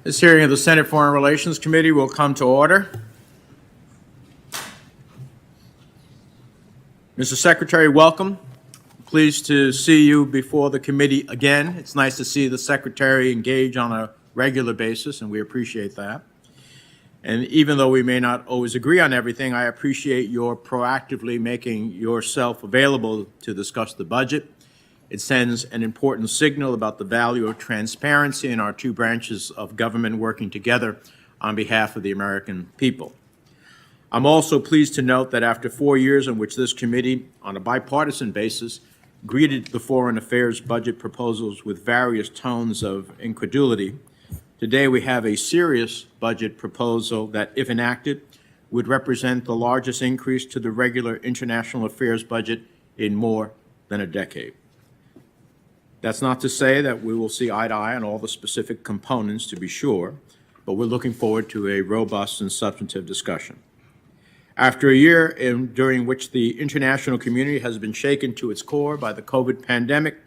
This hearing of the Senate Foreign Relations Committee will come to order. Mr. Secretary, welcome. Pleased to see you before the committee again. It's nice to see the Secretary engage on a regular basis, and we appreciate that. And even though we may not always agree on everything, I appreciate your proactively making yourself available to discuss the budget. It sends an important signal about the value of transparency in our two branches of government working together on behalf of the American people. I'm also pleased to note that after 4 years in which this committee, on a bipartisan basis, greeted the foreign affairs budget proposals with various tones of incredulity, today we have a serious budget proposal that, if enacted, would represent the largest increase to the regular international affairs budget in more than a decade. That's not to say that we will see eye to eye on all the specific components, to be sure, but we're looking forward to a robust and substantive discussion. After a year during which the international community has been shaken to its core by the COVID pandemic,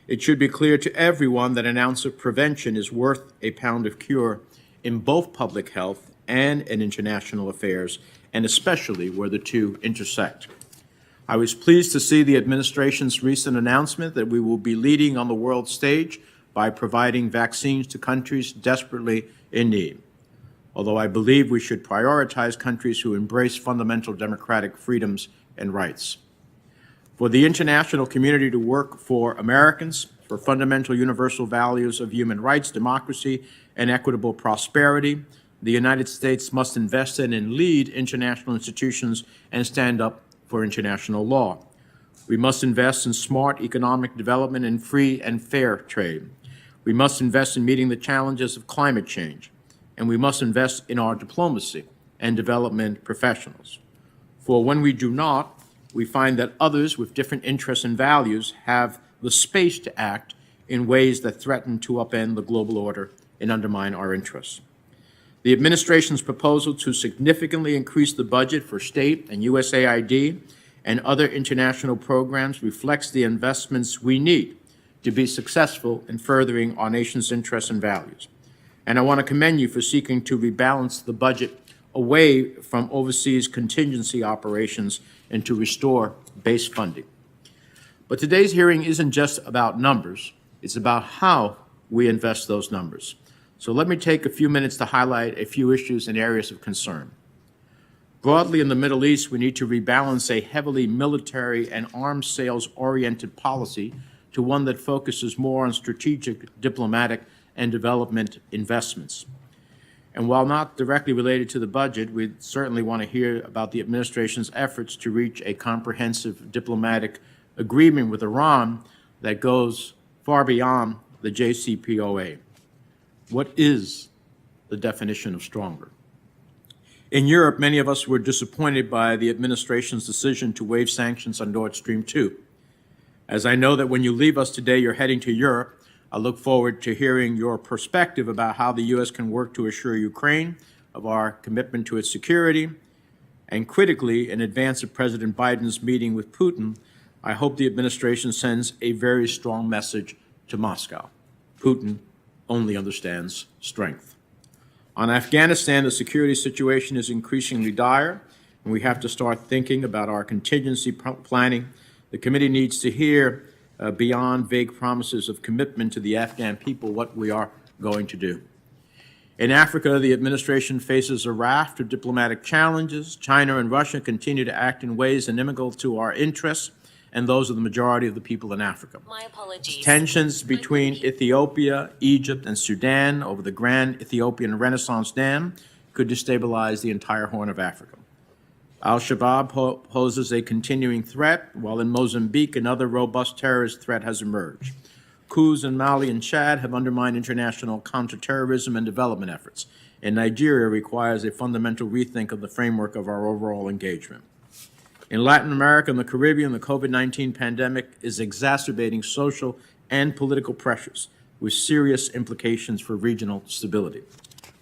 it should be clear to everyone that an ounce of prevention is worth a pound of cure in both public health and in international affairs, and especially where the two intersect. I was pleased to see the administration's recent announcement that we will be leading on the world stage by providing vaccines to countries desperately in need. Although I believe we should prioritize countries who embrace fundamental democratic freedoms and rights. For the international community to work for Americans, for fundamental universal values of human rights, democracy, and equitable prosperity, the United States must invest in and lead international institutions and stand up for international law. We must invest in smart economic development and free and fair trade. We must invest in meeting the challenges of climate change, and we must invest in our diplomacy and development professionals. For when we do not, we find that others with different interests and values have the space to act in ways that threaten to upend the global order and undermine our interests. The administration's proposal to significantly increase the budget for state and USAID and other international programs reflects the investments we need to be successful in furthering our nation's interests and values. And I want to commend you for seeking to rebalance the budget away from overseas contingency operations and to restore base funding. But today's hearing isn't just about numbers, it's about how we invest those numbers. So let me take a few minutes to highlight a few issues and areas of concern. Broadly in the Middle East, we need to rebalance a heavily military and arms sales-oriented policy to one that focuses more on strategic, diplomatic, and development investments. And while not directly related to the budget, we certainly want to hear about the administration's efforts to reach a comprehensive diplomatic agreement with Iran that goes far beyond the JCPOA. What is the definition of stronger? In Europe, many of us were disappointed by the administration's decision to waive sanctions on Nord Stream 2. As I know that when you leave us today, you're heading to Europe, I look forward to hearing your perspective about how the U.S. can work to assure Ukraine of our commitment to its security. And critically, in advance of President Biden's meeting with Putin, I hope the administration sends a very strong message to Moscow. Putin only understands strength. On Afghanistan, the security situation is increasingly dire, and we have to start thinking about our contingency planning. The committee needs to hear beyond vague promises of commitment to the Afghan people what we are going to do. In Africa, the administration faces a raft of diplomatic challenges. China and Russia continue to act in ways inimical to our interests and those of the majority of the people in Africa. My apologies. Tensions between Ethiopia, Egypt, and Sudan over the Grand Ethiopian Renaissance Dam could destabilize the entire Horn of Africa. Al-Shabaab poses a continuing threat, while in Mozambique another robust terrorist threat has emerged. Coups in Mali and Chad have undermined international counterterrorism and development efforts, and Nigeria requires a fundamental rethink of the framework of our overall engagement. In Latin America and the Caribbean, the COVID-19 pandemic is exacerbating social and political pressures with serious implications for regional stability.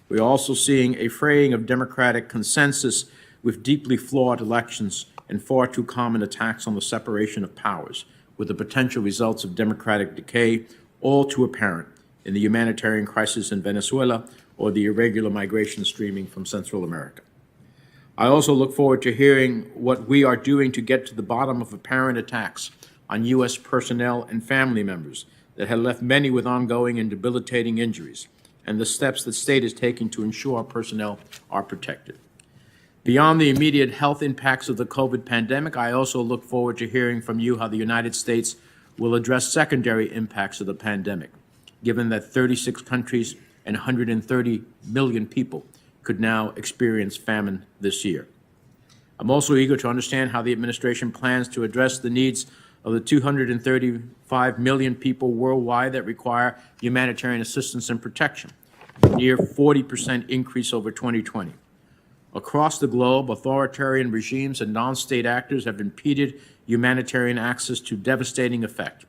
We are also seeing a fraying of democratic consensus with deeply flawed elections and far too common attacks on the separation of powers, with the potential results of democratic decay all too apparent in the humanitarian crisis in Venezuela or the irregular migration streaming from Central America. I also look forward to hearing what we are doing to get to the bottom of apparent attacks on U.S. personnel and family members that have left many with ongoing and debilitating injuries, and the steps the state is taking to ensure our personnel are protected. Beyond the immediate health impacts of the COVID pandemic, I also look forward to hearing from you how the United States will address secondary impacts of the pandemic, given that 36 countries and 130 million people could now experience famine this year. I'm also eager to understand how the administration plans to address the needs of the 235 million people worldwide that require humanitarian assistance and protection, a near 40% increase over 2020. Across the globe, authoritarian regimes and non-state actors have impeded humanitarian access to devastating effect,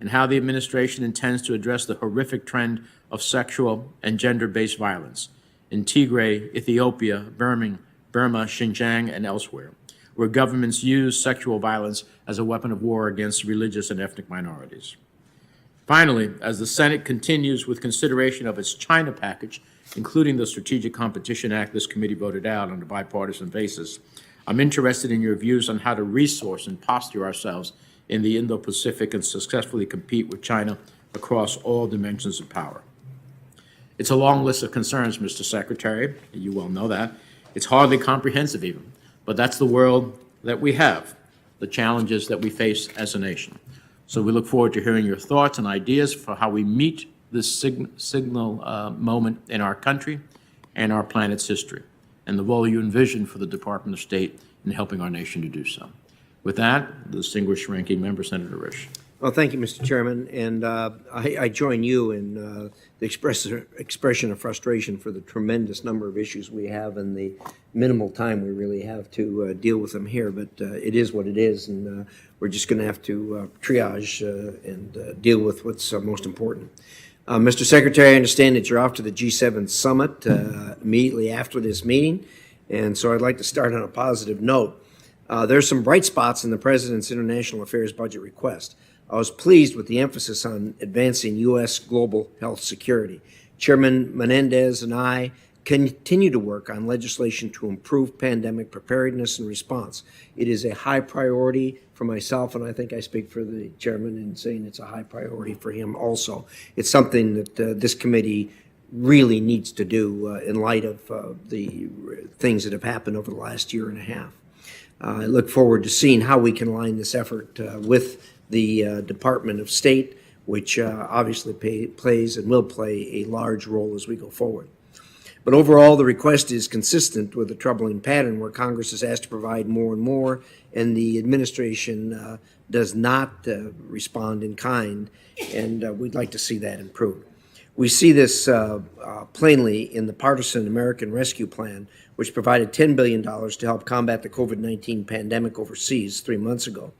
and how the administration intends to address the horrific trend of sexual and gender-based violence in Tigray, Ethiopia, Burma, Xinjiang, and elsewhere, where governments use sexual violence as a weapon of war against religious and ethnic minorities. Finally, as the Senate continues with consideration of its China package, including the Strategic Competition Act this committee voted out on a bipartisan basis, I'm interested in your views on how to resource and posture ourselves in the Indo-Pacific and successfully compete with China across all dimensions of power. It's a long list of concerns, Mr. Secretary. You well know that. It's hardly comprehensive even, but that's the world that we have, the challenges that we face as a nation. So we look forward to hearing your thoughts and ideas for how we meet this signal moment in our country and our planet's history, and the role you envision for the Department of State in helping our nation to do so. With that, the distinguished ranking member, Senator Risch. Well, thank you, Mr. Chairman, and I join you in the expression of frustration for the tremendous number of issues we have and the minimal time we really have to deal with them here, but it is what it is, and we're just going to have to triage and deal with what's most important. Mr. Secretary, I understand that you're off to the G7 summit immediately after this meeting, and so I'd like to start on a positive note. There's some bright spots in the President's International Affairs budget request. I was pleased with the emphasis on advancing U.S. global health security. Chairman Menendez and I continue to work on legislation to improve pandemic preparedness and response. It is a high priority for myself, and I think I speak for the chairman in saying it's a high priority for him also. It's something that this committee really needs to do in light of the things that have happened over the last year and a half. I look forward to seeing how we can align this effort with the Department of State, which obviously plays and will play a large role as we go forward. But overall, the request is consistent with a troubling pattern where Congress is asked to provide more and more, and the administration does not respond in kind, and we'd like to see that improved. We see this plainly in the partisan American Rescue Plan, which provided $10 billion to help combat the COVID-19 pandemic overseas 3 months ago.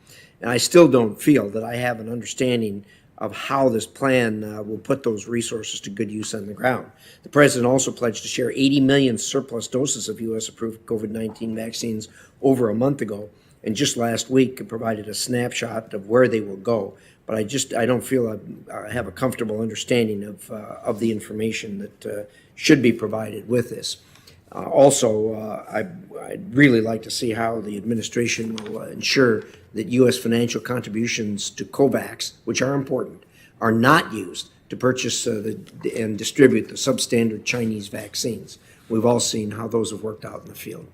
And I still don't feel that I have an understanding of how this plan will put those resources to good use on the ground. The President also pledged to share 80 million surplus doses of U.S.-approved COVID-19 vaccines over a month ago, and just last week provided a snapshot of where they will go. But I don't feel I have a comfortable understanding of the information that should be provided with this. I'd really like to see how the administration will ensure that U.S. financial contributions to COVAX, which are important, are not used to purchase and distribute the substandard Chinese vaccines. We've all seen how those have worked out in the field.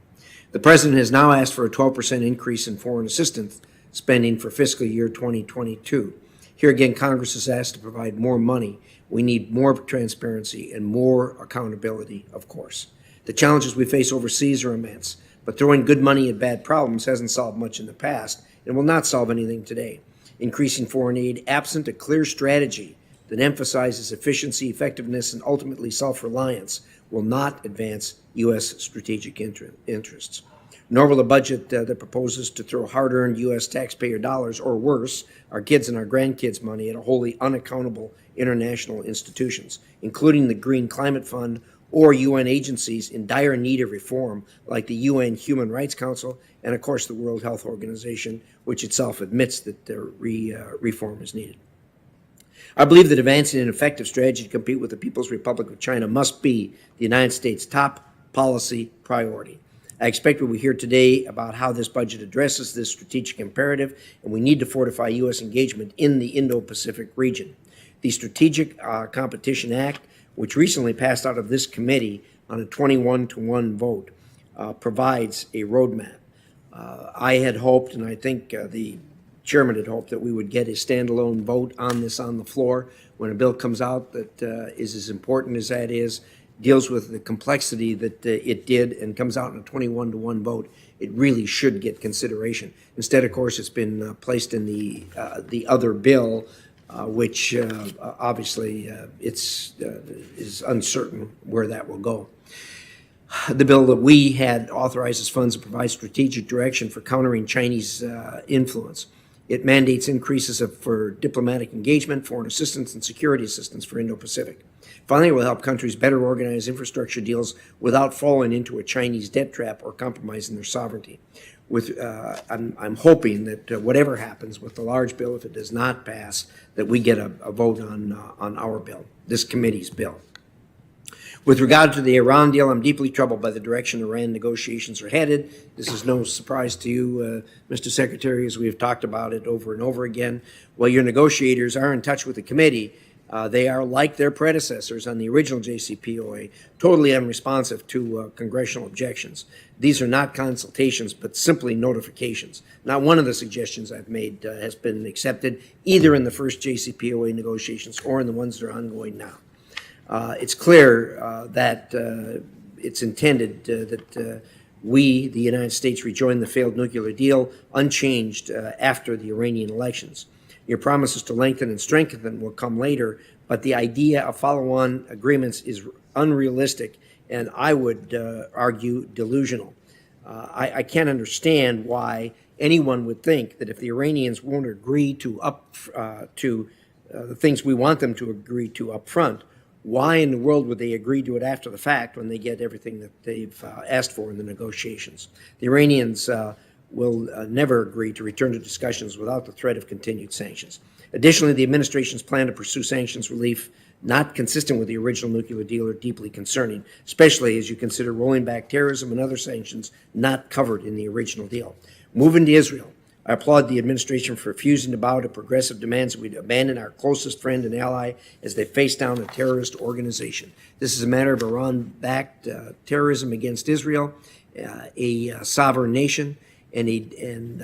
The President has now asked for a 12% increase in foreign assistance spending for fiscal year 2022. Here again, Congress is asked to provide more money. We need more transparency and more accountability, of course. The challenges we face overseas are immense, but throwing good money at bad problems hasn't solved much in the past and will not solve anything today. Increasing foreign aid absent a clear strategy that emphasizes efficiency, effectiveness, and ultimately self-reliance will not advance U.S. strategic interests. Nor will a budget that proposes to throw hard-earned U.S. taxpayer dollars, or worse, our kids' and our grandkids' money at a wholly unaccountable international institutions, including the Green Climate Fund or UN agencies in dire need of reform like the UN Human Rights Council and, of course, the World Health Organization, which itself admits that reform is needed. I believe that advancing an effective strategy to compete with the People's Republic of China must be the United States' top policy priority. I expect we will hear today about how this budget addresses this strategic imperative, and we need to fortify U.S. engagement in the Indo-Pacific region. The Strategic Competition Act, which recently passed out of this committee on a 21-to-1 vote, provides a roadmap. I had hoped, and I think the chairman had hoped, that we would get a standalone vote on this on the floor when a bill comes out that is as important as that is, deals with the complexity that it did, and comes out in a 21-to-1 vote. It really should get consideration. Instead, of course, it's been placed in the other bill, which obviously is uncertain where that will go. The bill that we had authorizes funds to provide strategic direction for countering Chinese influence. It mandates increases for diplomatic engagement, foreign assistance, and security assistance for Indo-Pacific. Finally, it will help countries better organize infrastructure deals without falling into a Chinese debt trap or compromising their sovereignty. I'm hoping that whatever happens with the large bill, if it does not pass, that we get a vote on our bill, this committee's bill. With regard to the Iran deal, I'm deeply troubled by the direction Iran negotiations are headed. This is no surprise to you, Mr. Secretary, as we have talked about it over and over again. While your negotiators are in touch with the committee, they are, like their predecessors on the original JCPOA, totally unresponsive to congressional objections. These are not consultations, but simply notifications. Not one of the suggestions I've made has been accepted, either in the first JCPOA negotiations or in the ones that are ongoing now. It's clear that it's intended that we, the United States, rejoin the failed nuclear deal unchanged after the Iranian elections. Your promises to lengthen and strengthen them will come later, but the idea of follow-on agreements is unrealistic and, I would argue, delusional. I can't understand why anyone would think that if the Iranians won't agree to the things we want them to agree to up front, why in the world would they agree to it after the fact when they get everything that they've asked for in the negotiations? The Iranians will never agree to return to discussions without the threat of continued sanctions. Additionally, the administration's plan to pursue sanctions relief not consistent with the original nuclear deal are deeply concerning, especially as you consider rolling back terrorism and other sanctions not covered in the original deal. Moving to Israel, I applaud the administration for refusing to bow to progressive demands that we abandon our closest friend and ally as they face down a terrorist organization. This is a matter of Iran-backed terrorism against Israel, a sovereign nation, and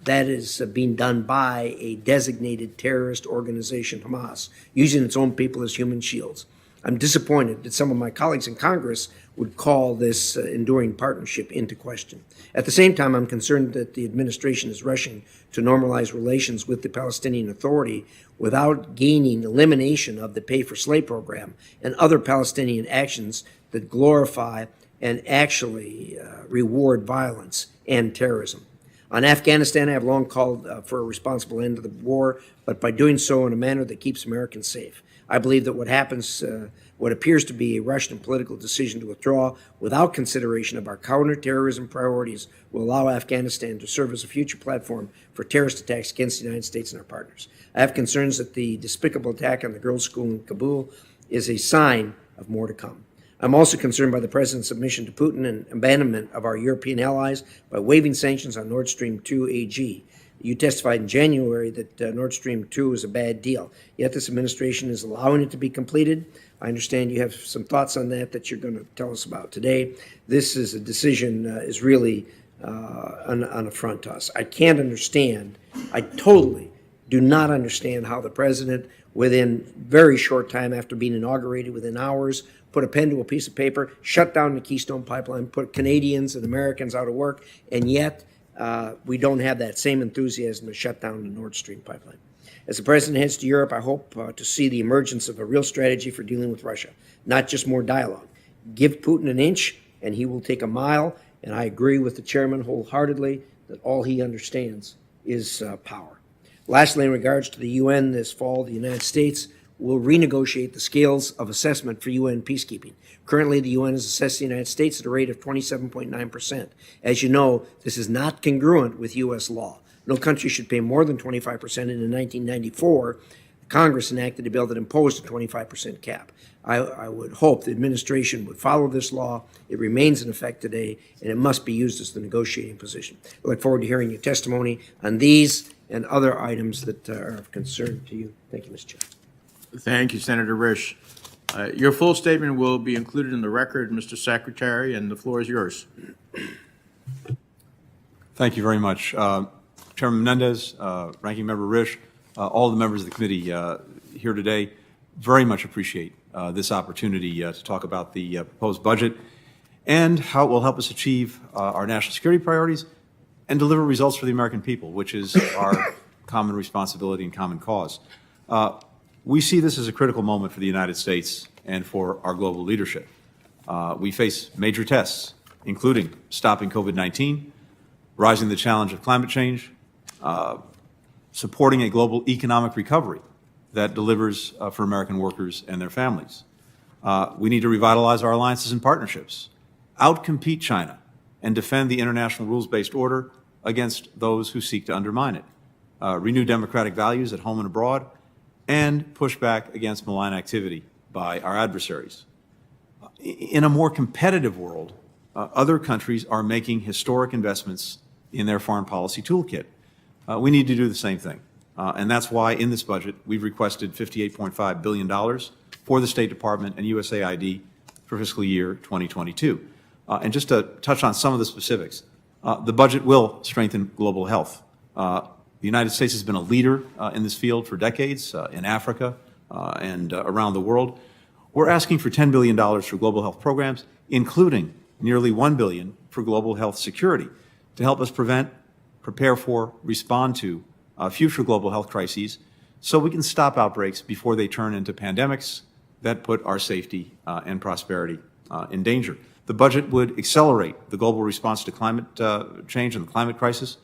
that is being done by a designated terrorist organization, Hamas, using its own people as human shields. I'm disappointed that some of my colleagues in Congress would call this enduring partnership into question. At the same time, I'm concerned that the administration is rushing to normalize relations with the Palestinian Authority without gaining elimination of the pay-for-slay program and other Palestinian actions that glorify and actually reward violence and terrorism. On Afghanistan, I have long called for a responsible end to the war, but by doing so in a manner that keeps Americans safe. I believe that what appears to be a rushed and political decision to withdraw without consideration of our counterterrorism priorities will allow Afghanistan to serve as a future platform for terrorist attacks against the United States and our partners. I have concerns that the despicable attack on the girls' school in Kabul is a sign of more to come. I'm also concerned by the President's submission to Putin and abandonment of our European allies by waiving sanctions on Nord Stream 2 AG. You testified in January that Nord Stream 2 is a bad deal, yet this administration is allowing it to be completed. I understand you have some thoughts on that you're going to tell us about today. This is a decision is really an affront to us. I can't understand. I totally do not understand how the President, within very short time after being inaugurated, within hours, put a pen to a piece of paper, shut down the Keystone Pipeline, put Canadians and Americans out of work, and yet we don't have that same enthusiasm to shut down the Nord Stream pipeline. As the President heads to Europe, I hope to see the emergence of a real strategy for dealing with Russia, not just more dialogue. Give Putin an inch, and he will take a mile, and I agree with the chairman wholeheartedly that all he understands is power. Lastly, in regards to the UN this fall, the United States will renegotiate the scales of assessment for UN peacekeeping. Currently, the UN has assessed the United States at a rate of 27.9%. As you know, this is not congruent with U.S. law. No country should pay more than 25%, and in 1994, Congress enacted a bill that imposed a 25% cap. I would hope the administration would follow this law. It remains in effect today, and it must be used as the negotiating position. I look forward to hearing your testimony on these and other items that are of concern to you. Thank you, Mr. Chair. Thank you, Senator Risch. Your full statement will be included in the record, Mr. Secretary, and the floor is yours. Thank you very much. Chairman Menendez, Ranking Member Risch, all the members of the committee here today very much appreciate this opportunity to talk about the proposed budget and how it will help us achieve our national security priorities and deliver results for the American people, which is our common responsibility and common cause. We see this as a critical moment for the United States and for our global leadership. We face major tests, including stopping COVID-19, rising the challenge of climate change, supporting a global economic recovery that delivers for American workers and their families. We need to revitalize our alliances and partnerships, outcompete China, and defend the international rules-based order against those who seek to undermine it, renew democratic values at home and abroad, and push back against malign activity by our adversaries. In a more competitive world, other countries are making historic investments in their foreign policy toolkit. We need to do the same thing. And that's why in this budget, we've requested $58.5 billion for the State Department and USAID for fiscal year 2022. And just to touch on some of the specifics, the budget will strengthen global health. The United States has been a leader in this field for decades in Africa and around the world. We're asking for $10 billion for global health programs, including nearly $1 billion for global health security to help us prevent, prepare for, respond to future global health crises so we can stop outbreaks before they turn into pandemics that put our safety and prosperity in danger. The budget would accelerate the global response to climate change and the climate crisis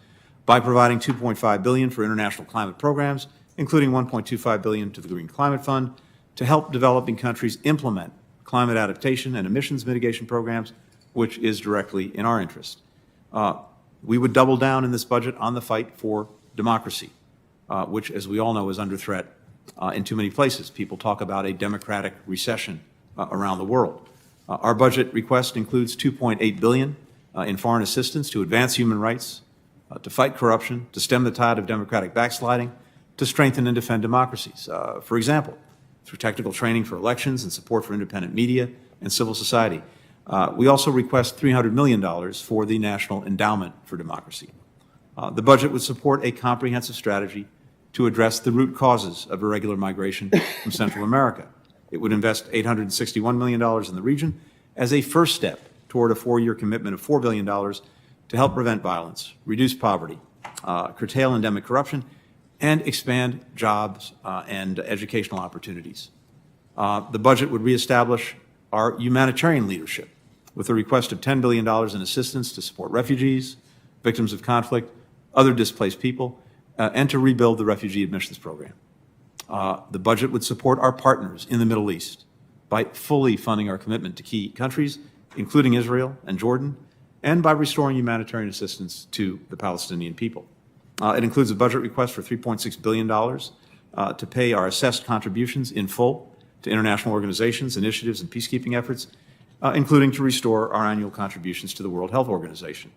by providing $2.5 billion for international climate programs, including $1.25 billion to the Green Climate Fund, to help developing countries implement climate adaptation and emissions mitigation programs, which is directly in our interest. We would double down in this budget on the fight for democracy, which, as we all know, is under threat in too many places. People talk about a democratic recession around the world. Our budget request includes $2.8 billion in foreign assistance to advance human rights, to fight corruption, to stem the tide of democratic backsliding, to strengthen and defend democracies. For example, through technical training for elections and support for independent media and civil society. We also request $300 million for the National Endowment for Democracy. The budget would support a comprehensive strategy to address the root causes of irregular migration from Central America. It would invest $861 million in the region as a first step toward a 4-year commitment of $4 billion to help prevent violence, reduce poverty, curtail endemic corruption, and expand jobs and educational opportunities. The budget would reestablish our humanitarian leadership with a request of $10 billion in assistance to support refugees, victims of conflict, other displaced people, and to rebuild the refugee admissions program. The budget would support our partners in the Middle East by fully funding our commitment to key countries, including Israel and Jordan, and by restoring humanitarian assistance to the Palestinian people. It includes a budget request for $3.6 billion to pay our assessed contributions in full to international organizations, initiatives, and peacekeeping efforts, including to restore our annual contributions to the World Health Organization.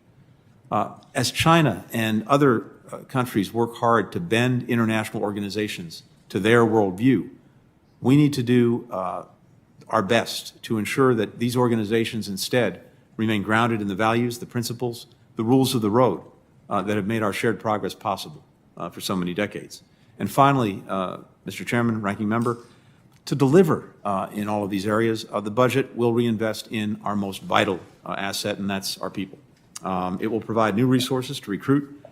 As China and other countries work hard to bend international organizations to their worldview, we need to do our best to ensure that these organizations instead remain grounded in the values, the principles, the rules of the road that have made our shared progress possible for so many decades. And finally, Mr. Chairman, Ranking Member, to deliver in all of these areas, the budget will reinvest in our most vital asset, and that's our people. It will provide new resources to recruit,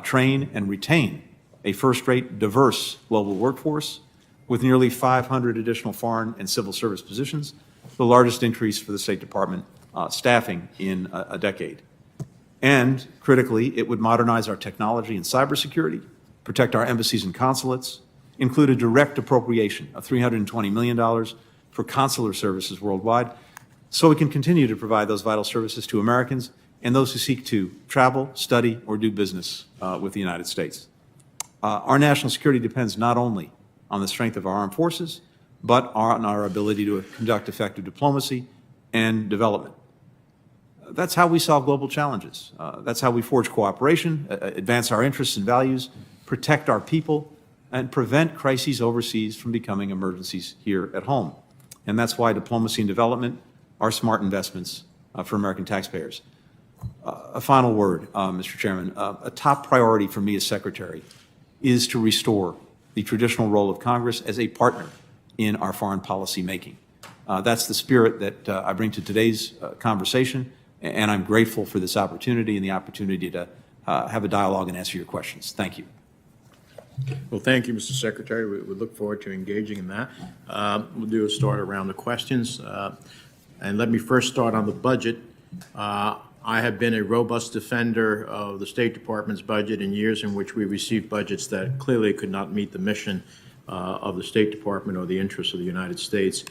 train, and retain a first-rate, diverse global workforce with nearly 500 additional foreign and civil service positions, the largest increase for the State Department staffing in a decade. And critically, it would modernize our technology and cybersecurity, protect our embassies and consulates, include a direct appropriation of $320 million for consular services worldwide, so we can continue to provide those vital services to Americans and those who seek to travel, study, or do business with the United States. Our national security depends not only on the strength of our armed forces, but on our ability to conduct effective diplomacy and development. That's how we solve global challenges. That's how we forge cooperation, advance our interests and values, protect our people, and prevent crises overseas from becoming emergencies here at home. And that's why diplomacy and development are smart investments for American taxpayers. A final word, Mr. Chairman. A top priority for me as Secretary is to restore the traditional role of Congress as a partner in our foreign policy making. That's the spirit that I bring to today's conversation, and I'm grateful for this opportunity and the opportunity to have a dialogue and answer your questions. Thank you. Well, thank you, Mr. Secretary. We look forward to engaging in that. We'll do a start around the questions. And let me first start on the budget. I have been a robust defender of the State Department's budget in years in which we received budgets that clearly could not meet the mission of the State Department or the interests of the United States.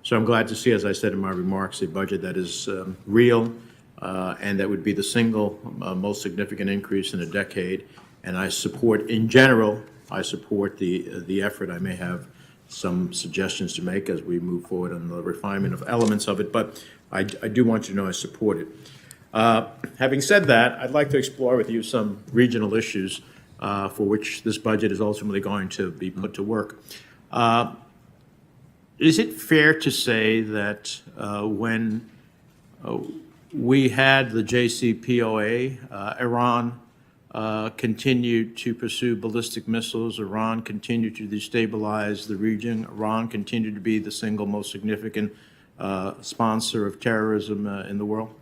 So I'm glad to see, as I said in my remarks, a budget that is real and that would be the single most significant increase in a decade. And I support, in general, I support the effort. I may have some suggestions to make as we move forward on the refinement of elements of it, but I do want you to know I support it. Having said that, I'd like to explore with you some regional issues for which this budget is ultimately going to be put to work. Is it fair to say that when we had the JCPOA, Iran continued to pursue ballistic missiles, Iran continued to destabilize the region, Iran continued to be the single most significant sponsor of terrorism in the world?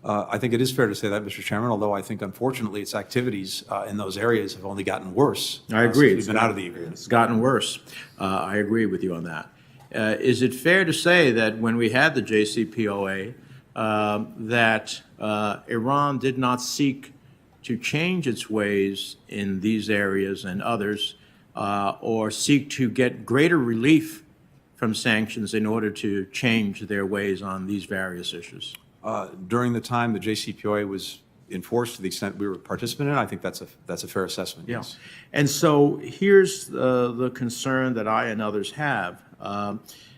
I think it is fair to say that, Mr. Chairman, although I think, unfortunately, its activities in those areas have only gotten worse. I agree. Since we've been out of the agreement. It's gotten worse. I agree with you on that. Is it fair to say that when we had the JCPOA, that Iran did not seek to change its ways in these areas and others, or seek to get greater relief from sanctions in order to change their ways on these various issues? During the time the JCPOA was enforced, to the extent we were a participant in, I think that's a fair assessment. Yeah. Yes. And so here's the concern that I and others have.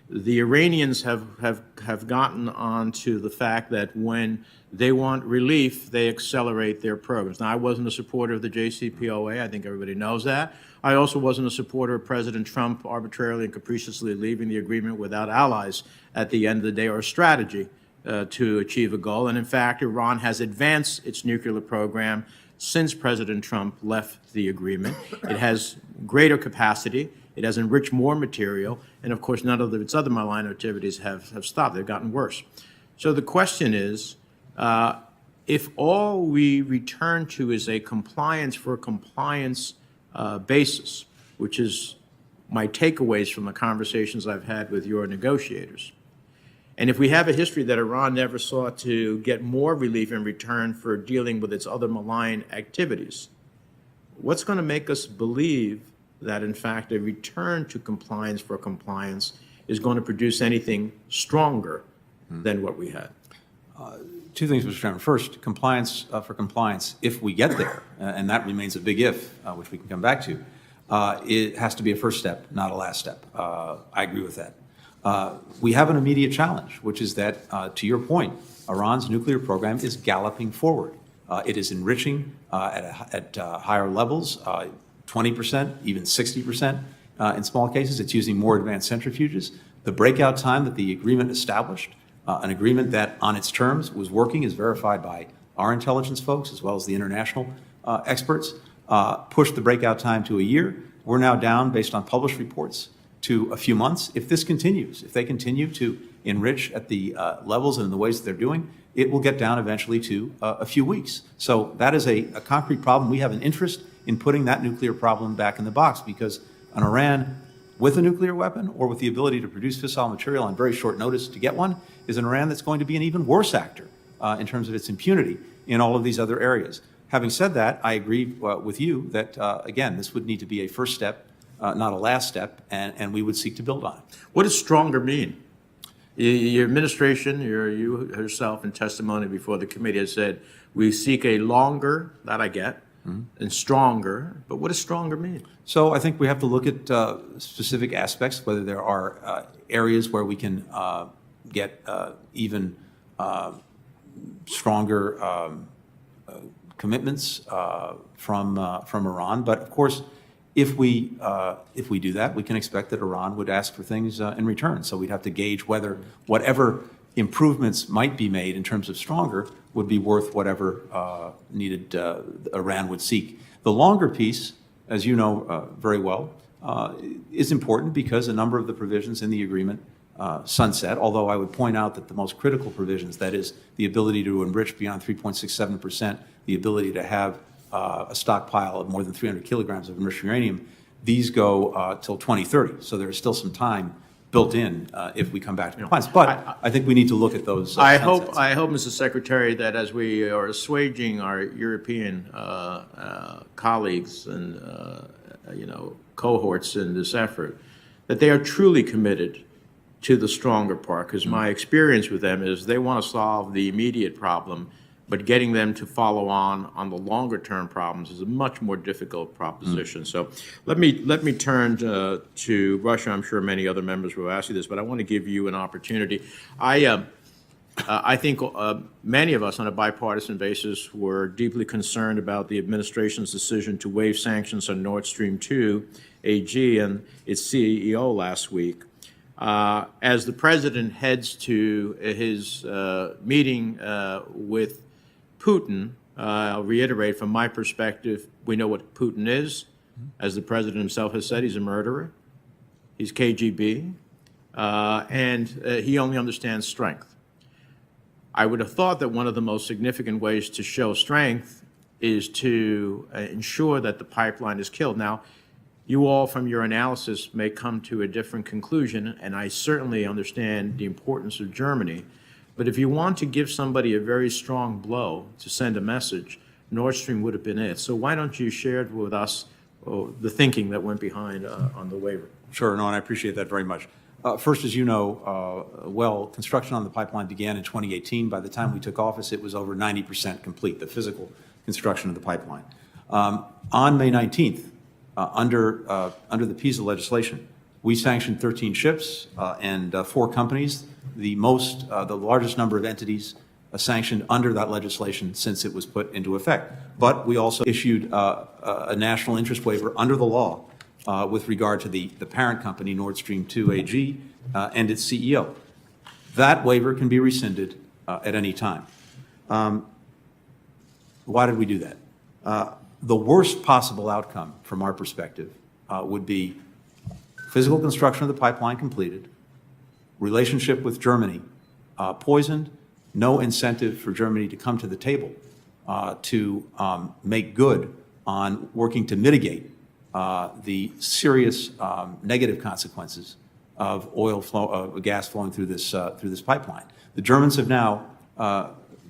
The Iranians have gotten onto the fact that when they want relief, they accelerate their programs. Now, I wasn't a supporter of the JCPOA. I think everybody knows that. I also wasn't a supporter of President Trump arbitrarily and capriciously leaving the agreement without allies at the end of the day, or a strategy to achieve a goal. And in fact, Iran has advanced its nuclear program since President Trump left the agreement. It has greater capacity. It has enriched more material. And of course, none of its other malign activities have stopped. They've gotten worse. So the question is, if all we return to is a compliance for compliance basis, which is my takeaways from the conversations I've had with your negotiators, and if we have a history that Iran never sought to get more relief in return for dealing with its other malign activities, what's going to make us believe that, in fact, a return to compliance for compliance is going to produce anything stronger than what we had? Two things, Mr. Chairman. First, compliance for compliance, if we get there, and that remains a big if, which we can come back to, it has to be a first step, not a last step. I agree with that. We have an immediate challenge, which is that, to your point, Iran's nuclear program is galloping forward. It is enriching at higher levels, 20%, even 60% in small cases. It's using more advanced centrifuges. The breakout time that the agreement established, an agreement that on its terms was working, is verified by our intelligence folks as well as the international experts, pushed the breakout time to a year. We're now down, based on published reports, to a few months. If this continues, if they continue to enrich at the levels and in the ways that they're doing, it will get down eventually to a few weeks. So that is a concrete problem. We have an interest in putting that nuclear problem back in the box, because an Iran with a nuclear weapon or with the ability to produce fissile material on very short notice to get one is an Iran that's going to be an even worse actor in terms of its impunity in all of these other areas. Having said that, I agree with you that, again, this would need to be a first step, not a last step, and we would seek to build on it. What does stronger mean? Your administration, you herself in testimony before the committee has said, we seek a longer, that I get, and stronger, but what does stronger mean? So I think we have to look at specific aspects, whether there are areas where we can get even stronger commitments from Iran. But of course, if we do that, we can expect that Iran would ask for things in return. So we'd have to gauge whether whatever improvements might be made in terms of stronger would be worth whatever needed Iran would seek. The longer piece, as you know very well, is important because a number of the provisions in the agreement sunset, although I would point out that the most critical provisions, that is the ability to enrich beyond 3.67%, the ability to have a stockpile of more than 300 kilograms of enriched uranium, these go till 2030. So there's still some time built in if we come back to compliance. But I think we need to look at those. I hope, Mr. Secretary, that as we are assuaging our European colleagues and cohorts in this effort, that they are truly committed to the stronger part. Because my experience with them is they want to solve the immediate problem, but getting them to follow on the longer term problems is a much more difficult proposition. So let me turn to Russia. I'm sure many other members will ask you this, but I want to give you an opportunity. I think many of us on a bipartisan basis were deeply concerned about the administration's decision to waive sanctions on Nord Stream 2 AG and its CEO last week. As the president heads to his meeting with Putin, I'll reiterate from my perspective, we know what Putin is. As the president himself has said, he's a murderer. He's KGB, and he only understands strength. I would have thought that one of the most significant ways to show strength is to ensure that the pipeline is killed. Now, you all, from your analysis, may come to a different conclusion, and I certainly understand the importance of Germany. But if you want to give somebody a very strong blow to send a message, Nord Stream would have been it. So why don't you share with us the thinking that went behind on the waiver? Sure, no, and I appreciate that very much. First, as you know, construction on the pipeline began in 2018. By the time we took office, it was over 90% complete, the physical construction of the pipeline. On May 19th, under the PISA legislation, we sanctioned 13 ships and 4 companies, the largest number of entities sanctioned under that legislation since it was put into effect. But we also issued a national interest waiver under the law with regard to the parent company, Nord Stream 2 AG, and its CEO. That waiver can be rescinded at any time. Why did we do that? The worst possible outcome from our perspective would be physical construction of the pipeline completed, relationship with Germany poisoned, no incentive for Germany to come to the table to make good on working to mitigate the serious negative consequences of gas flowing through this pipeline. The Germans have now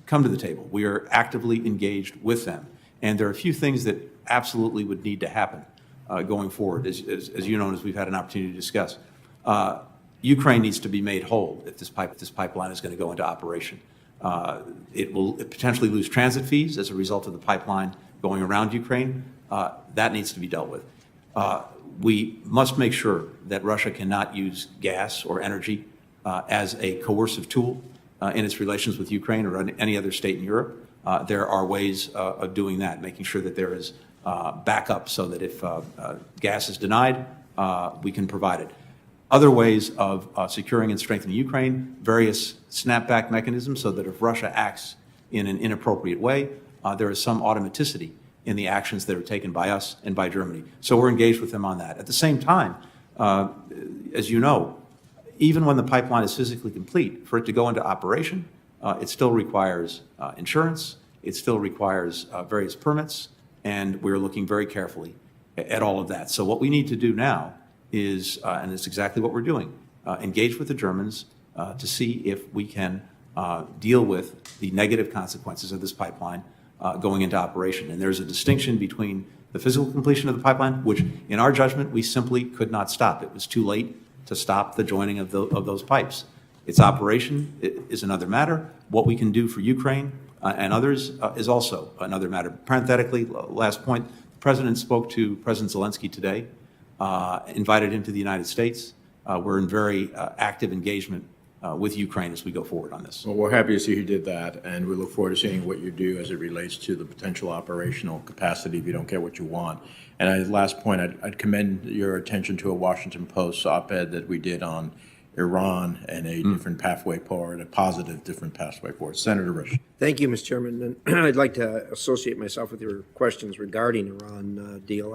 come to the table. We are actively engaged with them. And there are a few things that absolutely would need to happen going forward, as you know, as we've had an opportunity to discuss. Ukraine needs to be made whole if this pipeline is going to go into operation. It will potentially lose transit fees as a result of the pipeline going around Ukraine. That needs to be dealt with. We must make sure that Russia cannot use gas or energy as a coercive tool in its relations with Ukraine or any other state in Europe. There are ways of doing that, making sure that there is backup so that if gas is denied, we can provide it. Other ways of securing and strengthening Ukraine, various snapback mechanisms so that if Russia acts in an inappropriate way, there is some automaticity in the actions that are taken by us and by Germany. So we're engaged with them on that. At the same time, as you know, even when the pipeline is physically complete, for it to go into operation, it still requires insurance, it still requires various permits, and we're looking very carefully at all of that. So what we need to do now is, and it's exactly what we're doing, engage with the Germans to see if we can deal with the negative consequences of this pipeline going into operation. And there's a distinction between the physical completion of the pipeline, which in our judgment, we simply could not stop. It was too late to stop the joining of those pipes. Its operation is another matter. What we can do for Ukraine and others is also another matter. Parenthetically, last point, the President spoke to President Zelensky today, invited him to the United States. We're in very active engagement with Ukraine as we go forward on this. Well, we're happy to see you did that, and we look forward to seeing what you do as it relates to the potential operational capacity if you don't get what you want. And last point, I'd commend your attention to a Washington Post op-ed that we did on Iran and a different pathway forward, a positive different pathway forward. Senator Risch. Thank you, Mr. Chairman. And I'd like to associate myself with your questions regarding Iran deal.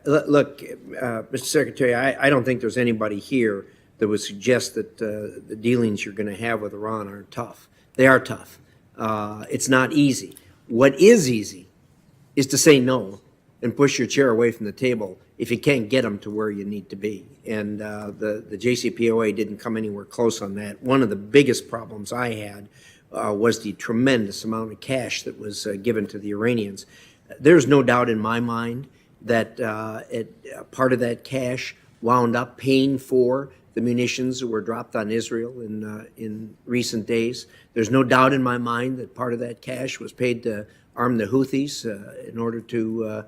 Look, Mr. Secretary, I don't think there's anybody here that would suggest that the dealings you're going to have with Iran aren't tough. They are tough. It's not easy. What is easy is to say no and push your chair away from the table if you can't get them to where you need to be. And the JCPOA didn't come anywhere close on that. One of the biggest problems I had was the tremendous amount of cash that was given to the Iranians. There's no doubt in my mind that part of that cash wound up paying for the munitions that were dropped on Israel in recent days. There's no doubt in my mind that part of that cash was paid to arm the Houthis in order to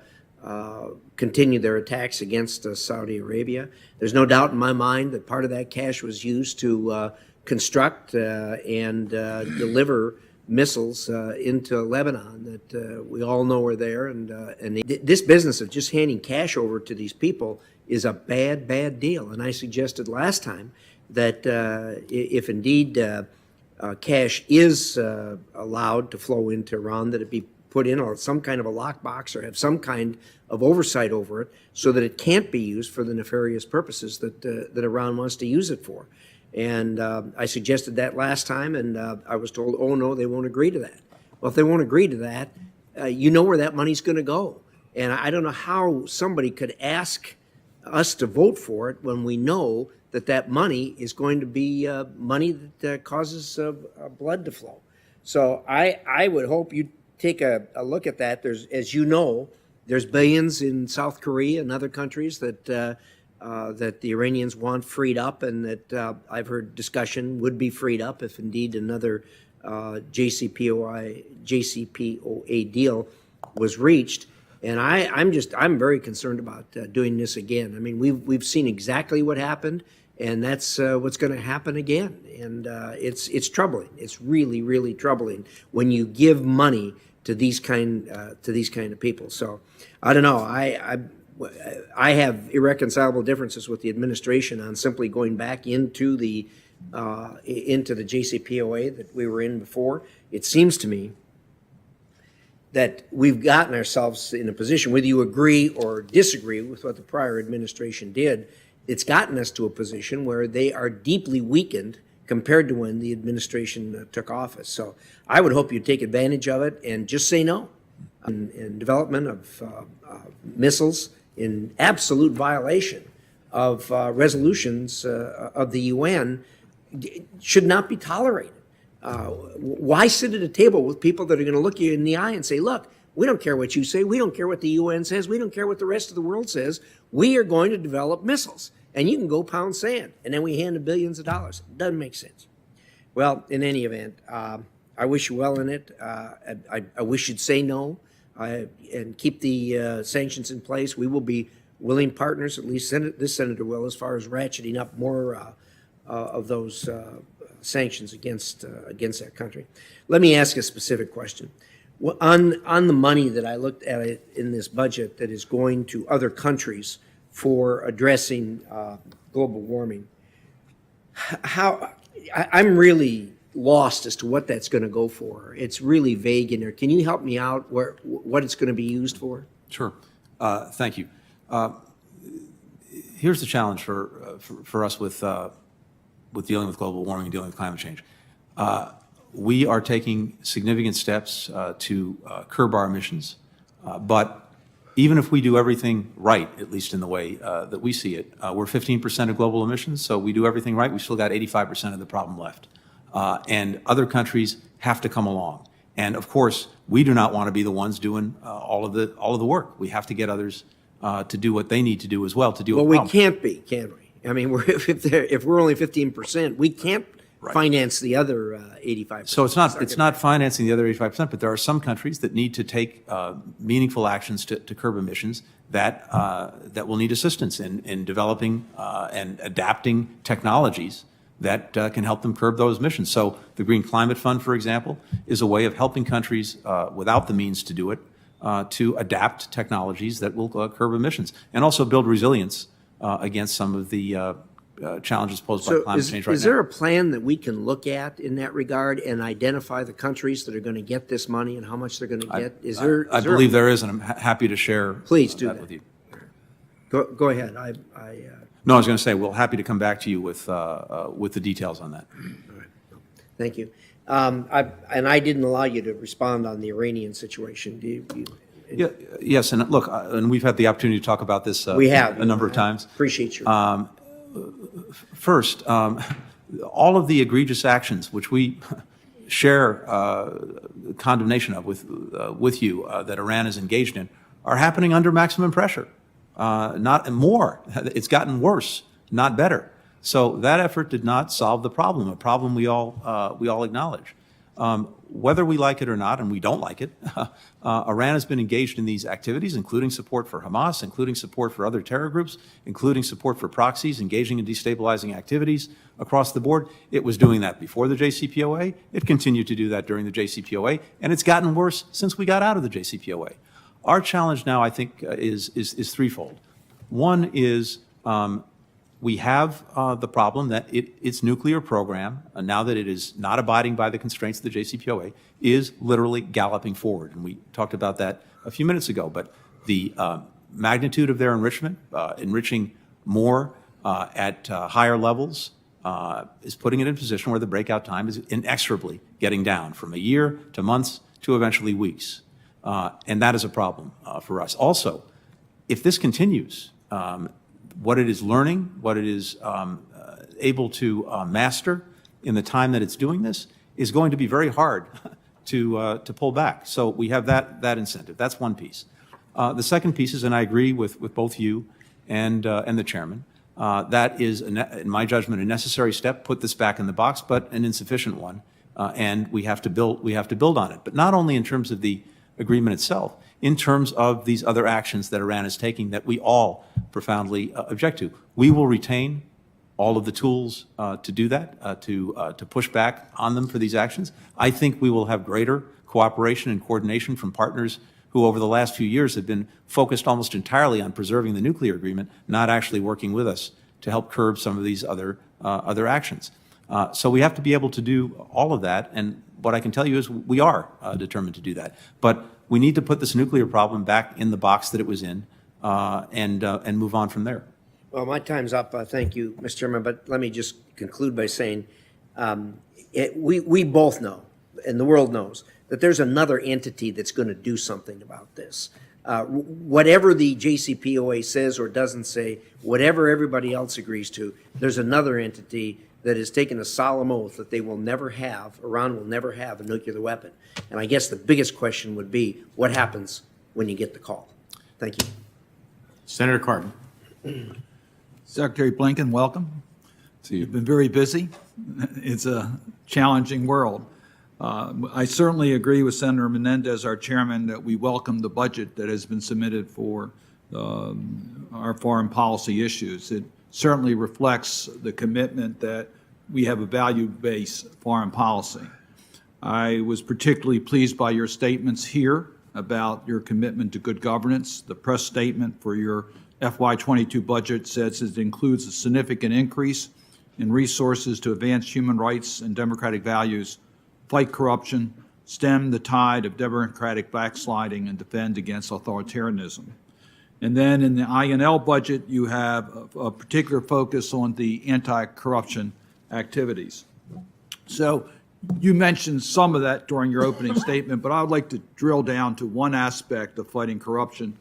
continue their attacks against Saudi Arabia. There's no doubt in my mind that part of that cash was used to construct and deliver missiles into Lebanon that we all know are there. And this business of just handing cash over to these people is a bad, bad deal. And I suggested last time that if indeed cash is allowed to flow into Iran, that it be put in some kind of a lockbox or have some kind of oversight over it so that it can't be used for the nefarious purposes that Iran wants to use it for. And I suggested that last time, and I was told, oh, no, they won't agree to that. Well, if they won't agree to that, you know where that money's going to go. And I don't know how somebody could ask us to vote for it when we know that that money is going to be money that causes blood to flow. So I would hope you take a look at that. There's, as you know, there's billions in South Korea and other countries that that the Iranians want freed up, and that I've heard discussion would be freed up if indeed another JCPOA deal was reached. And I'm very concerned about doing this again. I mean, we've seen exactly what happened, and that's what's going to happen again. And it's troubling. It's really, really troubling when you give money to these kind of people. So I don't know. I have irreconcilable differences with the administration on simply going back into the JCPOA that we were in before. It seems to me that we've gotten ourselves in a position, whether you agree or disagree with what the prior administration did, it's gotten us to a position where they are deeply weakened compared to when the administration took office. So I would hope you take advantage of it and just say no. In development of missiles in absolute violation of resolutions of the UN should not be tolerated. Why sit at a table with people that are going to look you in the eye and say, look, we don't care what you say, we don't care what the UN says, we don't care what the rest of the world says, we are going to develop missiles, and you can go pound sand, and then we hand them billions of dollars. It doesn't make sense. Well, in any event, I wish you well in it. I wish you'd say no and keep the sanctions in place. We will be willing partners, at least this senator will, as far as ratcheting up more of those sanctions against that country. Let me ask a specific question. On the money that I looked at it in this budget that is going to other countries for addressing global warming, I'm really lost as to what that's going to go for. It's really vague in there. Can you help me out what it's going to be used for? Sure. Thank you. Here's the challenge for us with dealing with global warming and dealing with climate change. We are taking significant steps to curb our emissions, but even if we do everything right, at least in the way that we see it, we're 15% of global emissions, so we do everything right, we still got 85% of the problem left. And other countries have to come along. And of course, we do not want to be the ones doing all of the work. We have to get others to do what they need to do as well to deal with Well, we problems. can't be, can we? I mean, if we're only 15%, we can't finance the other 85%. So it's not financing the other 85%, but there are some countries that need to take meaningful actions to curb emissions that will need assistance in developing and adapting technologies that can help them curb those emissions. So the Green Climate Fund, for example, is a way of helping countries without the means to do it to adapt technologies that will curb emissions and also build resilience against some of the challenges posed by climate change right now. Is there a plan that we can look at in that regard and identify the countries that are going to get this money and how much they're going to get? I believe there is, and I'm happy to share Please do that with you. Go ahead. No, I was going to say, we're happy to come back to you with the details on that. All right. Thank you. I didn't allow you to respond on the Iranian situation. Yes, and look, and we've had the opportunity to talk about this we have a number of times. Appreciate your. First, all of the egregious actions which we share condemnation of with you that Iran is engaged in are happening under maximum pressure. Not more. It's gotten worse, not better. So that effort did not solve the problem, a problem we all acknowledge. Whether we like it or not, and we don't like it, Iran has been engaged in these activities, including support for Hamas, including support for other terror groups, including support for proxies, engaging in destabilizing activities across the board. It was doing that before the JCPOA. It continued to do that during the JCPOA, and it's gotten worse since we got out of the JCPOA. Our challenge now, I think, is threefold. One is we have the problem that its nuclear program, now that it is not abiding by the constraints of the JCPOA, is literally galloping forward. And we talked about that a few minutes ago. But the magnitude of their enrichment, enriching more at higher levels, is putting it in a position where the breakout time is inexorably getting down from a year to months to eventually weeks. And that is a problem for us. Also, if this continues, what it is learning, what it is able to master in the time that it's doing this is going to be very hard to pull back. So we have that incentive. That's one piece. The second piece is, and I agree with both you and the chairman, that is, in my judgment, a necessary step. Put this back in the box, but an insufficient one, and we have to build on it. But not only in terms of the agreement itself, in terms of these other actions that Iran is taking that we all profoundly object to. We will retain all of the tools to do that, to push back on them for these actions. I think we will have greater cooperation and coordination from partners who over the last few years have been focused almost entirely on preserving the nuclear agreement, not actually working with us to help curb some of these other actions. So we have to be able to do all of that, and what I can tell you is we are determined to do that. But we need to put this nuclear problem back in the box that it was in and move on from there. Well, my time's up. Thank you, Mr. Chairman. But let me just conclude by saying we both know, and the world knows, that there's another entity that's going to do something about this. Whatever the JCPOA says or doesn't say, whatever everybody else agrees to, there's another entity that has taken a solemn oath that they will never have, Iran will never have a nuclear weapon. And I guess the biggest question would be, what happens when you get the call? Thank you. Senator Cardin. Secretary Blinken, welcome. You've been very busy. It's a challenging world. I certainly agree with Senator Menendez, our chairman, that we welcome the budget that has been submitted for our foreign policy issues. It certainly reflects the commitment that we have a value-based foreign policy. I was particularly pleased by your statements here about your commitment to good governance. The press statement for your FY22 budget says it includes a significant increase in resources to advance human rights and democratic values, fight corruption, stem the tide of democratic backsliding, and defend against authoritarianism. And then in the INL budget, you have a particular focus on the anti-corruption activities. So you mentioned some of that during your opening statement, but I would like to drill down to one aspect of fighting corruption,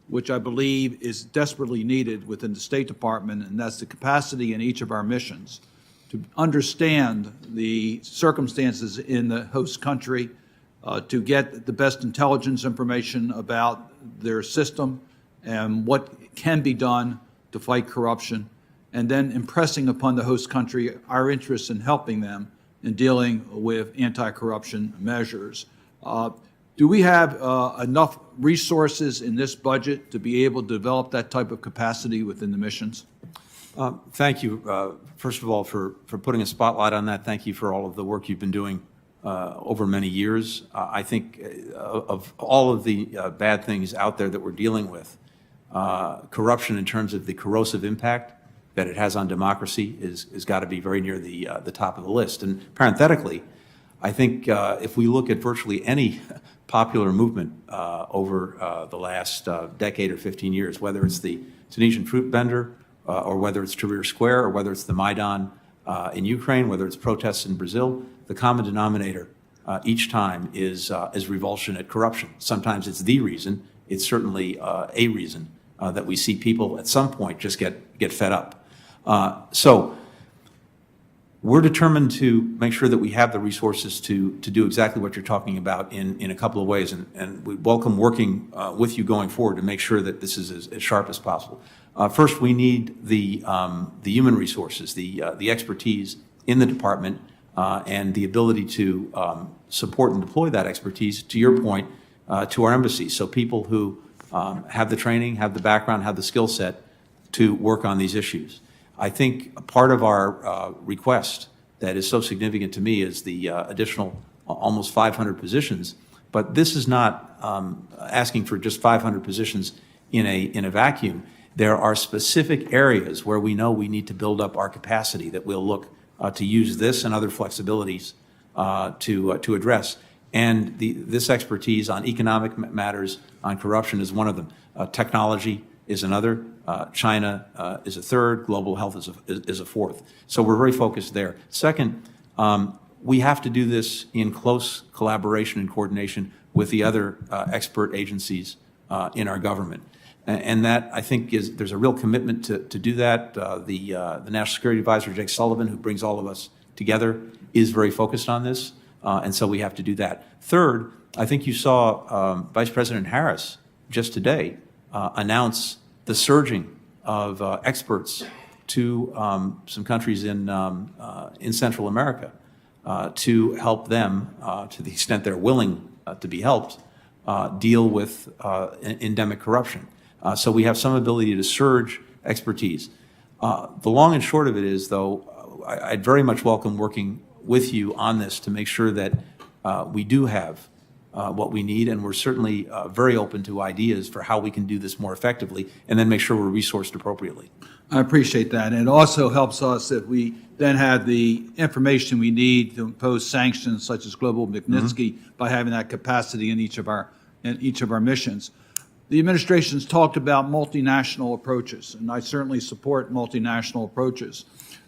which I believe is desperately needed within the State Department, and that's the capacity in each of our missions to understand the circumstances in the host country, to get the best intelligence information about their system and what can be done to fight corruption, and then impressing upon the host country our interest in helping them in dealing with anti-corruption measures. Do we have enough resources in this budget to be able to develop that type of capacity within the missions? Thank you, first of all, for putting a spotlight on that. Thank you for all of the work you've been doing over many years. I think of all of the bad things out there that we're dealing with, corruption in terms of the corrosive impact that it has on democracy is got to be very near the top of the list. And parenthetically, I think if we look at virtually any popular movement over the last decade or 15 years, whether it's the Tunisian fruit vendor, or whether it's Tahrir Square, or whether it's the Maidan in Ukraine, whether it's protests in Brazil, the common denominator each time is revulsion at corruption. Sometimes it's the reason. It's certainly a reason that we see people at some point just get fed up. So we're determined to make sure that we have the resources to do exactly what you're talking about in a couple of ways, and we welcome working with you going forward to make sure that this is as sharp as possible. First, we need the human resources, the expertise in the department, and the ability to support and deploy that expertise, to your point, to our embassies. So people who have the training, have the background, have the skill set to work on these issues. I think a part of our request that is so significant to me is the additional almost 500 positions. But this is not asking for just 500 positions in a vacuum. There are specific areas where we know we need to build up our capacity that we'll look to use this and other flexibilities to address. And this expertise on economic matters, on corruption is one of them. Technology is another. China is a third. Global health is a fourth. So we're very focused there. Second, we have to do this in close collaboration and coordination with the other expert agencies in our government. And that, I think, there's a real commitment to do that. The National Security Advisor, Jake Sullivan, who brings all of us together, is very focused on this. And so we have to do that. Third, I think you saw Vice President Harris just today announce the surging of experts to some countries in Central America to help them, to the extent they're willing to be helped, deal with endemic corruption. So we have some ability to surge expertise. The long and short of it is, though, I'd very much welcome working with you on this to make sure that we do have what we need, and we're certainly very open to ideas for how we can do this more effectively, and then make sure we're resourced appropriately. I appreciate that. And it also helps us if we then have the information we need to impose sanctions such as Global Magnitsky by having that capacity in each of our missions. The administration's talked about multinational approaches, and I certainly support multinational approaches.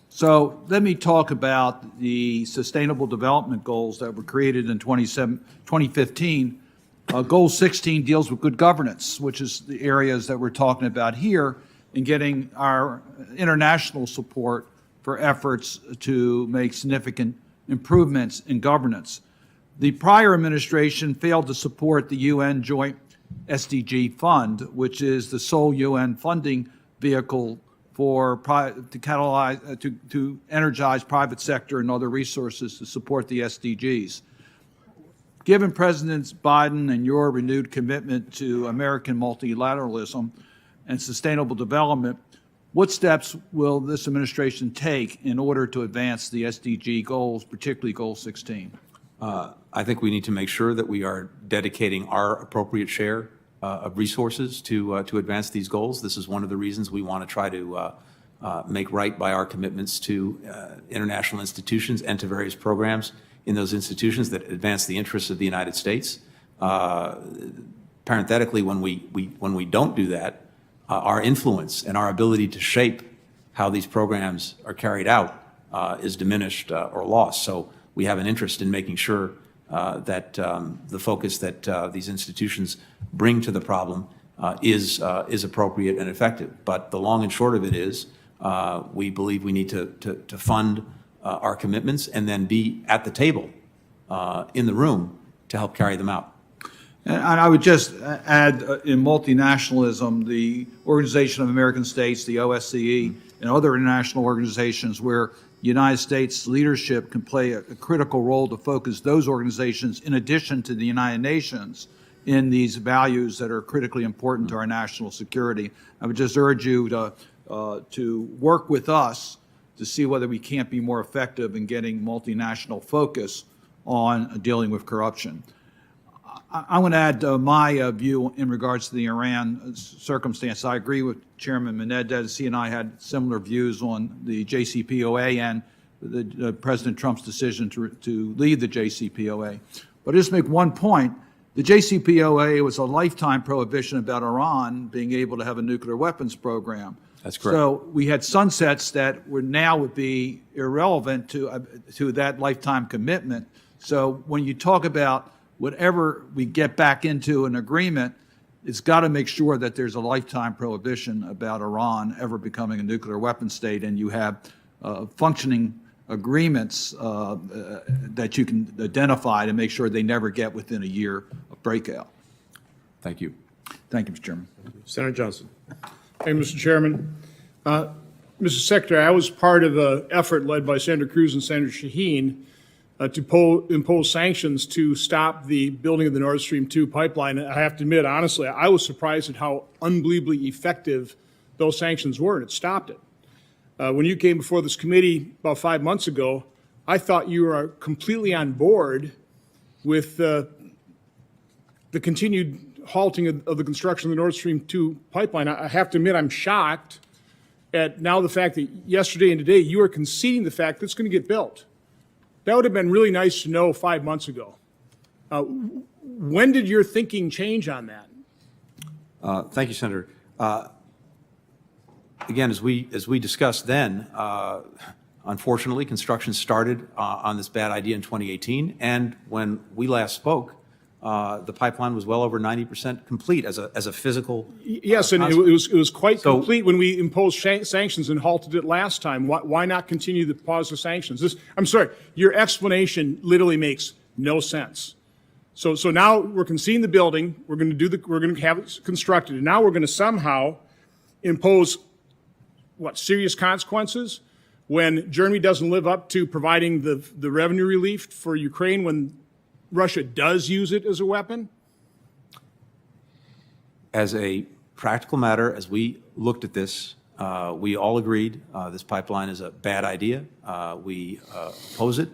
So let me talk about the Sustainable Development Goals that were created in 2015. Goal 16 deals with good governance, which is the areas that we're talking about here, in getting our international support for efforts to make significant improvements in governance. The prior administration failed to support the UN Joint SDG Fund, which is the sole UN funding vehicle for to energize private sector and other resources to support the SDGs. Given President Biden and your renewed commitment to American multilateralism and sustainable development, what steps will this administration take in order to advance the SDG goals, particularly Goal 16? I think we need to make sure that we are dedicating our appropriate share of resources to advance these goals. This is one of the reasons we want to try to make right by our commitments to international institutions and to various programs in those institutions that advance the interests of the United States. Parenthetically, when we don't do that, our influence and our ability to shape how these programs are carried out is diminished or lost. So we have an interest in making sure that the focus that these institutions bring to the problem is appropriate and effective. But the long and short of it is, we believe we need to fund our commitments and then be at the table in the room to help carry them out. And I would just add, in multinationalism, the Organization of American States, the OSCE, and other international organizations where the United States leadership can play a critical role to focus those organizations, in addition to the United Nations, in these values that are critically important to our national security. I would just urge you to work with us to see whether we can't be more effective in getting multinational focus on dealing with corruption. I want to add my view in regards to the Iran circumstance. I agree with Chairman Menendez. He and I had similar views on the JCPOA and President Trump's decision to leave the JCPOA. But just make one point. The JCPOA was a lifetime prohibition about Iran being able to have a nuclear weapons program. That's correct. So we had sunsets that would be irrelevant to that lifetime commitment. So when you talk about whatever we get back into an agreement, it's got to make sure that there's a lifetime prohibition about Iran ever becoming a nuclear weapon state, and you have functioning agreements that you can identify to make sure they never get within a year of breakout. Thank you. Thank you, Mr. Chairman. Senator Johnson. Thank you, Mr. Chairman. Mr. Secretary, I was part of an effort led by Senator Cruz and Senator Shaheen to impose sanctions to stop the building of the Nord Stream 2 pipeline. I have to admit, honestly, I was surprised at how unbelievably effective those sanctions were, and it stopped it. When you came before this committee about 5 months ago, I thought you were completely on board with the continued halting of the construction of the Nord Stream 2 pipeline. I have to admit, I'm shocked at now the fact that yesterday and today you are conceding the fact that it's going to get built. That would have been really nice to know 5 months ago. When did your thinking change on that? Thank you, Senator. Again, as we discussed then, unfortunately, construction started on this bad idea in 2018, and when we last spoke, the pipeline was well over 90% complete as a physical. Yes, and it was quite complete when we imposed sanctions and halted it last time. Why not continue the pause of sanctions? I'm sorry, your explanation literally makes no sense. So now we're conceding the building. We're going to have it constructed, and now we're going to somehow impose serious consequences when Germany doesn't live up to providing the revenue relief for Ukraine when Russia does use it as a weapon? As a practical matter, as we looked at this, we all agreed this pipeline is a bad idea. We oppose it.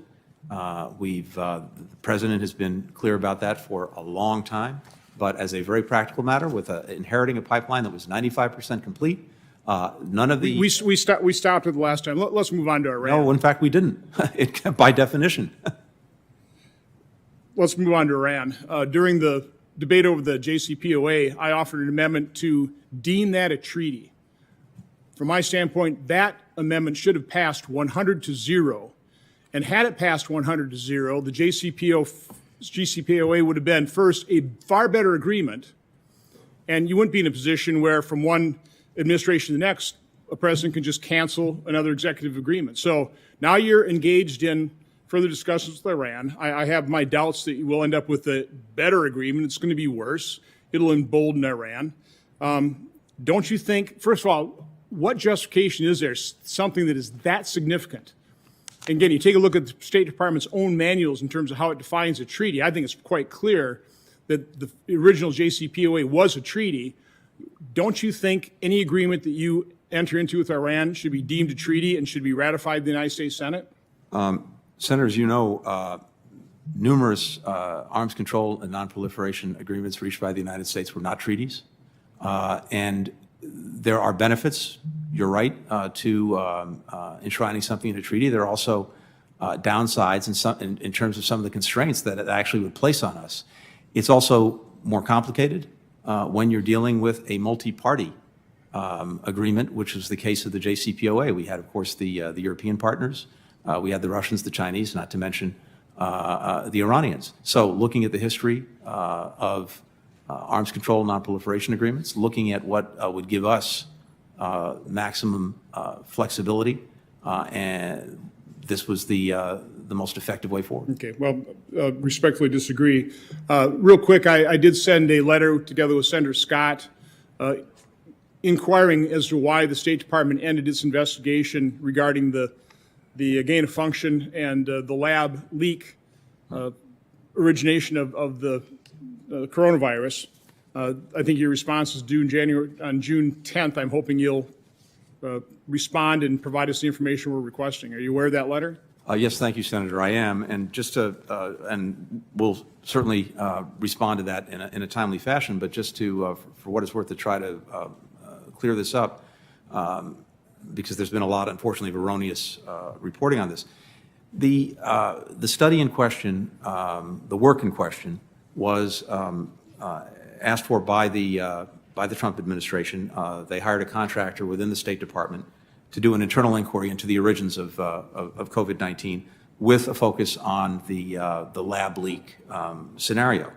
The President has been clear about that for a long time. But as a very practical matter, with inheriting a pipeline that was 95% complete, none of the... We stopped it the last time. Let's move on to Iran. No, in fact, we didn't, by definition. Let's move on to Iran. During the debate over the JCPOA, I offered an amendment to deem that a treaty. From my standpoint, that amendment should have passed 100-0. And had it passed 100-0, the JCPOA would have been, first, a far better agreement, and you wouldn't be in a position where from one administration to the next, a president can just cancel another executive agreement. So now you're engaged in further discussions with Iran. I have my doubts that you will end up with a better agreement. It's going to be worse. It'll embolden Iran. Don't you think, first of all, what justification is there, something that is that significant? And again, you take a look at the State Department's own manuals in terms of how it defines a treaty. I think it's quite clear that the original JCPOA was a treaty. Don't you think any agreement that you enter into with Iran should be deemed a treaty and should be ratified in the United States Senate? Senators, you know, numerous arms control and nonproliferation agreements reached by the United States were not treaties. And there are benefits, you're right, to enshrining something in a treaty. There are also downsides in terms of some of the constraints that it actually would place on us. It's also more complicated when you're dealing with a multi-party agreement, which was the case of the JCPOA. We had, of course, the European partners. We had the Russians, the Chinese, not to mention the Iranians. So looking at the history of arms control and nonproliferation agreements, looking at what would give us maximum flexibility, and this was the most effective way forward. Okay, well, respectfully disagree. Real quick, I did send a letter together with Senator Scott inquiring as to why the State Department ended its investigation regarding the gain of function and the lab leak origination of the coronavirus. I think your response is due on June 10th. I'm hoping you'll respond and provide us the information we're requesting. Are you aware of that letter? Yes, thank you, Senator. I am, and and we'll certainly respond to that in a timely fashion. But just to, for what it's worth, to try to clear this up, because there's been a lot, unfortunately, of erroneous reporting on this. The study in question, the work in question, was asked for by the Trump administration. They hired a contractor within the State Department to do an internal inquiry into the origins of COVID-19 with a focus on the lab leak scenario.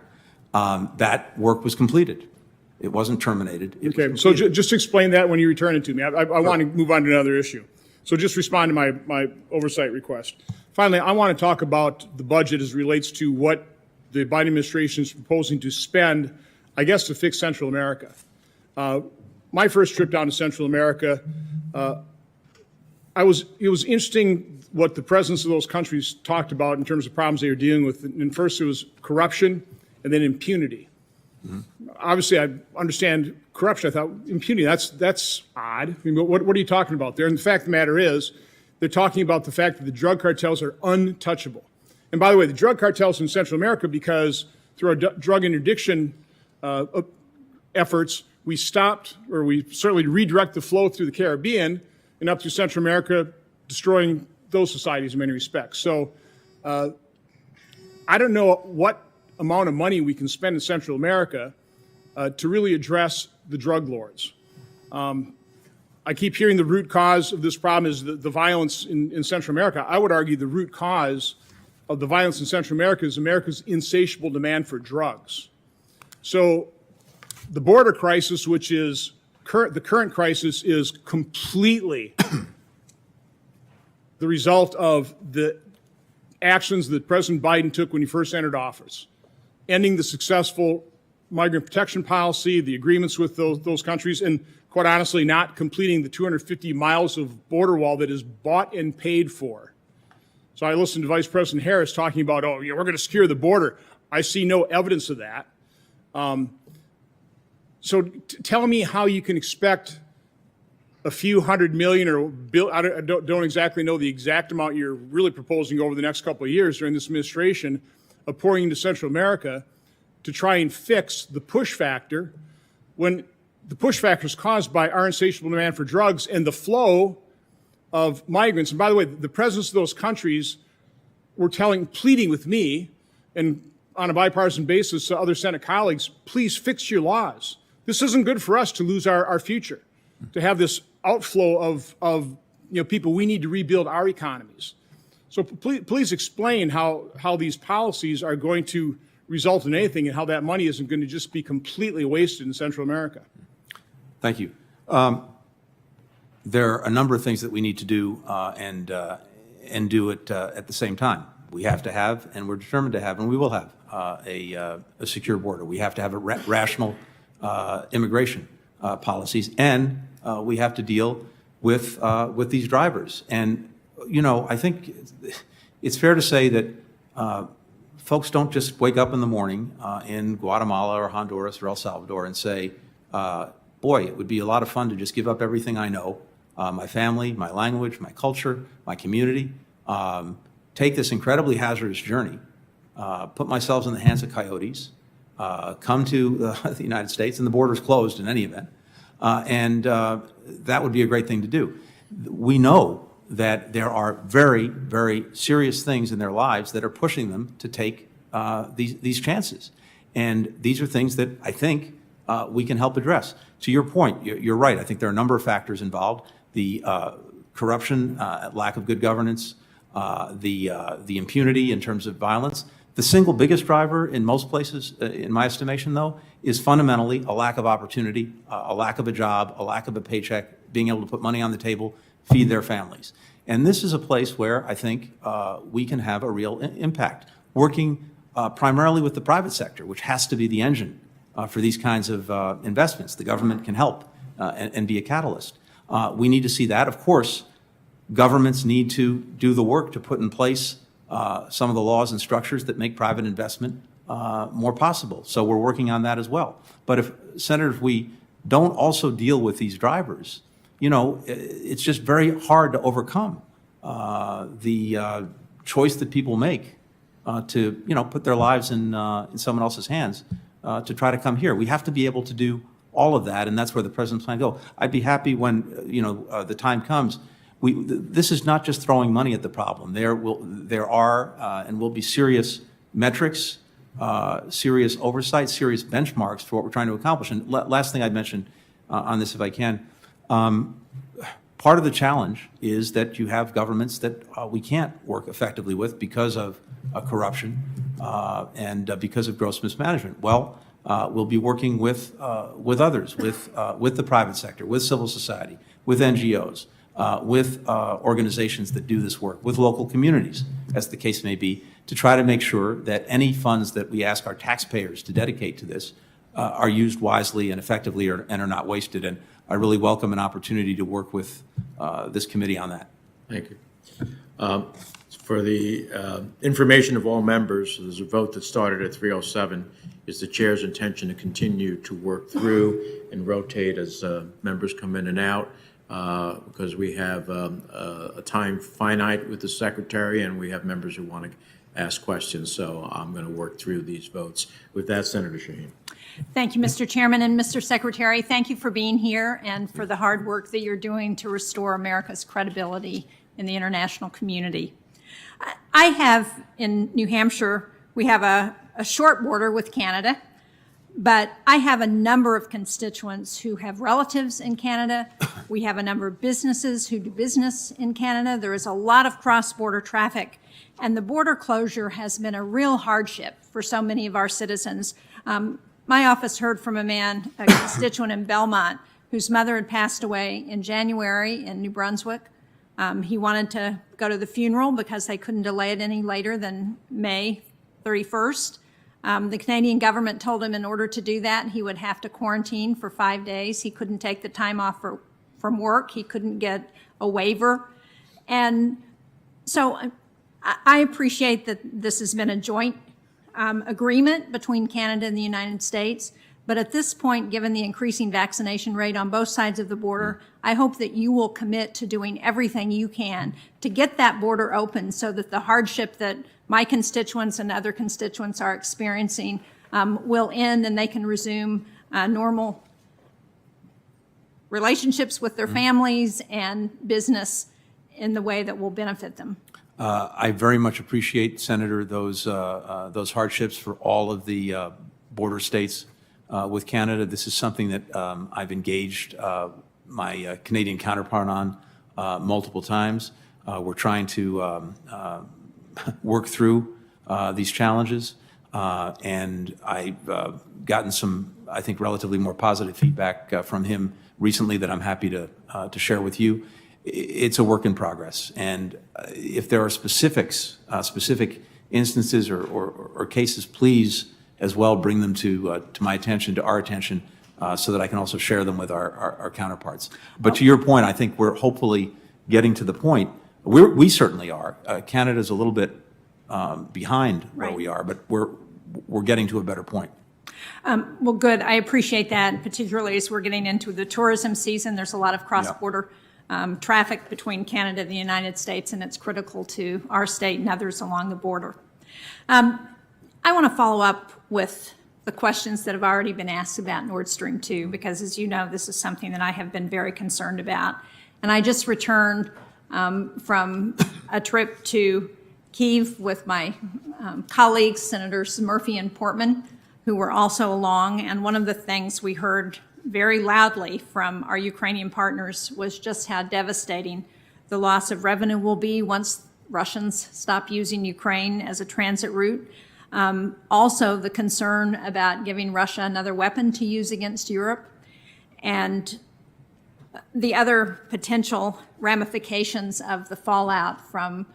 That work was completed. It wasn't terminated. It was Okay, so completed. just explain that when you return it to me. I want to move on to another issue. So just respond to my oversight request. Finally, I want to talk about the budget as it relates to what the Biden administration is proposing to spend, I guess, to fix Central America. My first trip down to Central America, it was interesting what the presidents of those countries talked about in terms of problems they were dealing with. And first it was corruption and then impunity. Mm-hmm. Obviously, I understand corruption. I thought impunity, that's odd. I mean, what are you talking about there? And the fact of the matter is, they're talking about the fact that the drug cartels are untouchable. And by the way, the drug cartels in Central America, because through our drug interdiction efforts, we stopped, or we certainly redirect the flow through the Caribbean and up through Central America, destroying those societies in many respects. So I don't know what amount of money we can spend in Central America to really address the drug lords. I keep hearing the root cause of this problem is the violence in Central America. I would argue the root cause of the violence in Central America is America's insatiable demand for drugs. So the border crisis, which is the current crisis, is completely the result of the actions that President Biden took when he first entered office, ending the successful migrant protection policy, the agreements with those countries, and quite honestly, not completing the 250 miles of border wall that is bought and paid for. So I listened to Vice President Harris talking about, oh, yeah, we're going to secure the border. I see no evidence of that. So tell me how you can expect a few $100 million or I don't exactly know the exact amount you're really proposing over the next couple of years during this administration of pouring into Central America to try and fix the push factor when the push factor is caused by our insatiable demand for drugs and the flow of migrants. And by the way, the presidents of those countries were pleading with me and on a bipartisan basis to other Senate colleagues, please fix your laws. This isn't good for us to lose our future, to have this outflow of people. We need to rebuild our economies. So please explain how these policies are going to result in anything and how that money isn't going to just be completely wasted in Central America. Thank you. There are a number of things that we need to do and do it at the same time. We have to have, and we're determined to have, and we will have a secure border. We have to have a rational immigration policies, and we have to deal with these drivers. And I think it's fair to say that folks don't just wake up in the morning in Guatemala or Honduras or El Salvador and say, boy, it would be a lot of fun to just give up everything I know, my family, my language, my culture, my community, take this incredibly hazardous journey, put myself in the hands of coyotes, come to the United States, and the border's closed in any event, and that would be a great thing to do. We know that there are very, very serious things in their lives that are pushing them to take these chances. And these are things that I think we can help address. To your point, you're right. I think there are a number of factors involved. The corruption, lack of good governance, the impunity in terms of violence. The single biggest driver in most places, in my estimation, though, is fundamentally a lack of opportunity, a lack of a job, a lack of a paycheck, being able to put money on the table, feed their families. And this is a place where I think we can have a real impact, working primarily with the private sector, which has to be the engine for these kinds of investments. The government can help and be a catalyst. We need to see that. Of course, governments need to do the work to put in place some of the laws and structures that make private investment more possible. So we're working on that as well. But if we don't also deal with these drivers, it's just very hard to overcome the choice that people make to put their lives in someone else's hands to try to come here. We have to be able to do all of that, and that's where the President's plan goes. I'd be happy when the time comes. This is not just throwing money at the problem. There are and will be serious metrics, serious oversight, serious benchmarks for what we're trying to accomplish. And last thing I'd mention on this, if I can, part of the challenge is that you have governments that we can't work effectively with because of corruption and because of gross mismanagement. Well, we'll be working with others, with the private sector, with civil society, with NGOs, with organizations that do this work, with local communities, as the case may be, to try to make sure that any funds that we ask our taxpayers to dedicate to this are used wisely and effectively and are not wasted. And I really welcome an opportunity to work with this committee on that. Thank you. For the information of all members, there's a vote that started at 3:07. It's the chair's intention to continue to work through and rotate as members come in and out because we have a time finite with the secretary and we have members who want to ask questions. So I'm going to work through these votes. With that, Senator Shaheen. Thank you, Mr. Chairman and Mr. Secretary. Thank you for being here and for the hard work that you're doing to restore America's credibility in the international community. I have, in New Hampshire, we have a short border with Canada, but I have a number of constituents who have relatives in Canada. We have a number of businesses who do business in Canada. There is a lot of cross-border traffic, and the border closure has been a real hardship for so many of our citizens. My office heard from a constituent in Belmont, whose mother had passed away in January in New Brunswick. He wanted to go to the funeral because they couldn't delay it any later than May 31st. The Canadian government told him in order to do that, he would have to quarantine for 5 days. He couldn't take the time off from work. He couldn't get a waiver. And so I appreciate that this has been a joint agreement between Canada and the United States. But at this point, given the increasing vaccination rate on both sides of the border, I hope that you will commit to doing everything you can to get that border open so that the hardship that my constituents and other constituents are experiencing will end and they can resume normal relationships with their families and business in the way that will benefit them. I very much appreciate, Senator, those hardships for all of the border states with Canada. This is something that I've engaged my Canadian counterpart on multiple times. We're trying to work through these challenges, and I've gotten some, I think, relatively more positive feedback from him recently that I'm happy to share with you. It's a work in progress, and if there are specific instances or cases, please as well bring them to my attention, to our attention, so that I can also share them with our counterparts. But to your point, I think we're hopefully getting to the point. We certainly are. Canada's a little bit behind where we are, but we're getting to a better point. Well, good. I appreciate that, particularly as we're getting into the tourism season. There's a lot of cross-border traffic between Canada and the United States, and it's critical to our state and others along the border. I want to follow up with the questions that have already been asked about Nord Stream 2, because as you know, this is something that I have been very concerned about. And I just returned from a trip to Kyiv with my colleagues, Senators Murphy and Portman, who were also along. And one of the things we heard very loudly from our Ukrainian partners was just how devastating the loss of revenue will be once Russians stop using Ukraine as a transit route. Also, the concern about giving Russia another weapon to use against Europe, and the other potential ramifications of the fallout from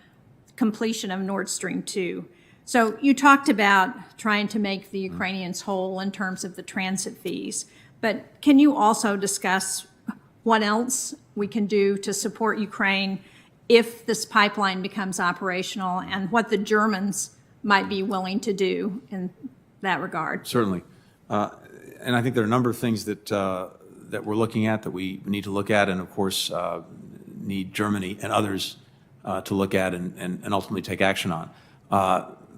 completion of Nord Stream 2. So you talked about trying to make the Ukrainians whole in terms of the transit fees, but can you also discuss what else we can do to support Ukraine if this pipeline becomes operational, and what the Germans might be willing to do in that regard. Certainly. And I think there are a number of things that we're looking at, that we need to look at, and of course need Germany and others to look at and ultimately take action on.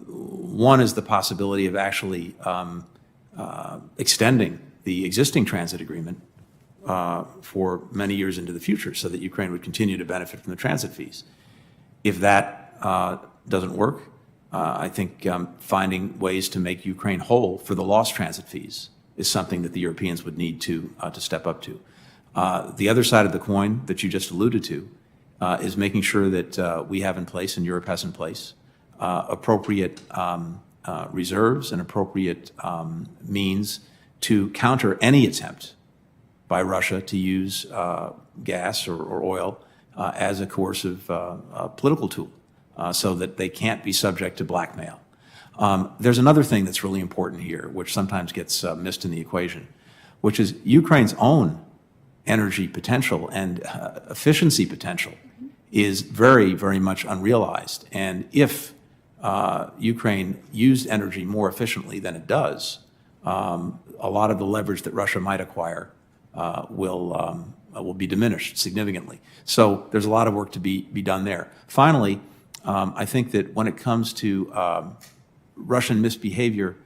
One is the possibility of actually extending the existing transit agreement for many years into the future, so that Ukraine would continue to benefit from the transit fees. If that doesn't work, I think finding ways to make Ukraine whole for the lost transit fees is something that the Europeans would need to step up to. The other side of the coin that you just alluded to is making sure that we have in place, and Europe has in place, appropriate reserves and appropriate means to counter any attempt by Russia to use gas or oil as a coercive political tool, so that they can't be subject to blackmail. There's another thing that's really important here, which sometimes gets missed in the equation, which is Ukraine's own energy potential and efficiency potential is very, very much unrealized. And if Ukraine used energy more efficiently than it does, a lot of the leverage that Russia might acquire will be diminished significantly. So there's a lot of work to be done there. Finally, I think that when it comes to Russian misbehavior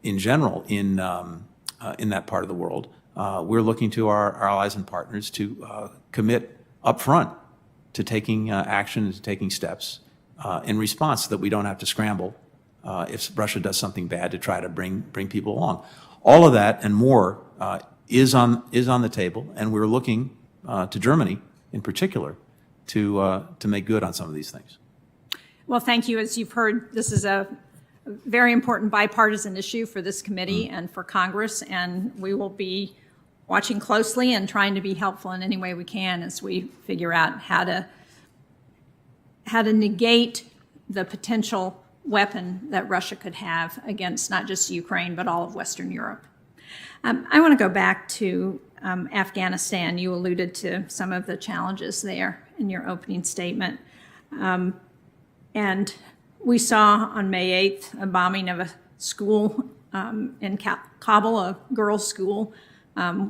in general in that part of the world, we're looking to our allies and partners to commit upfront to taking action and to taking steps in response, so that we don't have to scramble if Russia does something bad to try to bring people along. All of that and more is on the table, and we're looking to Germany in particular to make good on some of these things. Well, thank you. As you've heard, this is a very important bipartisan issue for this committee and for Congress, and we will be watching closely and trying to be helpful in any way we can as we figure out how to negate the potential weapon that Russia could have against not just Ukraine, but all of Western Europe. I want to go back to Afghanistan. You alluded to some of the challenges there in your opening statement. And we saw on May 8th a bombing of a school in Kabul, a girls' school,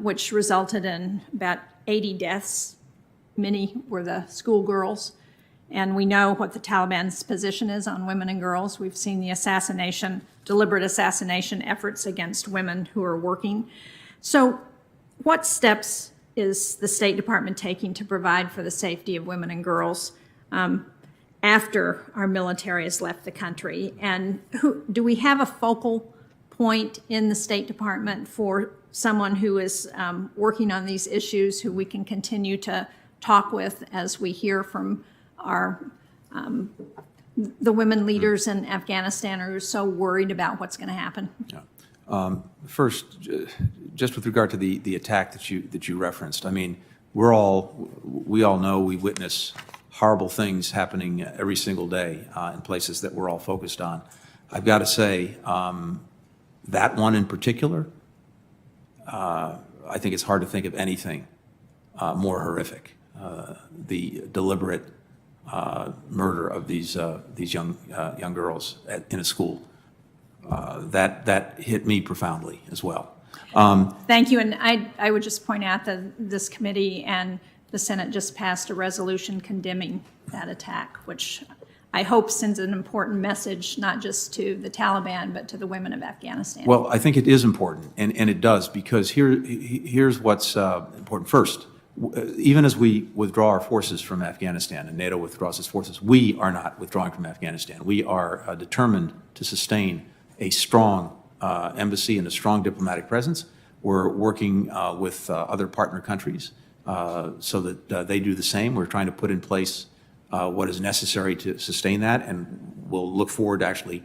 which resulted in about 80 deaths. Many were the schoolgirls. And we know what the Taliban's position is on women and girls. We've seen the deliberate assassination efforts against women who are working. So what steps is the State Department taking to provide for the safety of women and girls after our military has left the country? And do we have a focal point in the State Department for someone who is working on these issues, who we can continue to talk with as we hear from the women leaders in Afghanistan who are so worried about what's going to happen? Yeah. First, just with regard to the attack that you referenced, I mean, we all know, we witness horrible things happening every single day in places that we're all focused on. I've got to say, that one in particular, I think it's hard to think of anything more horrific. The deliberate murder of these young girls in a school. That hit me profoundly as well. Thank you, and I would just point out that this committee and the Senate just passed a resolution condemning that attack, which I hope sends an important message, not just to the Taliban, but to the women of Afghanistan. Well, I think it is important, and it does, because here's what's important. First, even as we withdraw our forces from Afghanistan and NATO withdraws its forces, we are not withdrawing from Afghanistan. We are determined to sustain a strong embassy and a strong diplomatic presence. We're working with other partner countries so that they do the same. We're trying to put in place what is necessary to sustain that, and we'll look forward to actually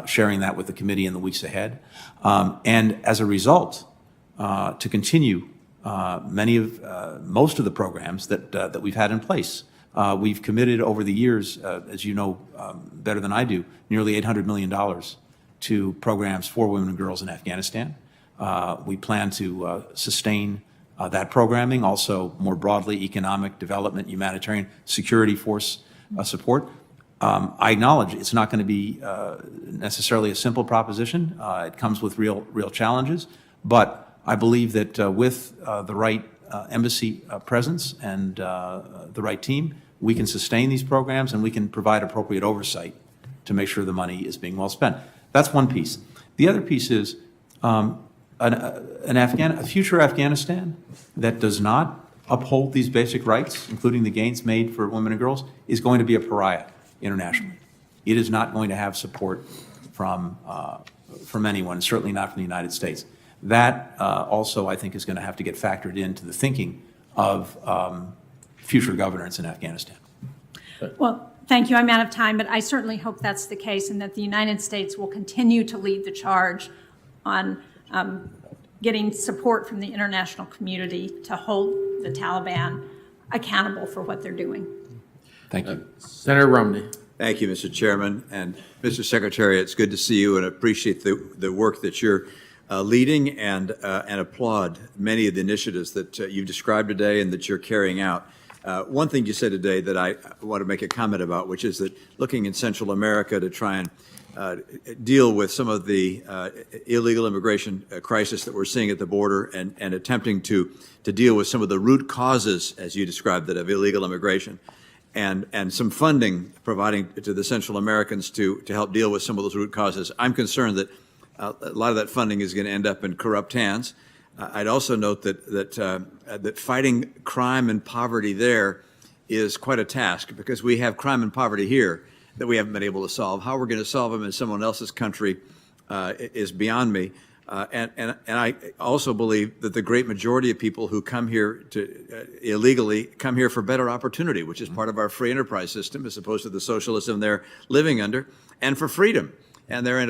sharing that with the committee in the weeks ahead. And as a result, to continue most of the programs that we've had in place. We've committed over the years, as you know better than I do, nearly $800 million to programs for women and girls in Afghanistan. We plan to sustain that programming, also more broadly economic development, humanitarian security force support. I acknowledge it's not going to be necessarily a simple proposition. It comes with real challenges, but I believe that with the right embassy presence and the right team, we can sustain these programs and we can provide appropriate oversight to make sure the money is being well spent. That's one piece. The other piece is a future Afghanistan that does not uphold these basic rights, including the gains made for women and girls, is going to be a pariah internationally. It is not going to have support from anyone, certainly not from the United States. That also, I think, is going to have to get factored into the thinking of future governance in Afghanistan. Well, thank you. I'm out of time, but I certainly hope that's the case and that the United States will continue to lead the charge on getting support from the international community to hold the Taliban accountable for what they're doing. Thank you. Senator Romney. Thank you, Mr. Chairman. And Mr. Secretary, it's good to see you and appreciate the work that you're leading and applaud many of the initiatives that you've described today and that you're carrying out. One thing you said today that I want to make a comment about, which is that looking in Central America to try and deal with some of the illegal immigration crisis that we're seeing at the border and attempting to deal with some of the root causes, as you described it, of illegal immigration. And some funding providing to the Central Americans to help deal with some of those root causes. I'm concerned that a lot of that funding is going to end up in corrupt hands. I'd also note that fighting crime and poverty there is quite a task because we have crime and poverty here that we haven't been able to solve. How we're going to solve them in someone else's country is beyond me. And I also believe that the great majority of people who come here illegally come here for better opportunity, which is part of our free enterprise system as opposed to the socialism they're living under, and for freedom. And they're in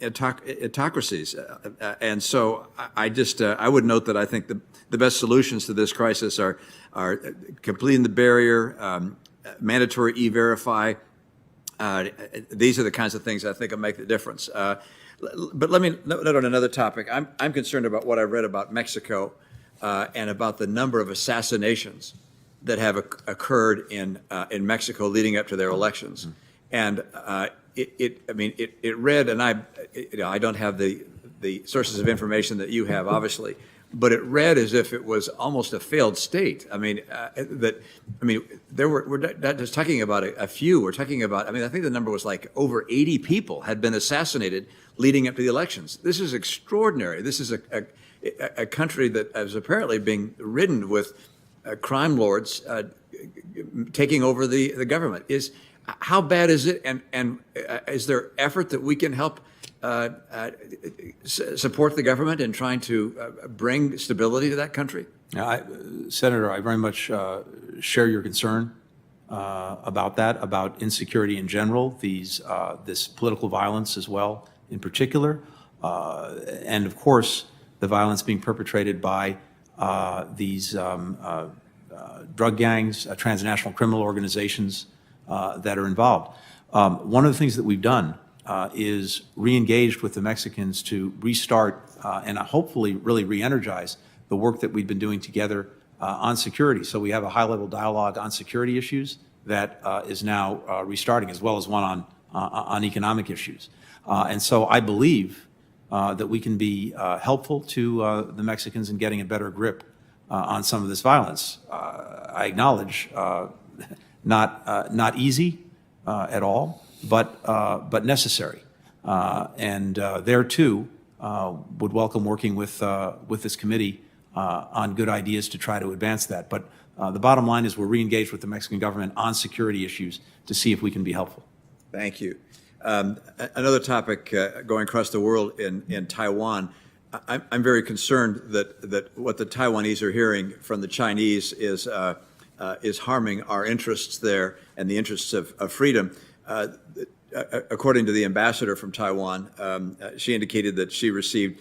autocracies. And so I would note that I think the best solutions to this crisis are completing the barrier, mandatory E-Verify. These are the kinds of things I think will make the difference. But let me note on another topic. I'm concerned about what I read about Mexico and about the number of assassinations that have occurred in Mexico leading up to their elections. And it read, and I don't have the sources of information that you have, obviously, but it read as if it was almost a failed state. We're not just talking about a few. We're talking about, I think the number was like over 80 people had been assassinated leading up to the elections. This is extraordinary. This is a country that is apparently being ridden with crime lords taking over the government. How bad is it? And is there effort that we can help support the government in trying to bring stability to that country? Senator, I very much share your concern about that, about insecurity in general, this political violence as well in particular, and of course the violence being perpetrated by these drug gangs, transnational criminal organizations that are involved. One of the things that we've done is re-engaged with the Mexicans to restart and hopefully really re-energize the work that we've been doing together on security. So we have a high-level dialogue on security issues that is now restarting, as well as one on economic issues. And so I believe that we can be helpful to the Mexicans in getting a better grip on some of this violence. I acknowledge not easy at all, but necessary. And there too would welcome working with this committee on good ideas to try to advance that. But the bottom line is we're re-engaged with the Mexican government on security issues to see if we can be helpful. Thank you. Another topic going across the world in Taiwan. I'm very concerned that what the Taiwanese are hearing from the Chinese is harming our interests there and the interests of freedom. According to the ambassador from Taiwan, she indicated that she received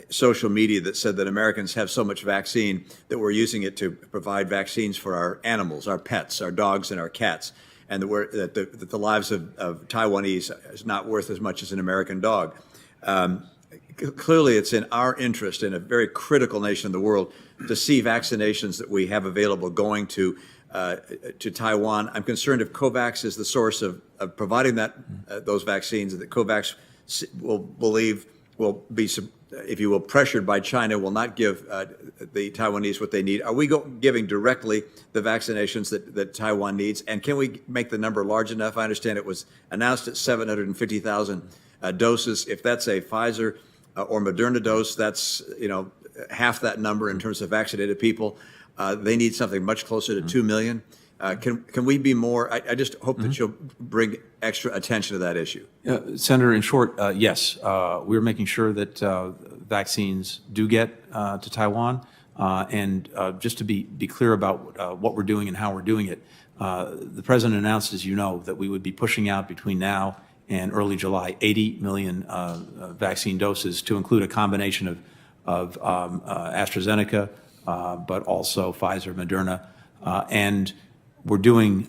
social media that said that Americans have so much vaccine that we're using it to provide vaccines for our animals, our pets, our dogs and our cats, and that the lives of Taiwanese is not worth as much as an American dog. clearly it's in our interest, in a very critical nation in the world, to see vaccinations that we have available going to Taiwan. I'm concerned if COVAX is the source of providing those vaccines, that COVAX will be, if you will, pressured by China, will not give the Taiwanese what they need. Are we giving directly the vaccinations that Taiwan needs? And can we make the number large enough? I understand it was announced at 750,000 doses. If that's a Pfizer or Moderna dose, that's half that number in terms of vaccinated people. They need something much closer to 2 million. Can we be more? I just hope that you'll bring extra attention to that issue. Senator, in short, yes, we're making sure that vaccines do get to Taiwan. And just to be clear about what we're doing and how we're doing it, the president announced, as you know, that we would be pushing out between now and early July 80 million vaccine doses, to include a combination of AstraZeneca, but also Pfizer, Moderna, and we're doing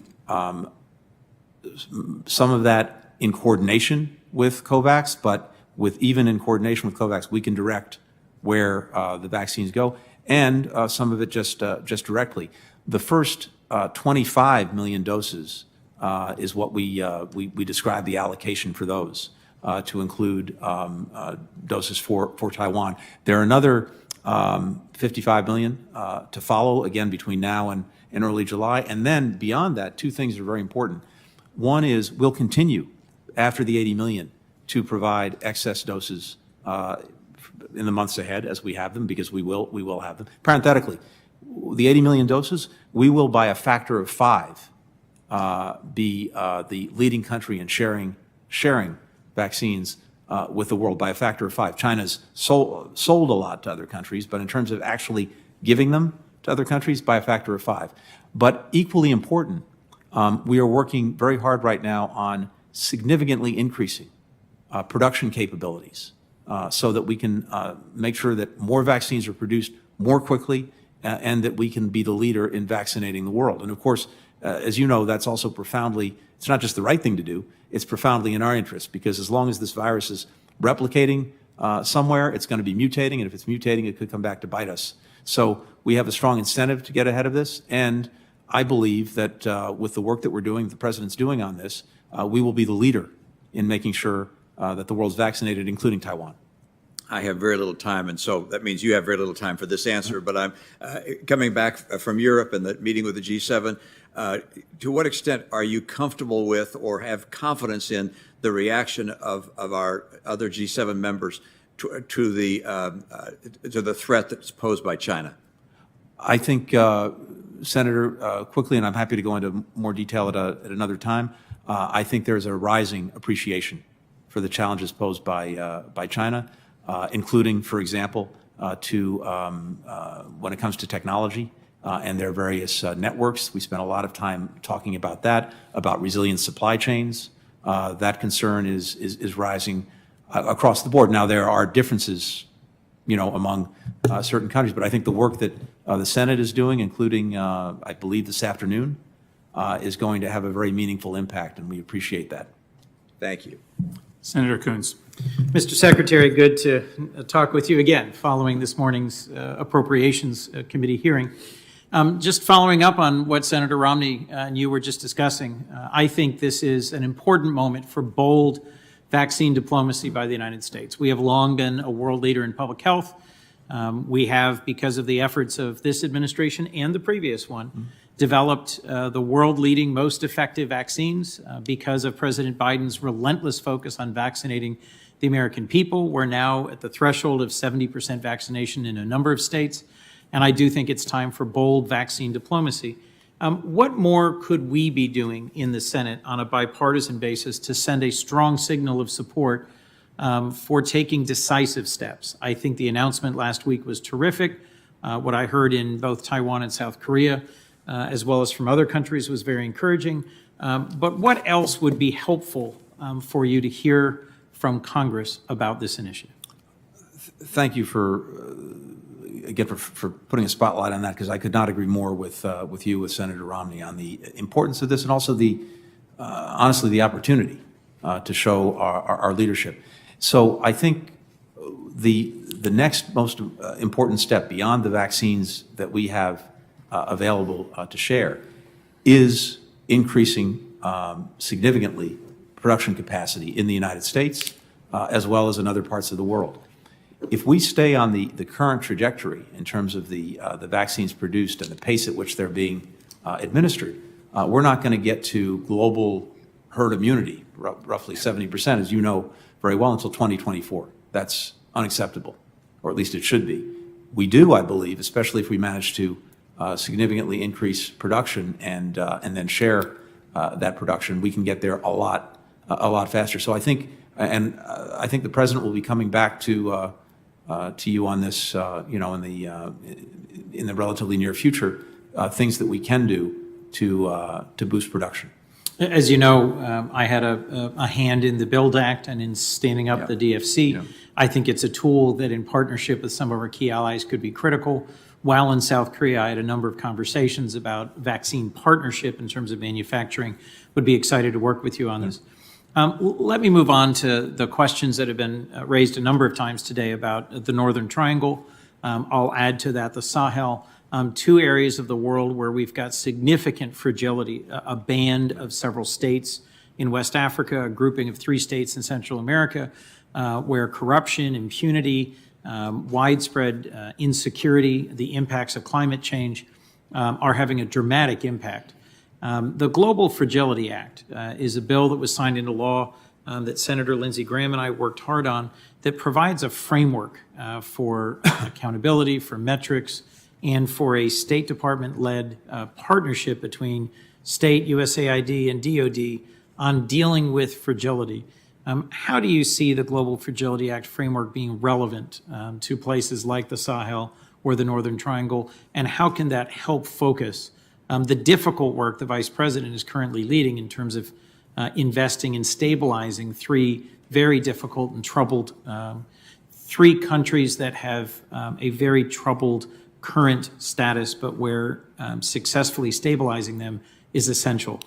some of that in coordination with COVAX, but even in coordination with COVAX, we can direct where the vaccines go, and some of it just directly. The first 25 million doses is what we describe the allocation for those, to include doses for Taiwan. There are another 55 million to follow, again, between now and early July. And then beyond that, two things are very important. One is we'll continue after the 80 million to provide excess doses in the months ahead as we have them, because we will have them. Parenthetically, the 80 million doses, we will by a factor of 5 be the leading country in sharing vaccines with the world by a factor of 5. China's sold a lot to other countries, but in terms of actually giving them to other countries, by a factor of 5. But equally important, we are working very hard right now on significantly increasing production capabilities so that we can make sure that more vaccines are produced more quickly and that we can be the leader in vaccinating the world. And of course, as you know, that's also profoundly, it's not just the right thing to do, it's profoundly in our interest, because as long as this virus is replicating somewhere, it's going to be mutating, and if it's mutating, it could come back to bite us. So we have a strong incentive to get ahead of this, and I believe that with the work that we're doing, the president's doing on this, we will be the leader in making sure that the world's vaccinated, including Taiwan. I have very little time, and so that means you have very little time for this answer, but I'm coming back from Europe and the meeting with the G7. To what extent are you comfortable with or have confidence in the reaction of our other G7 members to the threat that's posed by China? I think, Senator, quickly, and I'm happy to go into more detail at another time, I think there's a rising appreciation for the challenges posed by China, including, for example, when it comes to technology and their various networks. We spent a lot of time talking about that, about resilient supply chains. That concern is rising across the board. Now, there are differences, among certain countries, but I think the work that the Senate is doing, including, I believe, this afternoon, is going to have a very meaningful impact, and we appreciate that. Thank you. Senator Coons. Mr. Secretary, good to talk with you again following this morning's Appropriations Committee hearing. Just following up on what Senator Romney and you were just discussing, I think this is an important moment for bold vaccine diplomacy by the United States. We have long been a world leader in public health. We have, because of the efforts of this administration and the previous one, developed the world-leading, most effective vaccines because of President Biden's relentless focus on vaccinating the American people. We're now at the threshold of 70% vaccination in a number of states, and I do think it's time for bold vaccine diplomacy. What more could we be doing in the Senate on a bipartisan basis to send a strong signal of support for taking decisive steps? I think the announcement last week was terrific. What I heard in both Taiwan and South Korea, as well as from other countries, was very encouraging. But what else would be helpful for you to hear from Congress about this initiative? Thank you for putting a spotlight on that, because I could not agree more with you, with Senator Romney, on the importance of this, and also honestly, the opportunity to show our leadership. So I think the next most important step beyond the vaccines that we have available to share is increasing significantly production capacity in the United States as well as in other parts of the world. If we stay on the current trajectory in terms of the vaccines produced and the pace at which they're being administered, we're not going to get to global herd immunity, roughly 70%, as you know very well, until 2024. That's unacceptable, or at least it should be. We do, I believe, especially if we manage to significantly increase production and then share that production, we can get there a lot faster. So I think, I think the president will be coming back to you on this, in the relatively near future, things that we can do to boost production. As you know, I had a hand in the BUILD Act and in standing up the DFC. Yeah. I think it's a tool that in partnership with some of our key allies could be critical. While in South Korea, I had a number of conversations about vaccine partnership in terms of manufacturing. Would be excited to work with you on this. Let me move on to the questions that have been raised a number of times today about the Northern Triangle. I'll add to that the Sahel. Two areas of the world where we've got significant fragility, a band of several states in West Africa, a grouping of 3 states in Central America, where corruption, impunity, widespread insecurity, the impacts of climate change are having a dramatic impact. The Global Fragility Act is a bill that was signed into law that Senator Lindsey Graham and I worked hard on that provides a framework for accountability, for metrics, and for a State Department-led partnership between state, USAID, and DOD on dealing with fragility. How do you see the Global Fragility Act framework being relevant to places like the Sahel or the Northern Triangle, and how can that help focus the difficult work the Vice President is currently leading in terms of investing in stabilizing 3 very difficult and troubled, 3 countries that have a very troubled current status, but where successfully stabilizing them is essential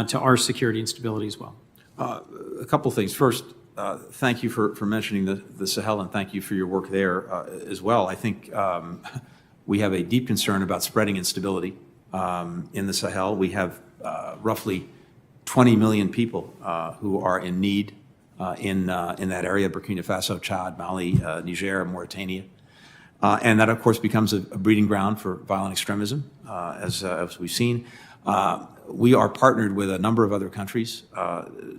to our security and stability as well. A couple things. First, thank you for mentioning the Sahel, and thank you for your work there as well. I think we have a deep concern about spreading instability in the Sahel. We have roughly 20 million people who are in need in that area: Burkina Faso, Chad, Mali, Niger, Mauritania. And that, of course, becomes a breeding ground for violent extremism, as we've seen. We are partnered with a number of other countries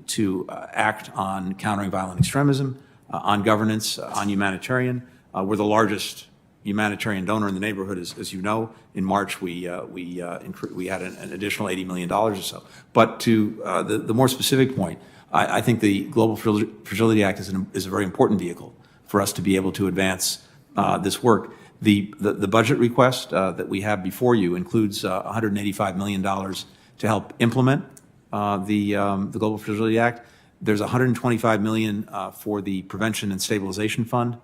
to act on countering violent extremism, on governance, on humanitarian. We're the largest humanitarian donor in the neighborhood, as you know. In March, we had an additional $80 million or so. But to the more specific point, I think the Global Fragility Act is a very important vehicle for us to be able to advance this work. The budget request that we have before you includes $185 million to help implement the Global Fragility Act. There's $125 million for the Prevention and Stabilization Fund.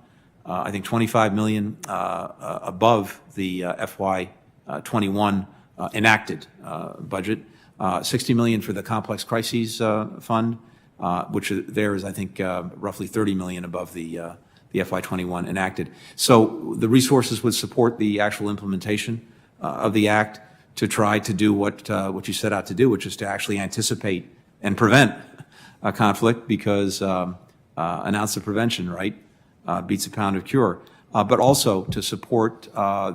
I think $25 million above the FY21 enacted budget. $60 million for the Complex Crises Fund, which there is, I think, roughly $30 million above the FY21 enacted. So the resources would support the actual implementation of the Act to try to do what you set out to do, which is to actually anticipate and prevent a conflict, because an ounce of prevention, right, beats a pound of cure. But also to support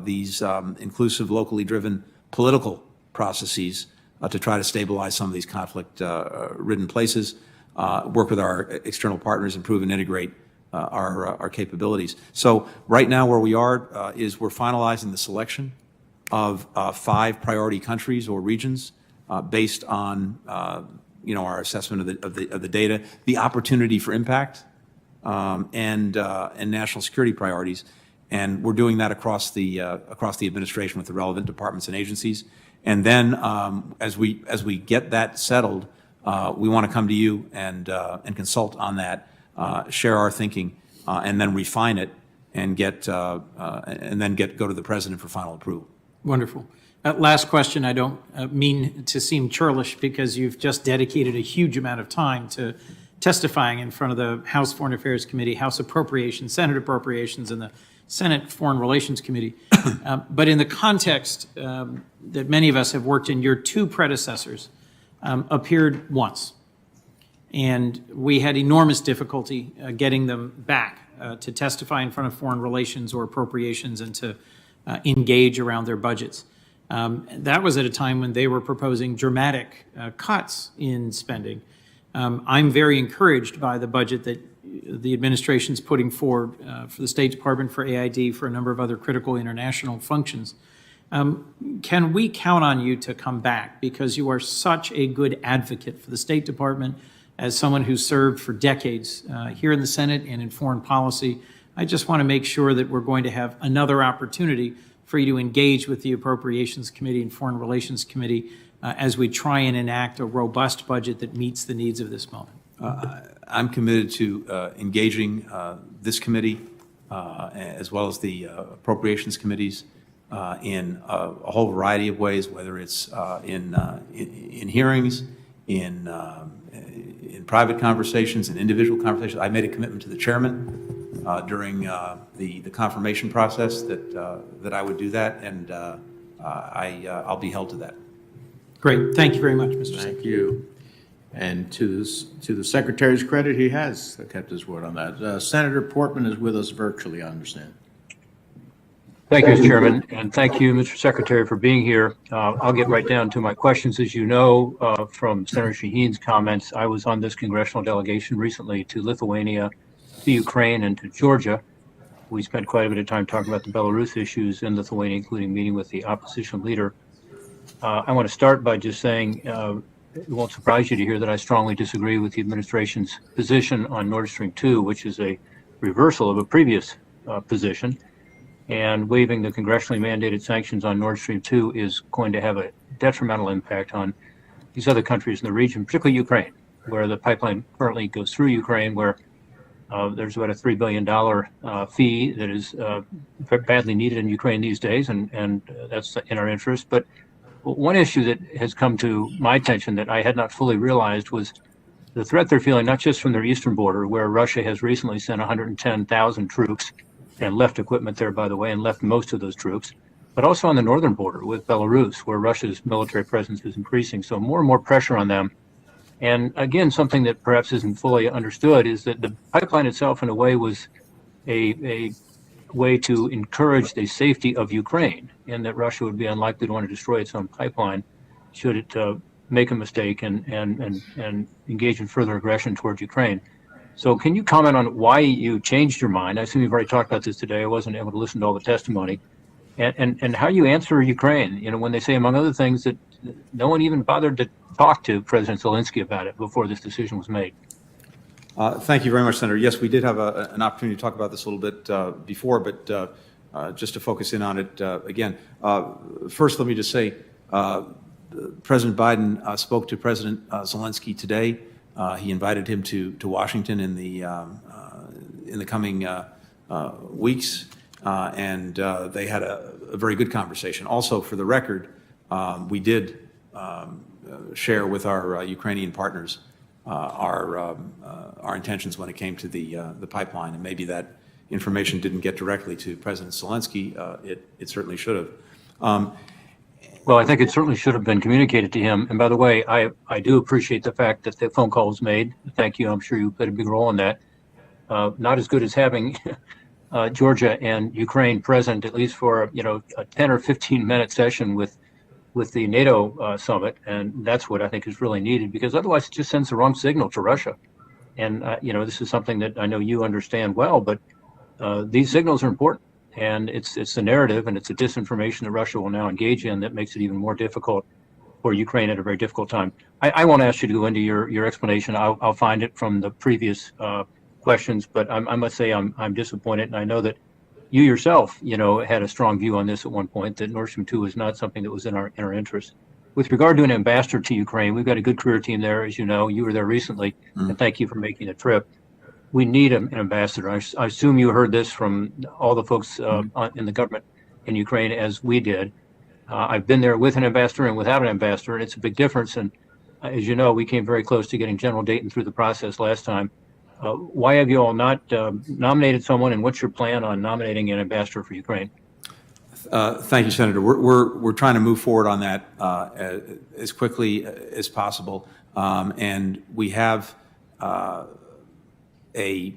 these inclusive, locally driven political processes to try to stabilize some of these conflict-ridden places, work with our external partners, improve and integrate our capabilities. So right now where we are is we're finalizing the selection of 5 priority countries or regions based on our assessment of the data, the opportunity for impact, and national security priorities. And we're doing that across the administration with the relevant departments and agencies. And then as we get that settled, we want to come to you and consult on that, share our thinking, and then refine it and go to the president for final approval. Wonderful. Last question. I don't mean to seem churlish, because you've just dedicated a huge amount of time to testifying in front of the House Foreign Affairs Committee, House Appropriations, Senate Appropriations, and the Senate Foreign Relations Committee. But in the context that many of us have worked in, your two predecessors appeared once. And we had enormous difficulty getting them back to testify in front of Foreign Relations or Appropriations and to engage around their budgets. That was at a time when they were proposing dramatic cuts in spending. I'm very encouraged by the budget that the administration's putting forward for the State Department, for AID, for a number of other critical international functions. Can we count on you to come back? Because you are such a good advocate for the State Department, as someone who's served for decades here in the Senate and in foreign policy. I just want to make sure that we're going to have another opportunity for you to engage with the Appropriations Committee and Foreign Relations Committee as we try and enact a robust budget that meets the needs of this moment. I'm committed to engaging this committee as well as the appropriations committees in a whole variety of ways, whether it's in hearings, in private conversations, in individual conversations. I made a commitment to the chairman during the confirmation process that I would do that, and I'll be held to that. Great. Thank you very much, Mr. Secretary. Thank you. And to the Secretary's credit, he has kept his word on that. Senator Portman is with us virtually, I understand. Thank you, Mr. Chairman, and thank you, Mr. Secretary, for being here. I'll get right down to my questions. As you know from Senator Shaheen's comments, I was on this congressional delegation recently to Lithuania, to Ukraine, and to Georgia. We spent quite a bit of time talking about the Belarus issues in Lithuania, including meeting with the opposition leader. I want to start by just saying, it won't surprise you to hear that I strongly disagree with the administration's position on Nord Stream 2, which is a reversal of a previous position. And waiving the congressionally mandated sanctions on Nord Stream 2 is going to have a detrimental impact on these other countries in the region, particularly Ukraine, where the pipeline currently goes through Ukraine, where there's about a $3 billion fee that is badly needed in Ukraine these days, and that's in our interest. But one issue that has come to my attention that I had not fully realized was the threat they're feeling, not just from their eastern border, where Russia has recently sent 110,000 troops and left equipment there, by the way, and left most of those troops, but also on the northern border with Belarus, where Russia's military presence is increasing. So more and more pressure on them. And again, something that perhaps isn't fully understood is that the pipeline itself, in a way, was a way to encourage the safety of Ukraine, and that Russia would be unlikely to want to destroy its own pipeline should it make a mistake and engage in further aggression towards Ukraine. So can you comment on why you changed your mind? I assume you've already talked about this today. I wasn't able to listen to all the testimony. And how you answer Ukraine, you know, when they say, among other things, that no one even bothered to talk to President Zelensky about it before this decision was made. Thank you very much, Senator. Yes, we did have an opportunity to talk about this a little bit before, but just to focus in on it again. First, let me just say, President Biden spoke to President Zelensky today. He invited him to Washington in the coming weeks, and they had a very good conversation. Also, for the record, we did share with our Ukrainian partners our intentions when it came to the pipeline, and maybe that information didn't get directly to President Zelensky. It certainly should have. Well, I think it certainly should have been communicated to him. And by the way, I do appreciate the fact that the phone call was made. Thank you. I'm sure you played a big role in that. Not as good as having Georgia and Ukraine present, at least for a 10 or 15-minute session with the NATO summit, and that's what I think is really needed, because otherwise it just sends the wrong signal to Russia. And this is something that I know you understand well, but these signals are important. And it's the narrative and it's the disinformation that Russia will now engage in that makes it even more difficult for Ukraine at a very difficult time. I won't ask you to go into your explanation. I'll find it from the previous questions, but I must say I'm disappointed. And I know that you yourself, had a strong view on this at one point, that Nord Stream 2 is not something that was in our interest. With regard to an ambassador to Ukraine, we've got a good career team there. As you know, you were there recently, and thank you for making the trip. We need an ambassador. I assume you heard this from all the folks in the government in Ukraine, as we did. I've been there with an ambassador and without an ambassador, and it's a big difference. And As you know, we came very close to getting General Dayton through the process last time. Why have you all not nominated someone, and what's your plan on nominating an ambassador for Ukraine? Thank you, Senator. We're trying to move forward on that as quickly as possible, and we have a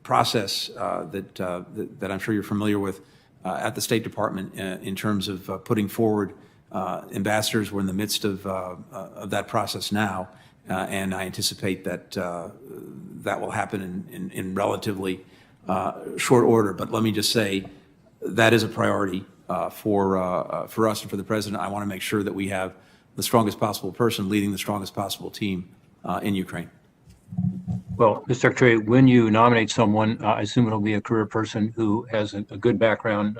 process that I'm sure you're familiar with at the State Department in terms of putting forward ambassadors. We're in the midst of that process now, and I anticipate that that will happen in relatively short order. But let me just say that is a priority for us and for the President. I want to make sure that we have the strongest possible person leading the strongest possible team in Ukraine. Well, Mr. Secretary, when you nominate someone, I assume it'll be a career person who has a good background,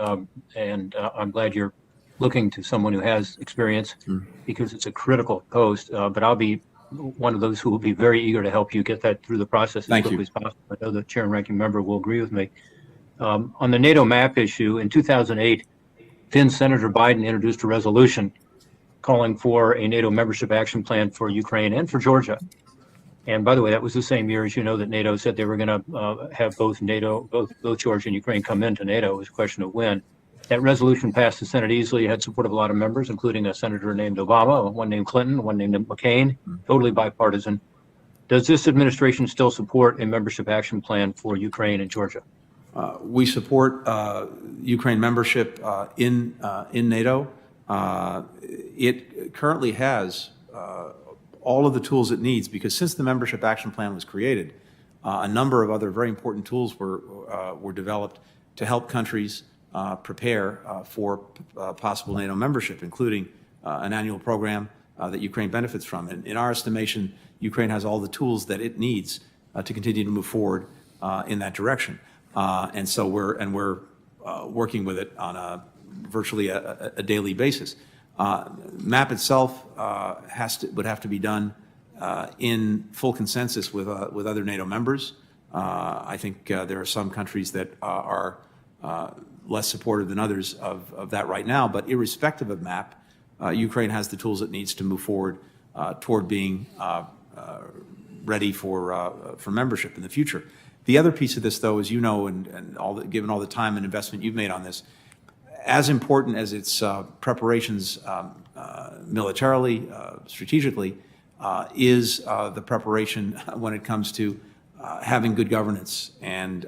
and I'm glad you're looking to someone who has experience because it's a critical post. But I'll be one of those who will be very eager to help you get that through the process as quickly as possible. I know the Chair and Ranking Member will agree with me. On the NATO map issue, in 2008, then Senator Biden introduced a resolution calling for a NATO membership action plan for Ukraine and for Georgia. And by the way, that was the same year, as you know, that NATO said they were going to have both Georgia and Ukraine come into NATO. It was a question of when. That resolution passed the Senate easily. It had support of a lot of members, including a senator named Obama, one named Clinton, one named McCain, totally bipartisan. Does this administration still support a membership action plan for Ukraine and Georgia? We support Ukraine membership in NATO. It currently has all of the tools it needs, because since the membership action plan was created, a number of other very important tools were developed to help countries prepare for possible NATO membership, including an annual program that Ukraine benefits from. And in our estimation, Ukraine has all the tools that it needs to continue to move forward in that direction. And so we're working with it on virtually a daily basis. MAP itself would have to be done in full consensus with other NATO members. I think there are some countries that are less supportive than others of that right now. But irrespective of MAP, Ukraine has the tools it needs to move forward toward being ready for membership in the future. The other piece of this, though, as you know, and given all the time and investment you've made on this, as important as its preparations militarily, strategically, is the preparation when it comes to having good governance and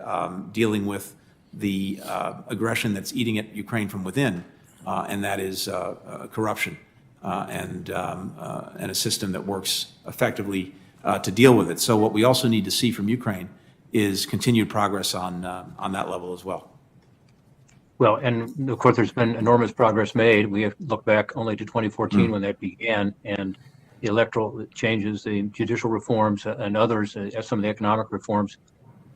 dealing with the aggression that's eating at Ukraine from within, and that is corruption and a system that works effectively to deal with it. So what we also need to see from Ukraine is continued progress on that level as well. Well, and of course, there's been enormous progress made. We have looked back only to 2014 when that began, and the electoral changes, the judicial reforms, and others, some of the economic reforms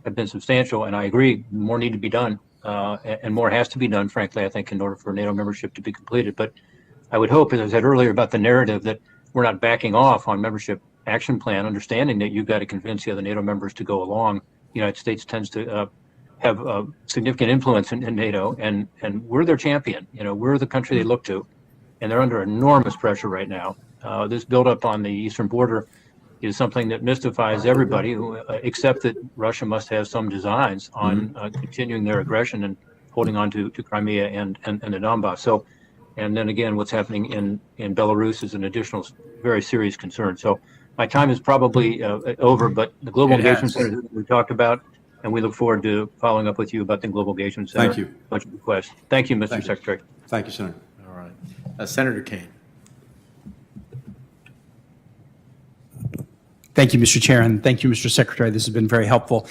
have been substantial. And I agree, more need to be done, and more has to be done, frankly, I think, in order for NATO membership to be completed. But I would hope, as I said earlier about the narrative, that we're not backing off on membership action plan, understanding that you've got to convince the other NATO members to go along. The United States tends to have a significant influence in NATO, and we're their champion. We're the country they look to, and they're under enormous pressure right now. This buildup on the eastern border is something that mystifies everybody, except that Russia must have some designs on continuing their aggression and holding on to Crimea and the Donbass. So, and then again, what's happening in Belarus is an additional very serious concern. So my time is probably over, but the Global Engagement Center that we talked about, and we look forward to following up with you about the Global Engagement Center. Thank you. Budget request. Thank you, Mr. Secretary. Thank you, Senator. All right. Senator Kane. Thank you, Mr. Chair, and thank you, Mr. Secretary. This has been very helpful.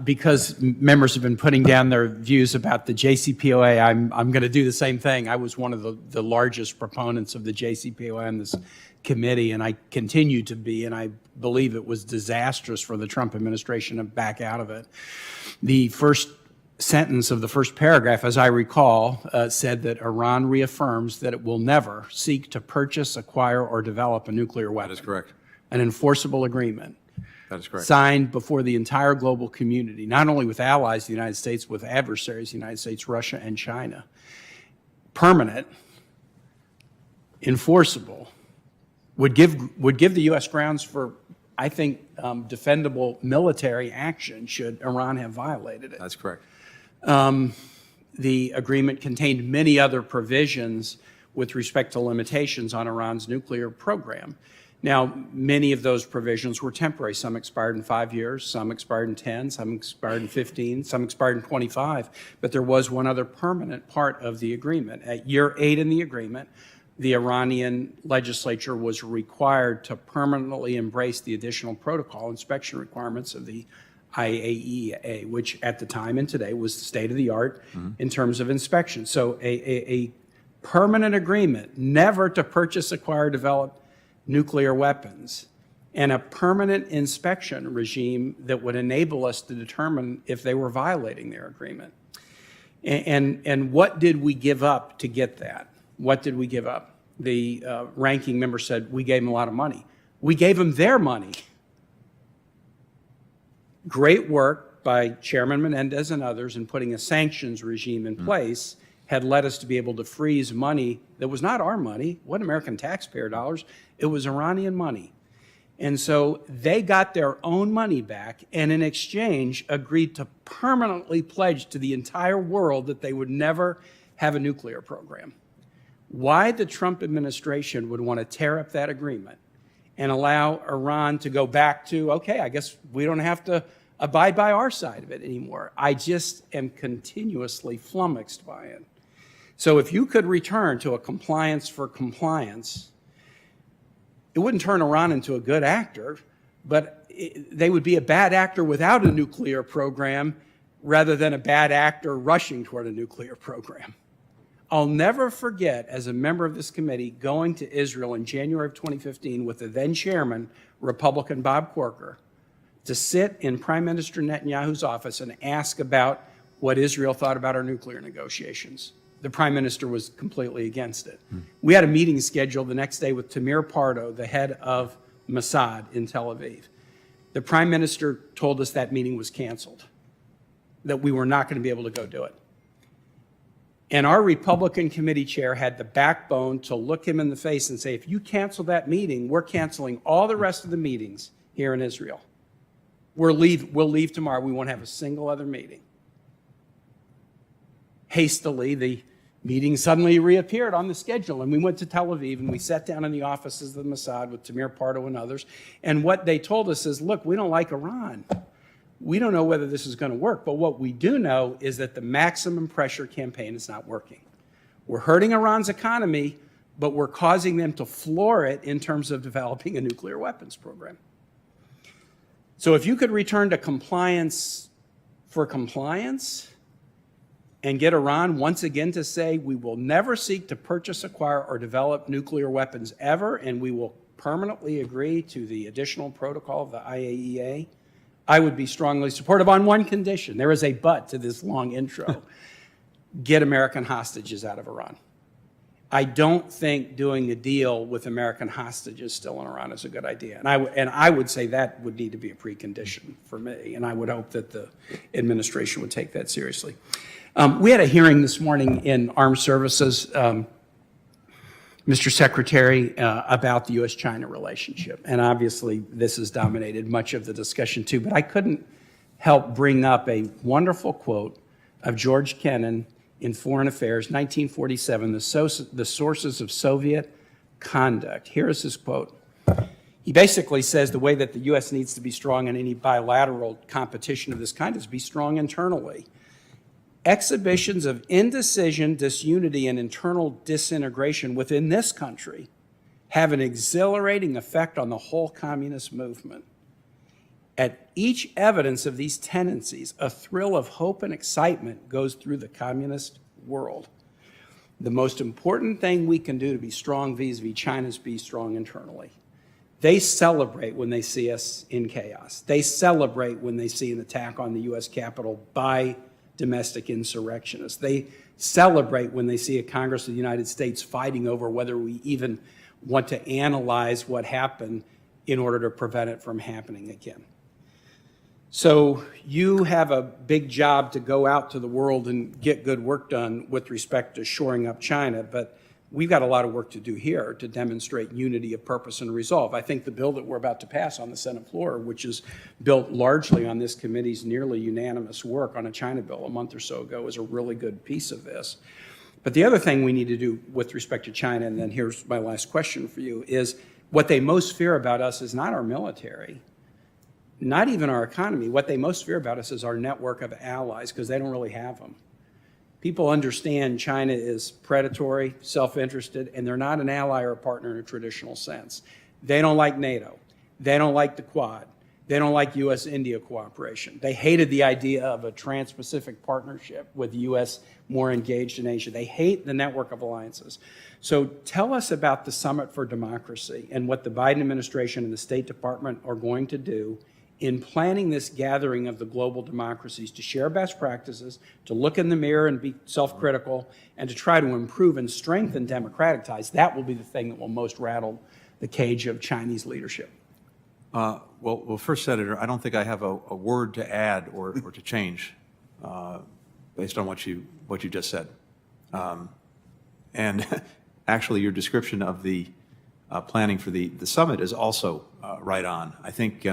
Because members have been putting down their views about the JCPOA, I'm going to do the same thing. I was one of the largest proponents of the JCPOA on this committee, and I continue to be, and I believe it was disastrous for the Trump administration to back out of it. The first sentence of the first paragraph, as I recall, said that Iran reaffirms that it will never seek to purchase, acquire, or develop a nuclear weapon. That is correct. An enforceable agreement. That is correct. Signed before the entire global community, not only with allies of the United States, with adversaries, the United States, Russia, and China. Permanent, enforceable, would give the U.S. grounds for, I think, defendable military action should Iran have violated it. That's correct. The agreement contained many other provisions with respect to limitations on Iran's nuclear program. Now, many of those provisions were temporary. Some expired in 5 years, some expired in 10, some expired in 15, some expired in 25, but there was one other permanent part of the agreement. At year 8 in the agreement, the Iranian legislature was required to permanently embrace the additional protocol inspection requirements of the IAEA, which at the time and today was state of the art in terms of inspection. So a permanent agreement never to purchase, acquire, develop nuclear weapons, and a permanent inspection regime that would enable us to determine if they were violating their agreement. And what did we give up to get that? What did we give up? The ranking member said, we gave them a lot of money. We gave them their money. Great work by Chairman Menendez and others in putting a sanctions regime in place had led us to be able to freeze money that was not our money, wasn't American taxpayer dollars, it was Iranian money. And so they got their own money back and in exchange agreed to permanently pledge to the entire world that they would never have a nuclear program. Why the Trump administration would want to tear up that agreement and allow Iran to go back to, okay, I guess we don't have to abide by our side of it anymore. I just am continuously flummoxed by it. So if you could return to a compliance for compliance, it wouldn't turn Iran into a good actor, but they would be a bad actor without a nuclear program rather than a bad actor rushing toward a nuclear program. I'll never forget, as a member of this committee, going to Israel in January of 2015 with the then chairman, Republican Bob Corker, to sit in Prime Minister Netanyahu's office and ask about what Israel thought about our nuclear negotiations. The prime minister was completely against it. We had a meeting scheduled the next day with Tamir Pardo, the head of Mossad in Tel Aviv. The prime minister told us that meeting was canceled, that we were not going to be able to go do it. And our Republican committee chair had the backbone to look him in the face and say, if you cancel that meeting, we're canceling all the rest of the meetings here in Israel. We'll leave tomorrow. We won't have a single other meeting. Hastily, the meeting suddenly reappeared on the schedule, and we went to Tel Aviv, and we sat down in the offices of the Mossad with Tamir Pardo and others, and what they told us is, look, we don't like Iran. We don't know whether this is going to work, but what we do know is that the maximum pressure campaign is not working. We're hurting Iran's economy, but we're causing them to floor it in terms of developing a nuclear weapons program. So if you could return to compliance for compliance and get Iran once again to say, we will never seek to purchase, acquire, or develop nuclear weapons ever, and we will permanently agree to the additional protocol of the IAEA, I would be strongly supportive on one condition. There is a but to this long intro. Get American hostages out of Iran. I don't think doing a deal with American hostages still in Iran is a good idea. And I would say that would need to be a precondition for me, and I would hope that the administration would take that seriously. We had a hearing this morning in Armed Services, Mr. Secretary, about the U.S.-China relationship. And obviously, this has dominated much of the discussion, too. But I couldn't help bring up a wonderful quote of George Kennan in Foreign Affairs, 1947, the sources of Soviet conduct. Here is his quote. He basically says the way that the U.S. needs to be strong in any bilateral competition of this kind is be strong internally. Exhibitions of indecision, disunity, and internal disintegration within this country have an exhilarating effect on the whole communist movement. At each evidence of these tendencies, a thrill of hope and excitement goes through the communist world. The most important thing we can do to be strong vis-a-vis China is be strong internally. They celebrate when they see us in chaos. They celebrate when they see an attack on the U.S. Capitol by domestic insurrectionists. They celebrate when they see a Congress of the United States fighting over whether we even want to analyze what happened in order to prevent it from happening again. So you have a big job to go out to the world and get good work done with respect to shoring up China, but we've got a lot of work to do here to demonstrate unity of purpose and resolve. I think the bill that we're about to pass on the Senate floor, which is built largely on this committee's nearly unanimous work on a China bill a month or so ago, is a really good piece of this. But the other thing we need to do with respect to China, and then here's my last question for you, is what they most fear about us is not our military, not even our economy. What they most fear about us is our network of allies, because they don't really have them. People understand China is predatory, self-interested, and they're not an ally or a partner in a traditional sense. They don't like NATO. They don't like the Quad. They don't like U.S.-India cooperation. They hated the idea of a trans-Pacific partnership with the U.S. more engaged in Asia. They hate the network of alliances. So tell us about the Summit for Democracy and what the Biden administration and the State Department are going to do in planning this gathering of the global democracies to share best practices, to look in the mirror and be self-critical, and to try to improve and strengthen democratic ties. That will be the thing that will most rattle the cage of Chinese leadership. Well, first, Senator, I don't think I have a word to add or to change based on what you just said. And actually, your description of the planning for the summit is also right on. I think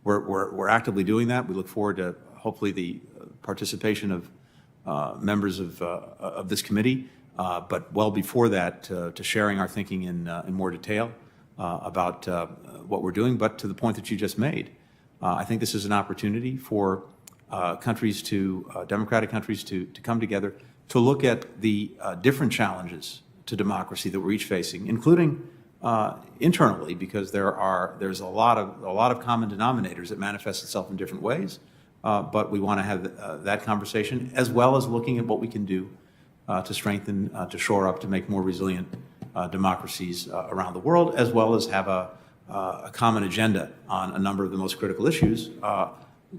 we're actively doing that. We look forward to hopefully the participation of members of this committee, but well before that, to sharing our thinking in more detail about what we're doing. But to the point that you just made, I think this is an opportunity for countries democratic countries to come together to look at the different challenges to democracy that we're each facing, including internally, because there's a lot of common denominators that manifest itself in different ways. But we want to have that conversation, as well as looking at what we can do to strengthen, to shore up, to make more resilient democracies around the world, as well as have a common agenda on a number of the most critical issues,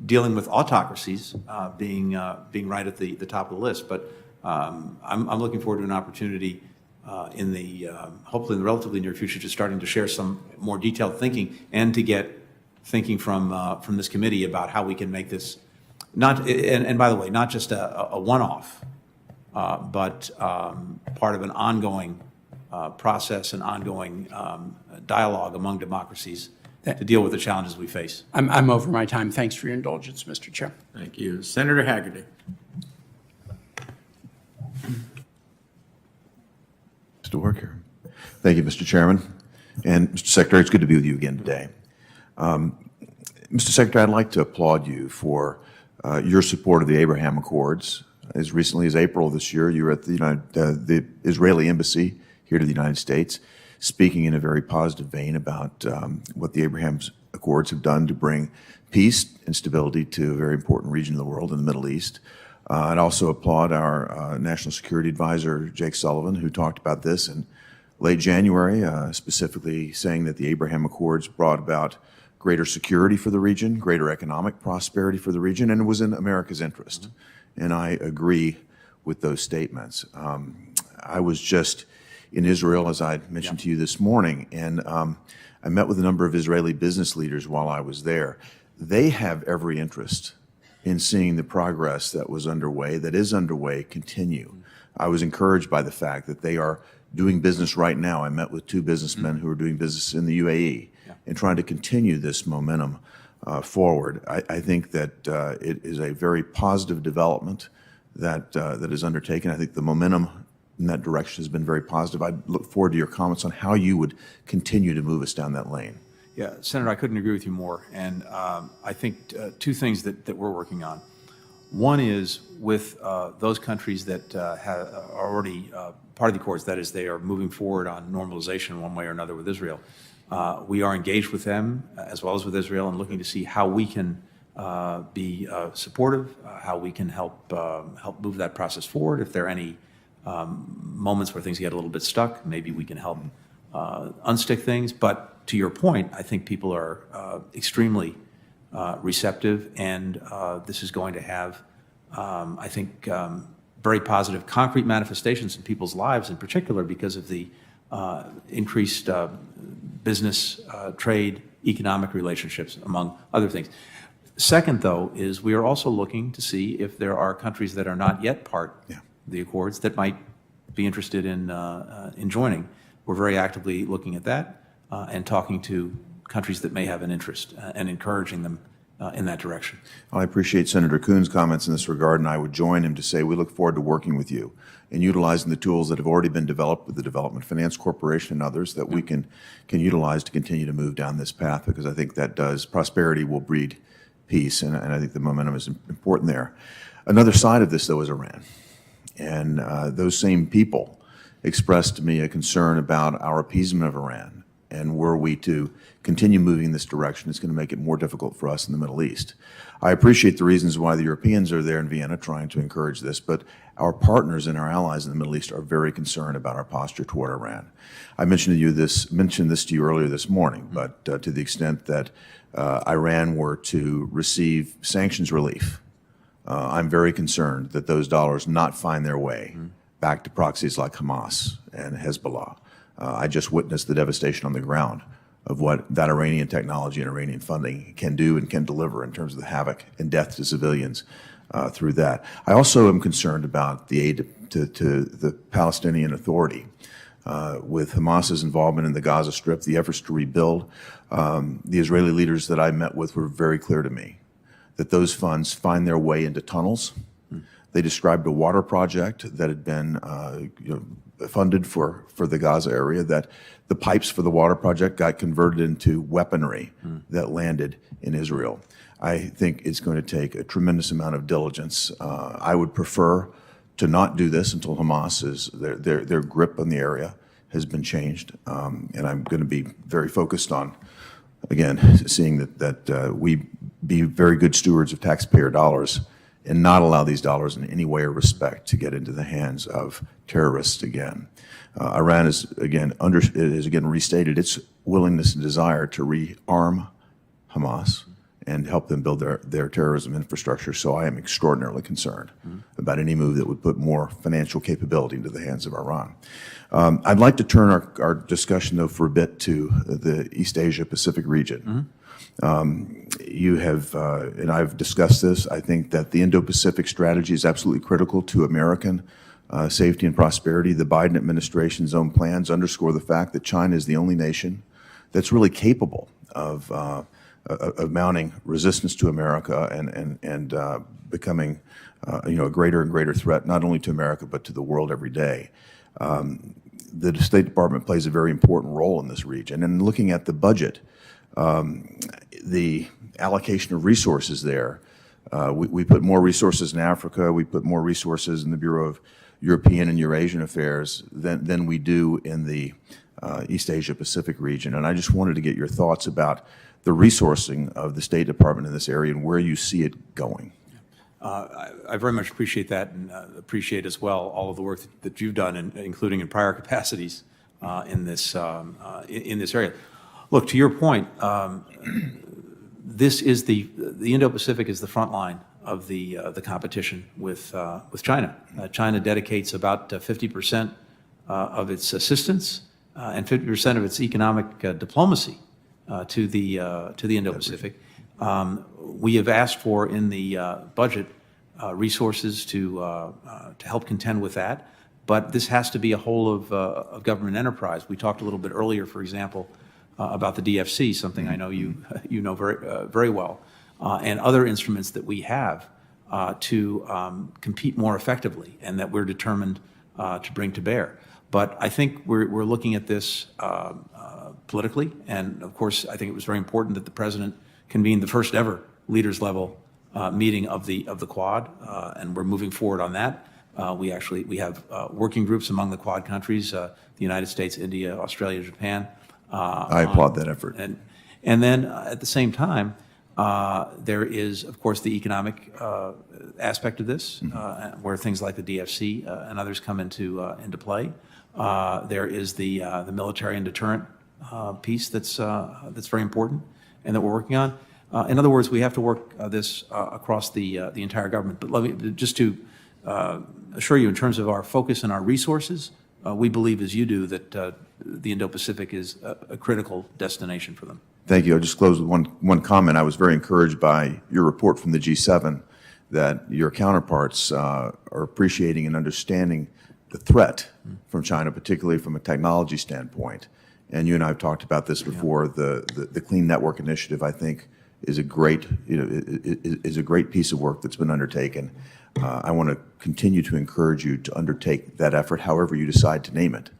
dealing with autocracies being right at the top of the list. But I'm looking forward to an opportunity hopefully in the relatively near future, to starting to share some more detailed thinking and to get thinking from this committee about how we can make this and by the way, not just a one-off, but part of an ongoing process and ongoing dialogue among democracies to deal with the challenges we face. I'm over my time. Thanks for your indulgence, Mr. Chair. Thank you. Senator Haggerty. To work here. Thank you, Mr. Chairman. And Mr. Secretary, it's good to be with you again today. Mr. Secretary, I'd like to applaud you for your support of the Abraham Accords. As recently as April of this year, you were at the Israeli embassy here to the United States, speaking in a very positive vein about what the Abraham Accords have done to bring peace and stability to a very important region of the world in the Middle East. I'd also applaud our National Security Advisor, Jake Sullivan, who talked about this in late January, specifically saying that the Abraham Accords brought about greater security for the region, greater economic prosperity for the region, and it was in America's interest. And I agree with those statements. I was just in Israel, as I mentioned to you this morning, and I met with a number of Israeli business leaders while I was there. They have every interest in seeing the progress that is underway, continue. I was encouraged by the fact that they are doing business right now. I met with two businessmen who are doing business in the UAE and trying to continue this momentum forward. I think that it is a very positive development that is undertaken. I think the momentum in that direction has been very positive. I look forward to your comments on how you would continue to move us down that lane. Yeah, Senator, I couldn't agree with you more. And I think two things that we're working on. One is with those countries that are already part of the Accords, that is, they are moving forward on normalization one way or another with Israel. We are engaged with them, as well as with Israel, and looking to see how we can be supportive, how we can help move that process forward. If there are any moments where things get a little bit stuck, maybe we can help unstick things. But to your point, I think people are extremely receptive, and this is going to have, I think, very positive, concrete manifestations in people's lives, in particular because of the increased business, trade, economic relationships, among other things. Second, though, is we are also looking to see if there are countries that are not yet part of the Accords that might be interested in joining, we're very actively looking at that and talking to countries that may have an interest and encouraging them in that direction. I appreciate Senator Kuhn's comments in this regard, and I would join him to say we look forward to working with you and utilizing the tools that have already been developed with the Development Finance Corporation and others that we can utilize to continue to move down this path, because I think that prosperity will breed peace, and I think the momentum is important there. Another side of this, though, is Iran. And those same people expressed to me a concern about our appeasement of Iran. And were we to continue moving in this direction, it's going to make it more difficult for us in the Middle East. I appreciate the reasons why the Europeans are there in Vienna trying to encourage this, but our partners and our allies in the Middle East are very concerned about our posture toward Iran. I mentioned this to you earlier this morning, but to the extent that Iran were to receive sanctions relief, I'm very concerned that those dollars not find their way back to proxies like Hamas and Hezbollah. I just witnessed the devastation on the ground of what that Iranian technology and Iranian funding can do and can deliver in terms of the havoc and death to civilians through that. I also am concerned about the aid to the Palestinian Authority. With Hamas's involvement in the Gaza Strip, the efforts to rebuild, the Israeli leaders that I met with were very clear to me that those funds find their way into tunnels. They described a water project that had been funded for the Gaza area, that the pipes for the water project got converted into weaponry that landed in Israel. I think it's going to take a tremendous amount of diligence. I would prefer to not do this until Hamas their grip on the area has been changed. And I'm going to be very focused on, again, seeing that we be very good stewards of taxpayer dollars and not allow these dollars in any way or respect to get into the hands of terrorists again. Iran is again restated its willingness and desire to rearm Hamas and help them build their terrorism infrastructure. So I am extraordinarily concerned about any move that would put more financial capability into the hands of Iran. I'd like to turn our discussion, though, for a bit to the East Asia Pacific region. You have, and I've discussed this, I think that the Indo-Pacific strategy is absolutely critical to American safety and prosperity. The Biden administration's own plans underscore the fact that China is the only nation that's really capable of mounting resistance to America and becoming a greater and greater threat, not only to America, but to the world every day. The State Department plays a very important role in this region. And looking at the budget, the allocation of resources there, we put more resources in Africa, we put more resources in the Bureau of European and Eurasian Affairs than we do in the East Asia Pacific region. And I just wanted to get your thoughts about the resourcing of the State Department in this area and where you see it going. I very much appreciate that, and appreciate as well all of the work that you've done, including in prior capacities in this area. Look, to your point, this is the Indo-Pacific is the front line of the competition with China. China dedicates about 50% of its assistance and 50% of its economic diplomacy to the Indo-Pacific. We have asked for in the budget resources to help contend with that, but this has to be a whole of government enterprise. We talked a little bit earlier, for example, about the DFC, something I know you know very well, and other instruments that we have to compete more effectively and that we're determined to bring to bear. But I think we're looking at this politically, and of course, I think it was very important that the President convened the first ever leaders level meeting of the Quad, and we're moving forward on that. We have working groups among the Quad countries, the United States, India, Australia, Japan. I applaud that effort. And then at the same time, there is, of course, the economic aspect of this, where things like the DFC and others come into play. There is the military and deterrent piece that's very important and that we're working on. In other words, we have to work this across the entire government. But let me just to assure you, in terms of our focus and our resources, we believe, as you do, that the Indo-Pacific is a critical destination for them. Thank you. I'll just close with one comment. I was very encouraged by your report from the G7 that your counterparts are appreciating and understanding the threat from China, particularly from a technology standpoint. And you and I have talked about this before. The Clean Network Initiative, I think, is a great, is a great piece of work that's been undertaken. I want to continue to encourage you to undertake that effort, however you decide to name it.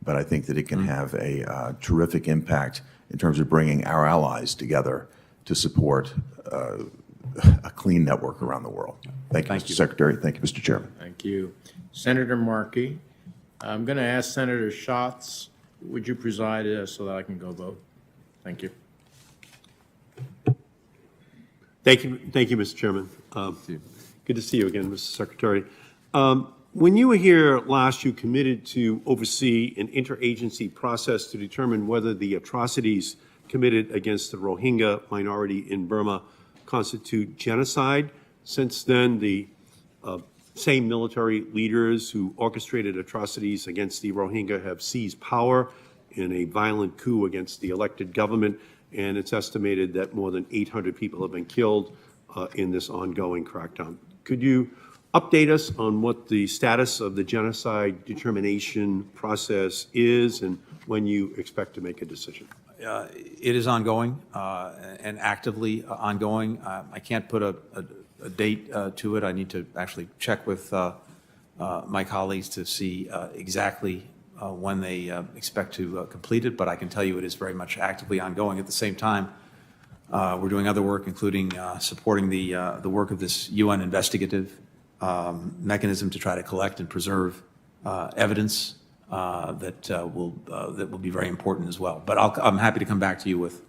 But I think that it can have a terrific impact in terms of bringing our allies together to support a clean network around the world. Thank you, Mr. Secretary. Thank you, Mr. Chairman. Thank you. Senator Markey. I'm going to ask Senator Schatz, would you preside so that I can go vote? Thank you. Thank you, Mr. Chairman. Good to see you again, Mr. Secretary. When you were here last, you committed to oversee an interagency process to determine whether the atrocities committed against the Rohingya minority in Burma constitute genocide. Since then, the same military leaders who orchestrated atrocities against the Rohingya have seized power in a violent coup against the elected government, and it's estimated that more than 800 people have been killed in this ongoing crackdown. Could you update us on what the status of the genocide determination process is and when you expect to make a decision? It is ongoing and actively ongoing. I can't put a date to it. I need to actually check with my colleagues to see exactly when they expect to complete it, but I can tell you it is very much actively ongoing. At the same time, we're doing other work, including supporting the work of this UN investigative mechanism to try to collect and preserve evidence that will be very important as well. But I'm happy to come back to you with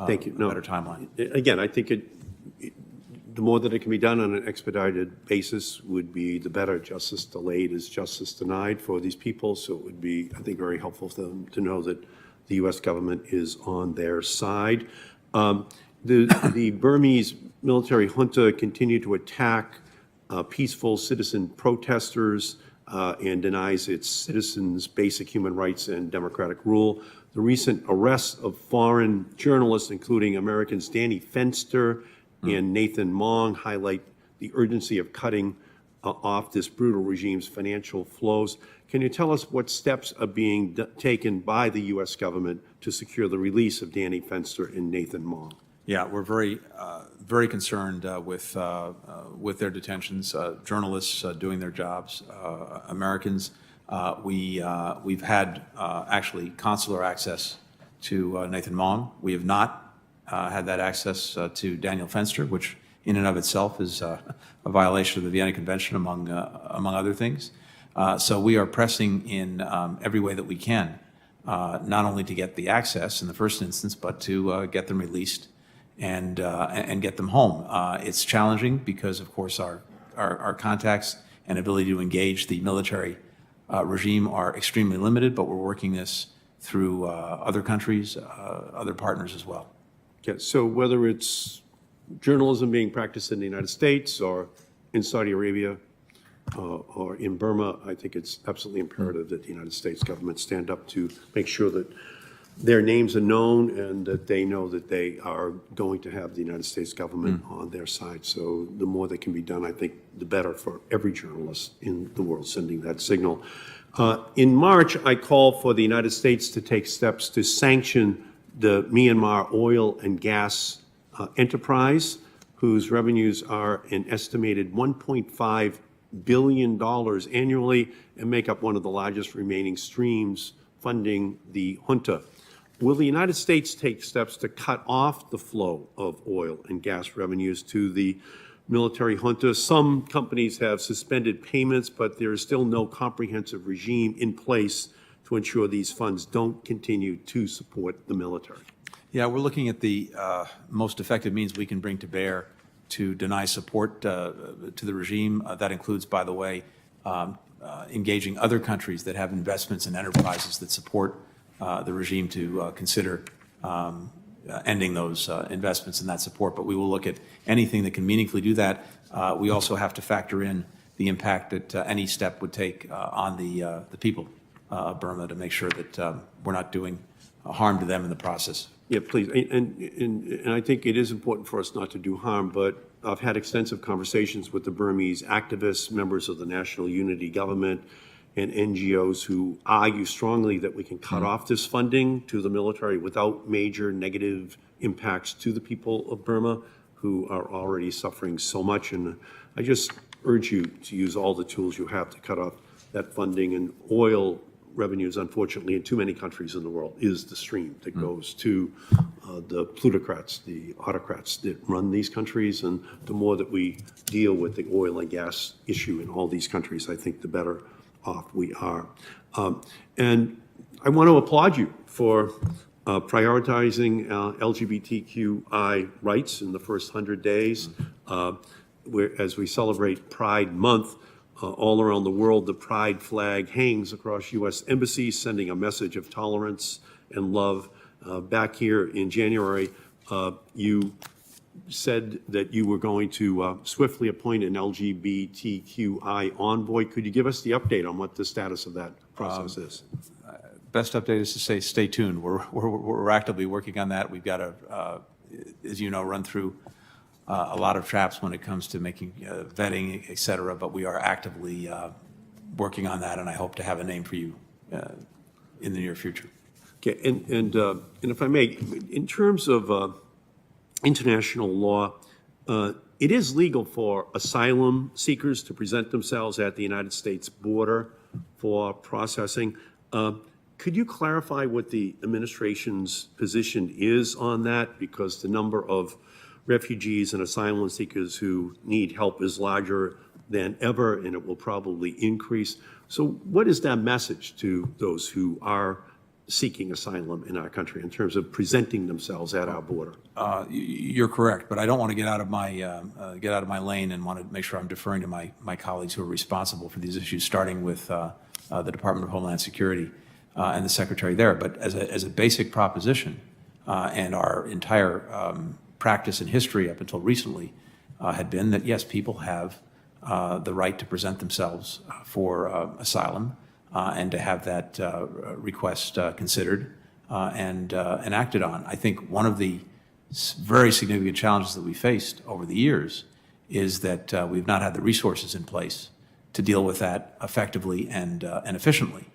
Thank you. a better timeline. Again, I think the more that it can be done on an expedited basis would be the better. Justice delayed is justice denied for these people, so it would be, I think, very helpful for them to know that the U.S. government is on their side. The Burmese military junta continued to attack peaceful citizen protesters and denies its citizens basic human rights and democratic rule. The recent arrests of foreign journalists, including Americans Danny Fenster and Nathan Mong, highlight the urgency of cutting off this brutal regime's financial flows. Can you tell us what steps are being taken by the U.S. government to secure the release of Danny Fenster and Nathan Mong? Yeah, we're very concerned with their detentions. Journalists doing their jobs, Americans. We've had actually consular access to Nathan Mong. We have not had that access to Daniel Fenster, which in and of itself is a violation of the Vienna Convention, among other things. So we are pressing in every way that we can, not only to get the access in the first instance, but to get them released and get them home. It's challenging because, of course, our contacts and ability to engage the military regime are extremely limited, but we're working this through other countries, other partners as well. Okay, so whether it's journalism being practiced in the United States or in Saudi Arabia or in Burma, I think it's absolutely imperative that the United States government stand up to make sure that their names are known and that they know that they are going to have the United States government on their side. So the more that can be done, I think the better for every journalist in the world sending that signal. In March, I called for the United States to take steps to sanction the Myanmar oil and gas enterprise, whose revenues are an estimated $1.5 billion annually and make up one of the largest remaining streams funding the junta. Will the United States take steps to cut off the flow of oil and gas revenues to the military junta? Some companies have suspended payments, but there is still no comprehensive regime in place to ensure these funds don't continue to support the military. Yeah, we're looking at the most effective means we can bring to bear to deny support to the regime. That includes, by the way, engaging other countries that have investments in enterprises that support the regime to consider ending those investments and that support. But we will look at anything that can meaningfully do that. We also have to factor in the impact that any step would take on the people of Burma to make sure that we're not doing harm to them in the process. Yeah, please. And I think it is important for us not to do harm, but I've had extensive conversations with the Burmese activists, members of the National Unity Government, and NGOs who argue strongly that we can cut off this funding to the military without major negative impacts to the people of Burma, who are already suffering so much. And I just urge you to use all the tools you have to cut off that funding. And oil revenues, unfortunately, in too many countries in the world, is the stream that goes to the plutocrats, the autocrats that run these countries. And the more that we deal with the oil and gas issue in all these countries, I think the better off we are. And I want to applaud you for prioritizing LGBTQI rights in the first 100 days. As we celebrate Pride Month, all around the world, the Pride flag hangs across U.S. embassies, sending a message of tolerance and love. Back here in January, you said that you were going to swiftly appoint an LGBTQI envoy. Could you give us the update on what the status of that process is? Best update is to say stay tuned. We're actively working on that. We've got to, as you know, run through a lot of traps when it comes to making vetting, et cetera, but we are actively working on that, and I hope to have a name for you in the near future. Okay, and if I may, in terms of international law, it is legal for asylum seekers to present themselves at the United States border for processing. Could you clarify what the administration's position is on that? Because the number of refugees and asylum seekers who need help is larger than ever, and it will probably increase. So what is that message to those who are seeking asylum in our country in terms of presenting themselves at our border? You're correct, but I don't want to get out of my lane and want to make sure I'm deferring to my colleagues who are responsible for these issues, starting with the Department of Homeland Security and the Secretary there. But as a basic proposition, and our entire practice and history up until recently had been that, yes, people have the right to present themselves for asylum and to have that request considered and acted on. I think one of the very significant challenges that we faced over the years is that we've not had the resources in place to deal with that effectively and efficiently.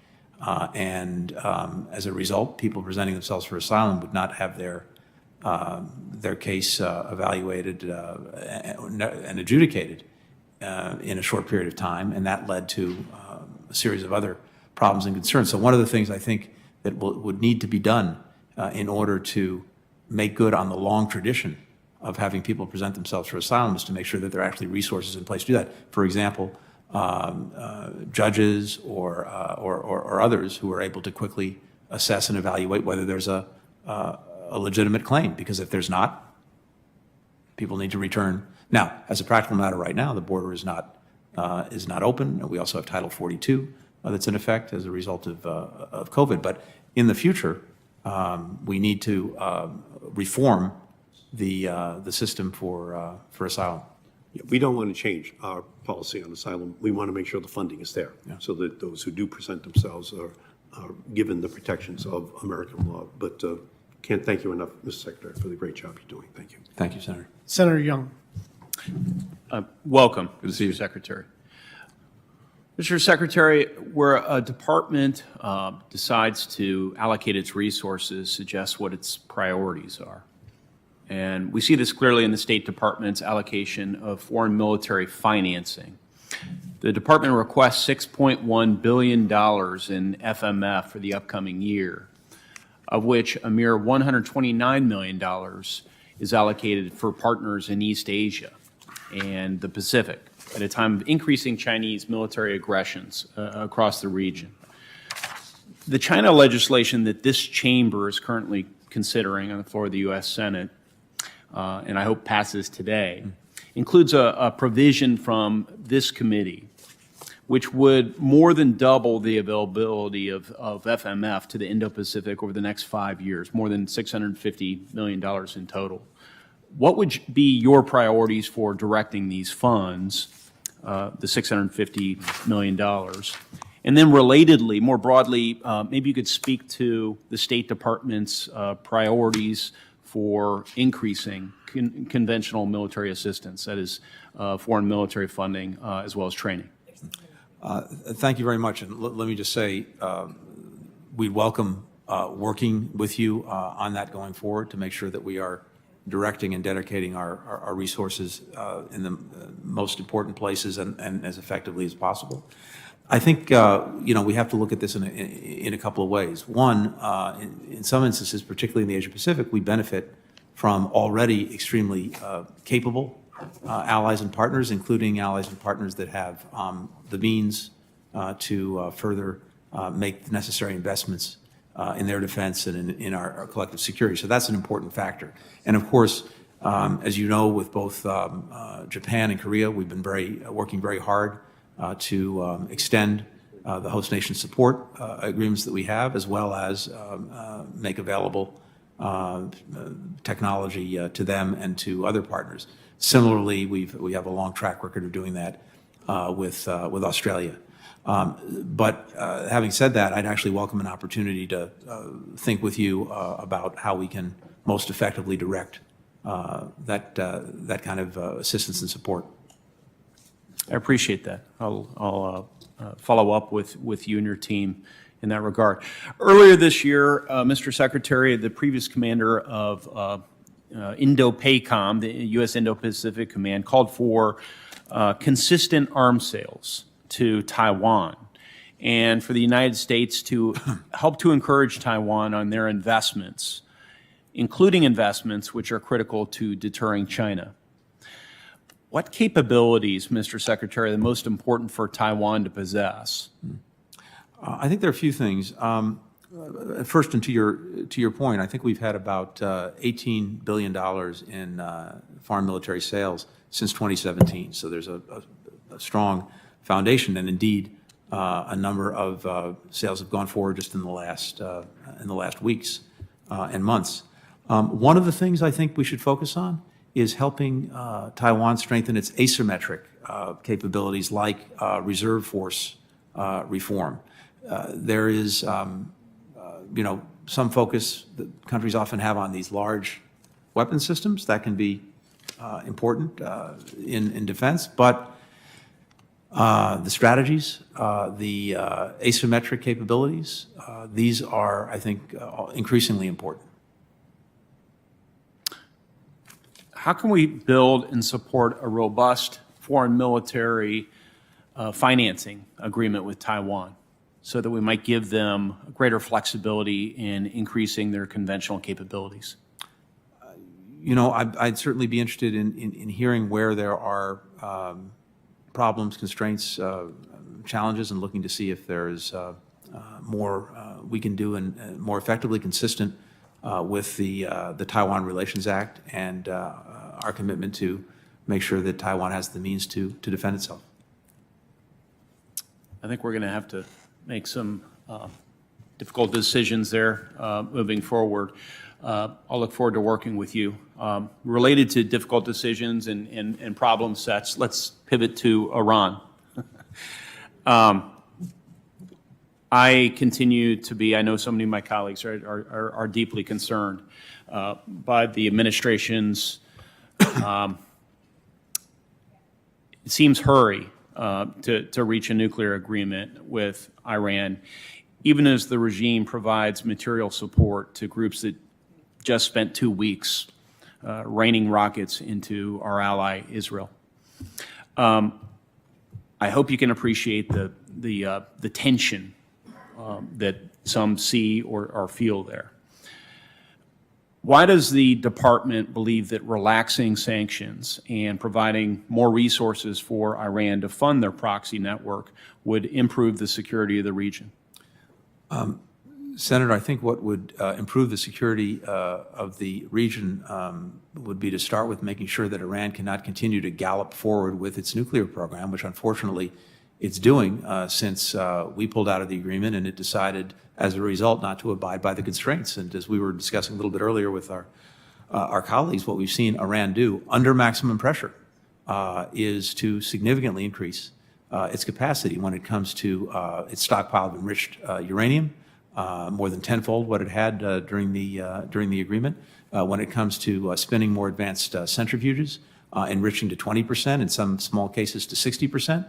As a result, people presenting themselves for asylum would not have their case evaluated and adjudicated in a short period of time, and that led to a series of other problems and concerns. So one of the things I think that would need to be done in order to make good on the long tradition of having people present themselves for asylum is to make sure that there are actually resources in place to do that. For example, judges or others who are able to quickly assess and evaluate whether there's a legitimate claim, because if there's not, people need to return. Now, as a practical matter right now, the border is not open. We also have Title 42 that's in effect as a result of COVID. But in the future, we need to reform the system for asylum. Yeah, we don't want to change our policy on asylum. We want to make sure the funding is there, so that those who do present themselves are given the protections of American law. But can't thank you enough, Mr. Secretary, for the great job you're doing. Thank you. Thank you, Senator. Senator Young. Welcome, Good to see you, Mr. Secretary. Mr. Secretary, where a department decides to allocate its resources, suggests what its priorities are. And we see this clearly in the State Department's allocation of foreign military financing. The department requests $6.1 billion in FMF for the upcoming year, of which a mere $129 million is allocated for partners in East Asia and the Pacific at a time of increasing Chinese military aggressions across the region. The China legislation that this chamber is currently considering on the floor of the U.S. Senate, and I hope passes today, includes a provision from this committee which would more than double the availability of FMF to the Indo-Pacific over the next 5 years, more than $650 million in total. What would be your priorities for directing these funds, the $650 million? And then relatedly, more broadly, maybe you could speak to the State Department's priorities for increasing conventional military assistance, that is foreign military funding, as well as training. Thank you very much. And let me just say, we welcome working with you on that going forward to make sure that we are directing and dedicating our resources in the most important places and as effectively as possible. I think, we have to look at this in a couple of ways. One, in some instances, particularly in the Asia Pacific, we benefit from already extremely capable allies and partners, including allies and partners that have the means to further make the necessary investments in their defense and in our collective security. So that's an important factor. And of course, as you know, with both Japan and Korea, we've been working very hard to extend the host nation support agreements that we have, as well as make available technology to them and to other partners. Similarly, we have a long track record of doing that with Australia. But having said that, I'd actually welcome an opportunity to think with you about how we can most effectively direct that kind of assistance and support. I appreciate that. I'll follow up with you and your team in that regard. Earlier this year, Mr. Secretary, the previous commander of Indo-PACOM, the U.S. Indo-Pacific Command, called for consistent arms sales to Taiwan and for the United States to help to encourage Taiwan on their investments, including investments which are critical to deterring China. What capabilities, Mr. Secretary, are the most important for Taiwan to possess? I think there are a few things. First, and to your point, I think we've had about $18 billion in foreign military sales since 2017. So there's a strong foundation, and indeed, a number of sales have gone forward just in the last weeks and months. One of the things I think we should focus on is helping Taiwan strengthen its asymmetric capabilities, like reserve force reform. There is, some focus that countries often have on these large weapon systems. That can be important in defense, but the strategies, the asymmetric capabilities, these are, I think, increasingly important. How can we build and support a robust foreign military financing agreement with Taiwan so that we might give them greater flexibility in increasing their conventional capabilities? I'd certainly be interested in hearing where there are problems, constraints, challenges, and looking to see if there's more we can do and more effectively consistent with the Taiwan Relations Act and our commitment to make sure that Taiwan has the means to defend itself. I think we're going to have to make some difficult decisions there moving forward. I'll look forward to working with you. Related to difficult decisions and problem sets, let's pivot to Iran. I continue to be, I know so many of my colleagues are deeply concerned by the administration's, it seems, hurry to reach a nuclear agreement with Iran, even as the regime provides material support to groups that just spent 2 weeks raining rockets into our ally Israel. I hope you can appreciate the tension that some see or feel there. Why does the department believe that relaxing sanctions and providing more resources for Iran to fund their proxy network would improve the security of the region? Senator, I think what would improve the security of the region would be to start with making sure that Iran cannot continue to gallop forward with its nuclear program, which unfortunately it's doing since we pulled out of the agreement, and it decided as a result not to abide by the constraints. And as we were discussing a little bit earlier with our colleagues, what we've seen Iran do under maximum pressure is to significantly increase its capacity when it comes to its stockpile of enriched uranium, more than tenfold what it had during the agreement. When it comes to spinning more advanced centrifuges, enriching to 20%, in some small cases to 60%.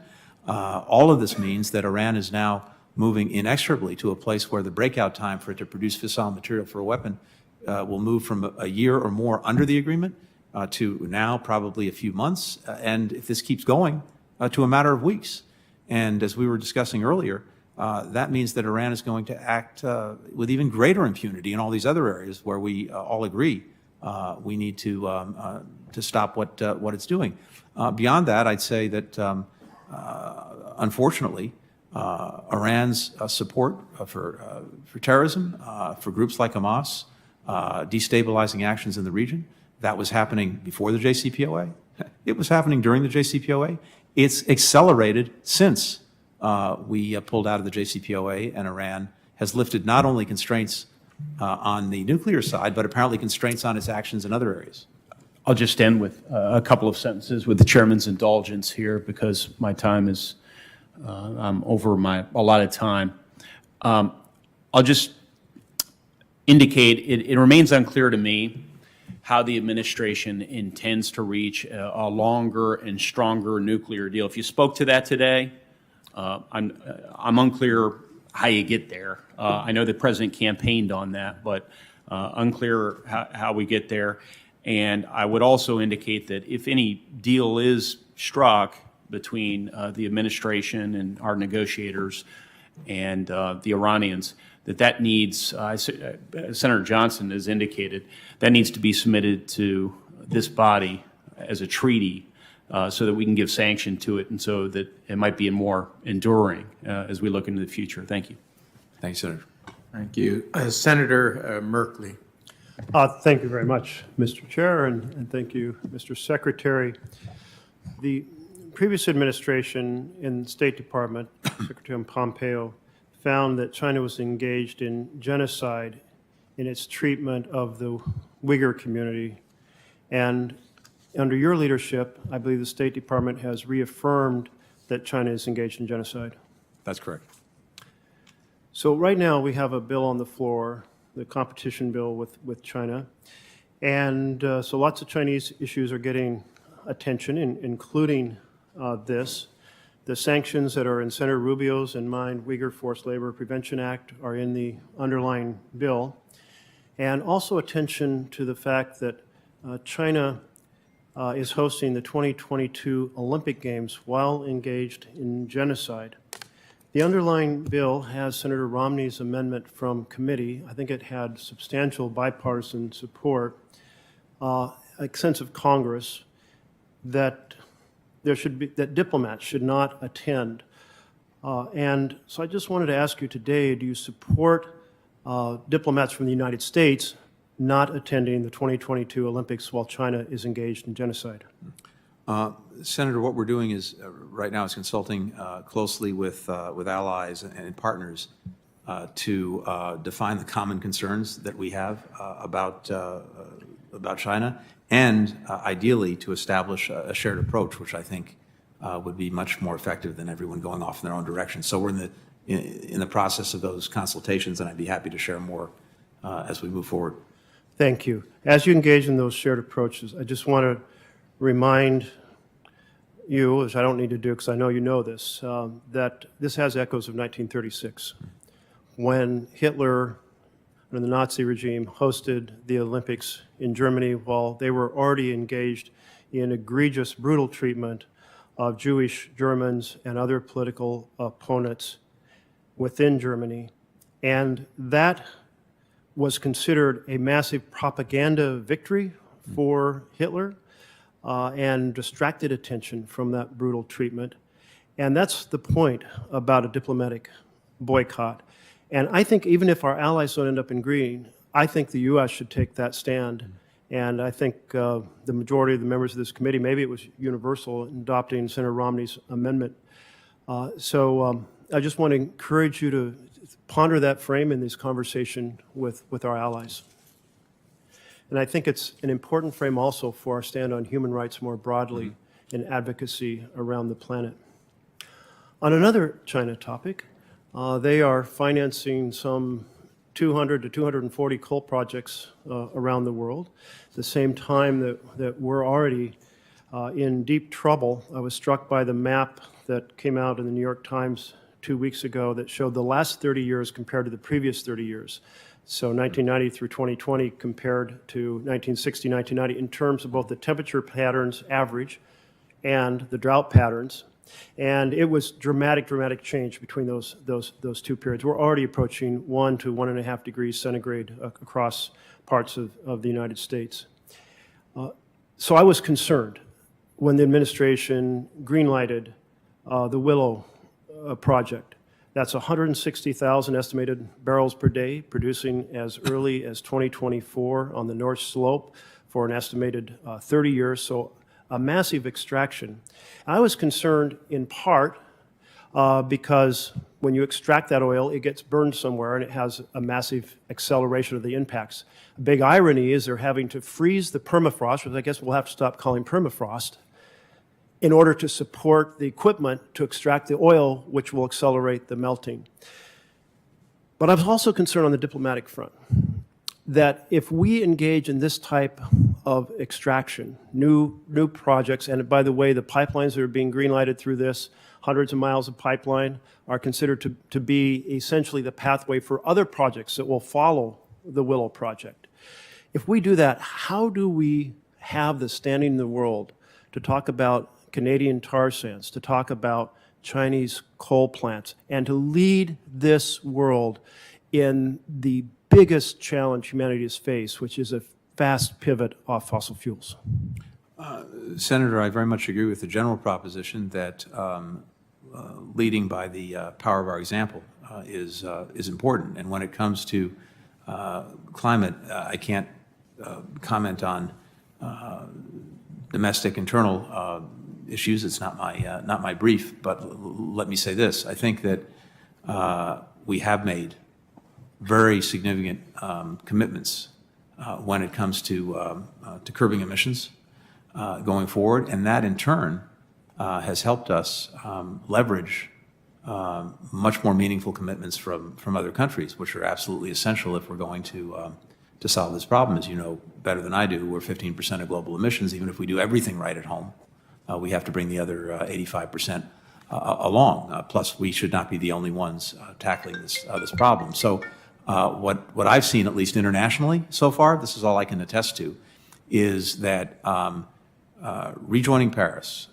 All of this means that Iran is now moving inexorably to a place where the breakout time for it to produce fissile material for a weapon will move from a year or more under the agreement to now probably a few months, and if this keeps going, to a matter of weeks. And as we were discussing earlier, that means that Iran is going to act with even greater impunity in all these other areas where we all agree we need to stop what it's doing. Beyond that, I'd say that unfortunately, Iran's support for terrorism, for groups like Hamas, destabilizing actions in the region, that was happening before the JCPOA. It was happening during the JCPOA. It's accelerated since we pulled out of the JCPOA, and Iran has lifted not only constraints on the nuclear side, but apparently constraints on its actions in other areas. I'll just end with a couple of sentences with the chairman's indulgence here, because my time is, I'm over my allotted time. I'll just indicate it remains unclear to me how the administration intends to reach a longer and stronger nuclear deal. If you spoke to that today, I'm unclear how you get there. I know the president campaigned on that, but unclear how we get there. And I would also indicate that if any deal is struck between the administration and our negotiators and the Iranians, that needs, Senator Johnson has indicated, that needs to be submitted to this body as a treaty so that we can give sanction to it, and so that it might be more enduring as we look into the future. Thank you. Thank you, Senator. Thank you. Senator Merkley. Thank you very much, Mr. Chair, and thank you, Mr. Secretary. The previous administration in the State Department, Secretary Pompeo, found that China was engaged in genocide in its treatment of the Uyghur community. And under your leadership, I believe the State Department has reaffirmed that China is engaged in genocide. That's correct. So right now we have a bill on the floor, the competition bill with China. And so lots of Chinese issues are getting attention, including this. The sanctions that are in Senator Rubio's and mine, Uyghur Forced Labor Prevention Act, are in the underlying bill. And also attention to the fact that China is hosting the 2022 Olympic Games while engaged in genocide. The underlying bill has Senator Romney's amendment from committee. I think it had substantial bipartisan support, a sense of Congress that that diplomats should not attend. And so I just wanted to ask you today, do you support diplomats from the United States not attending the 2022 Olympics while China is engaged in genocide? Senator, what we're doing is right now is consulting closely with allies and partners to define the common concerns that we have about China, and ideally to establish a shared approach, which I think would be much more effective than everyone going off in their own direction. So we're in the process of those consultations, and I'd be happy to share more as we move forward. Thank you. As you engage in those shared approaches, I just want to remind you, which I don't need to do because I know you know this, that this has echoes of 1936, when Hitler and the Nazi regime hosted the Olympics in Germany while they were already engaged in egregious, brutal treatment of Jewish Germans and other political opponents within Germany. And that was considered a massive propaganda victory for Hitler and distracted attention from that brutal treatment. And that's the point about a diplomatic boycott. And I think even if our allies don't end up agreeing, I think the U.S. should take that stand. And I think the majority of the members of this committee, maybe it was universal in adopting Senator Romney's amendment. So I just want to encourage you to ponder that frame in this conversation with our allies. And I think it's an important frame also for our stand on human rights more broadly in advocacy around the planet. On another China topic, they are financing some 200 to 240 coal projects around the world. At the same time that we're already in deep trouble, I was struck by the map that came out in the New York Times 2 weeks ago that showed the last 30 years compared to the previous 30 years. So 1990 through 2020 compared to 1960, 1990 in terms of both the temperature patterns average and the drought patterns. And it was dramatic change between those two periods. We're already approaching 1 to 1.5 degrees centigrade across parts of the United States. So I was concerned when the administration greenlighted the Willow project. That's 160,000 estimated barrels per day, producing as early as 2024 on the North Slope for an estimated 30 years. So a massive extraction. I was concerned in part because when you extract that oil, it gets burned somewhere and it has a massive acceleration of the impacts. A big irony is they're having to freeze the permafrost, which I guess we'll have to stop calling permafrost, in order to support the equipment to extract the oil, which will accelerate the melting. But I was also concerned on the diplomatic front that if we engage in this type of extraction, new projects, and by the way, the pipelines that are being greenlighted through this, hundreds of miles of pipeline, are considered to be essentially the pathway for other projects that will follow the Willow project. If we do that, how do we have the standing in the world to talk about Canadian tar sands, to talk about Chinese coal plants, and to lead this world in the biggest challenge humanity has faced, which is a fast pivot off fossil fuels? Senator, I very much agree with the general proposition that leading by the power of our example is important. And when it comes to climate, I can't comment on domestic internal issues. It's not my brief. But let me say this: I think that we have made very significant commitments when it comes to curbing emissions going forward, and that in turn has helped us leverage much more meaningful commitments from other countries, which are absolutely essential if we're going to solve this problem. As you know better than I do, we're 15% of global emissions. Even if we do everything right at home, we have to bring the other 85% along. Plus, we should not be the only ones tackling this problem. So what I've seen, at least internationally so far, this is all I can attest to, is that rejoining Paris,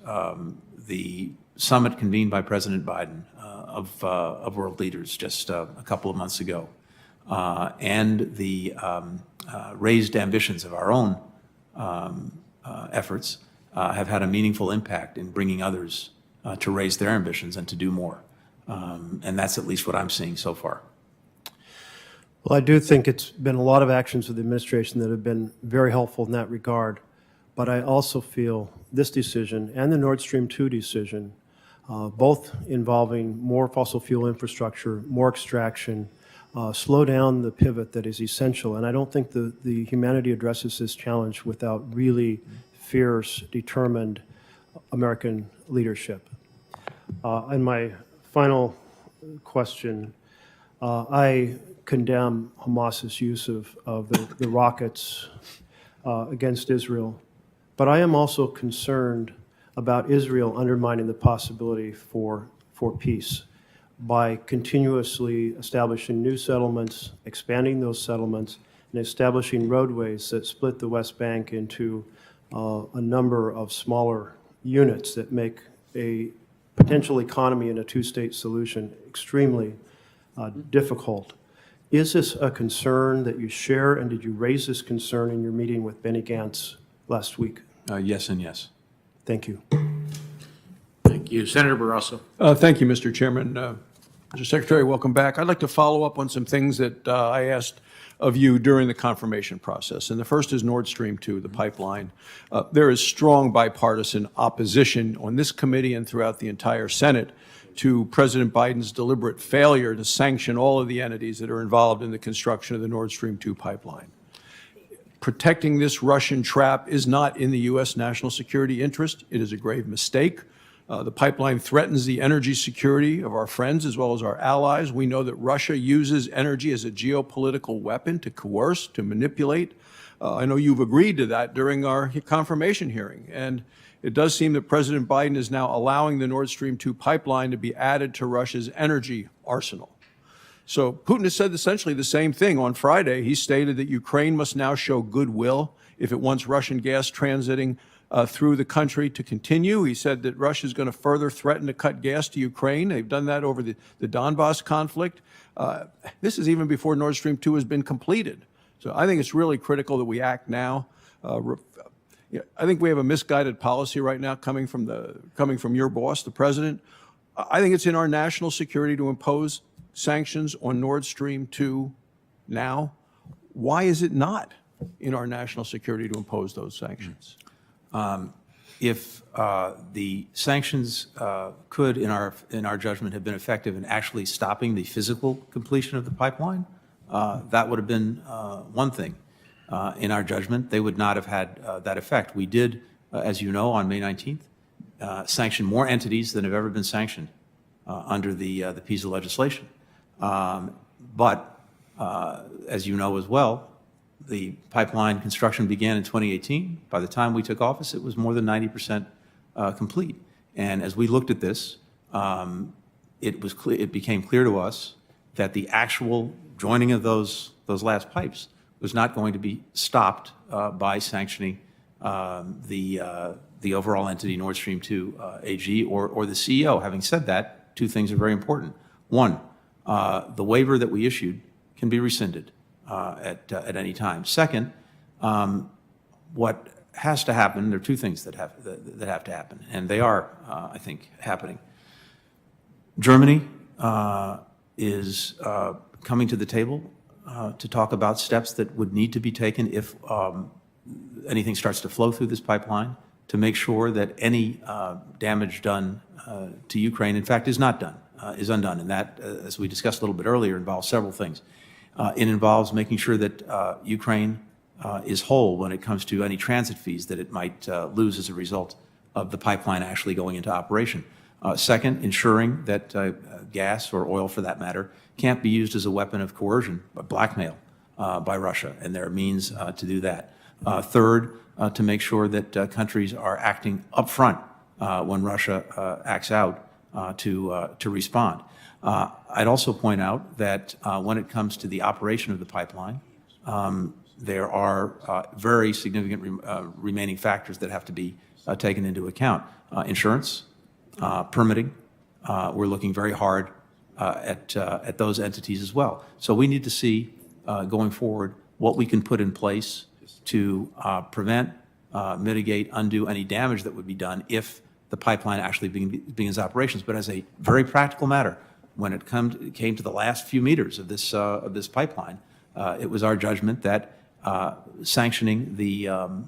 the summit convened by President Biden of world leaders just a couple of months ago, and the raised ambitions of our own efforts have had a meaningful impact in bringing others to raise their ambitions and to do more. And that's at least what I'm seeing so far. Well, I do think it's been a lot of actions of the administration that have been very helpful in that regard. But I also feel this decision and the Nord Stream 2 decision, both involving more fossil fuel infrastructure, more extraction, slow down the pivot that is essential. And I don't think the humanity addresses this challenge without really fierce, determined American leadership. And my final question, I condemn Hamas's use of the rockets against Israel. But I am also concerned about Israel undermining the possibility for peace by continuously establishing new settlements, expanding those settlements, and establishing roadways that split the West Bank into a number of smaller units that make a potential economy in a two-state solution extremely difficult. Is this a concern that you share, and did you raise this concern in your meeting with Benny Gantz last week? Yes and yes. Thank you. Thank you. Senator Barrasso. Thank you, Mr. Chairman. Mr. Secretary, welcome back. I'd like to follow up on some things that I asked of you during the confirmation process. And the first is Nord Stream 2, the pipeline. There is strong bipartisan opposition on this committee and throughout the entire Senate to President Biden's deliberate failure to sanction all of the entities that are involved in the construction of the Nord Stream 2 pipeline. Protecting this Russian trap is not in the U.S. national security interest. It is a grave mistake. The pipeline threatens the energy security of our friends as well as our allies. We know that Russia uses energy as a geopolitical weapon to coerce, to manipulate. I know you've agreed to that during our confirmation hearing. And it does seem that President Biden is now allowing the Nord Stream 2 pipeline to be added to Russia's energy arsenal. So Putin has said essentially the same thing. On Friday, he stated that Ukraine must now show goodwill if it wants Russian gas transiting through the country to continue. He said that Russia is going to further threaten to cut gas to Ukraine. They've done that over the Donbass conflict. This is even before Nord Stream 2 has been completed. So I think it's really critical that we act now. I think we have a misguided policy right now coming from your boss, the president. I think it's in our national security to impose sanctions on Nord Stream 2 now. Why is it not in our national security to impose those sanctions? If the sanctions could, in our judgment, have been effective in actually stopping the physical completion of the pipeline, that would have been one thing. In our judgment, they would not have had that effect. We did, as you know, on May 19th, sanction more entities than have ever been sanctioned under the PISA legislation. But as you know as well, the pipeline construction began in 2018. By the time we took office, it was more than 90% complete. And as we looked at this, it became clear to us that the actual joining of those last pipes was not going to be stopped by sanctioning the overall entity Nord Stream 2 AG or the CEO. Having said that, two things are very important. One, the waiver that we issued can be rescinded at any time. Second, what has to happen, there are two things that have to happen, and they are, I think, happening. Germany is coming to the table to talk about steps that would need to be taken if anything starts to flow through this pipeline to make sure that any damage done to Ukraine, in fact, is not done, is undone. And that, as we discussed a little bit earlier, involves several things. It involves making sure that Ukraine is whole when it comes to any transit fees that it might lose as a result of the pipeline actually going into operation. Second, ensuring that gas or oil, for that matter, can't be used as a weapon of coercion, blackmail by Russia, and there are means to do that. Third, to make sure that countries are acting upfront when Russia acts out to respond. I'd also point out that when it comes to the operation of the pipeline, there are very significant remaining factors that have to be taken into account. Insurance, permitting, we're looking very hard at those entities as well. So we need to see going forward what we can put in place to prevent, mitigate, undo any damage that would be done if the pipeline actually begins operations. But as a very practical matter, when it came to the last few meters of this pipeline, it was our judgment that sanctioning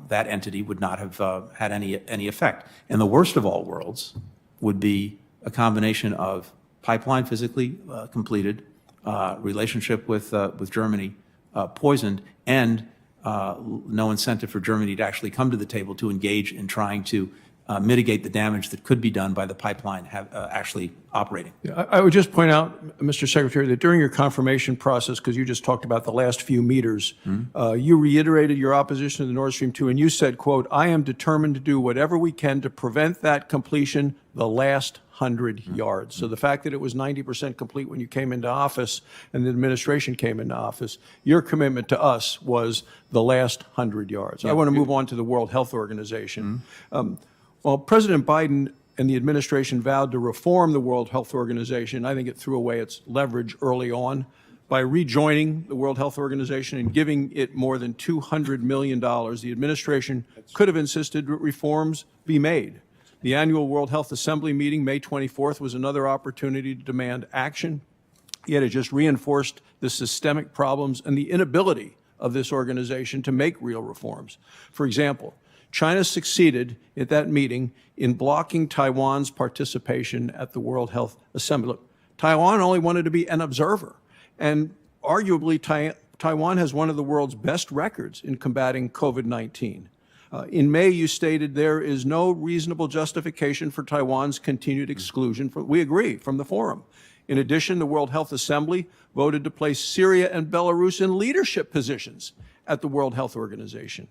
that entity would not have had any effect. And the worst of all worlds would be a combination of pipeline physically completed, relationship with Germany poisoned, and no incentive for Germany to actually come to the table to engage in trying to mitigate the damage that could be done by the pipeline actually operating. I would just point out, Mr. Secretary, that during your confirmation process, because you just talked about the last few meters, you reiterated your opposition to the Nord Stream 2, and you said, quote, "I am determined to do whatever we can to prevent that completion the last 100 yards." So the fact that it was 90% complete when you came into office and the administration came into office, your commitment to us was the last 100 yards. I want to move on to the World Health Organization. While President Biden and the administration vowed to reform the World Health Organization, I think it threw away its leverage early on by rejoining the World Health Organization and giving it more than $200 million. The administration could have insisted that reforms be made. The annual World Health Assembly meeting, May 24th, was another opportunity to demand action, yet it just reinforced the systemic problems and the inability of this organization to make real reforms. For example, China succeeded at that meeting in blocking Taiwan's participation at the World Health Assembly. Look, Taiwan only wanted to be an observer, and arguably Taiwan has one of the world's best records in combating COVID-19. In May, you stated there is no reasonable justification for Taiwan's continued exclusion. We agree, from the forum. In addition, the World Health Assembly voted to place Syria and Belarus in leadership positions at the World Health Organization.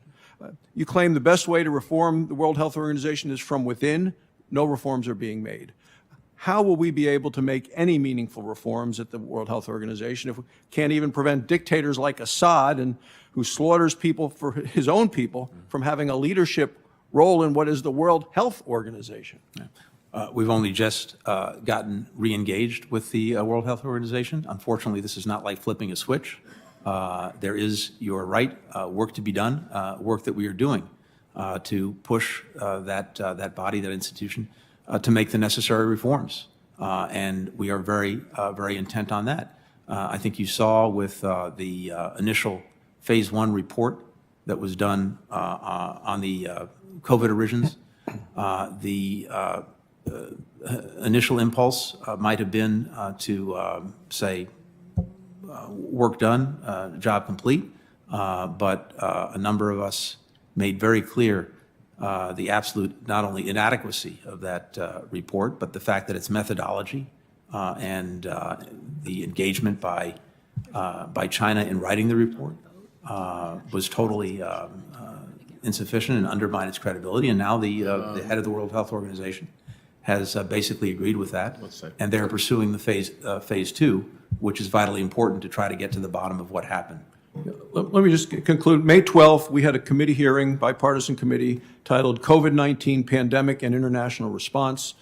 You claim the best way to reform the World Health Organization is from within. No reforms are being made. How will we be able to make any meaningful reforms at the World Health Organization if we can't even prevent dictators like Assad, and who slaughters people for his own people, from having a leadership role in what is the World Health Organization? We've only just gotten re-engaged with the World Health Organization. Unfortunately, this is not like flipping a switch. There is, you're right, work to be done, work that we are doing to push that body, that institution, to make the necessary reforms. And we are very, very intent on that. I think you saw with the initial Phase 1 report that was done on the COVID origins, the initial impulse might have been to say, work done, job complete, but a number of us made very clear the absolute not only inadequacy of that report, but the fact that its methodology and the engagement by China in writing the report was totally insufficient and undermined its credibility. And now the head of the World Health Organization has basically agreed with that, and they're pursuing the phase 2, which is vitally important to try to get to the bottom of what happened. Let me just conclude. May 12th, we had a committee hearing, bipartisan committee, titled COVID-19 Pandemic and International Response.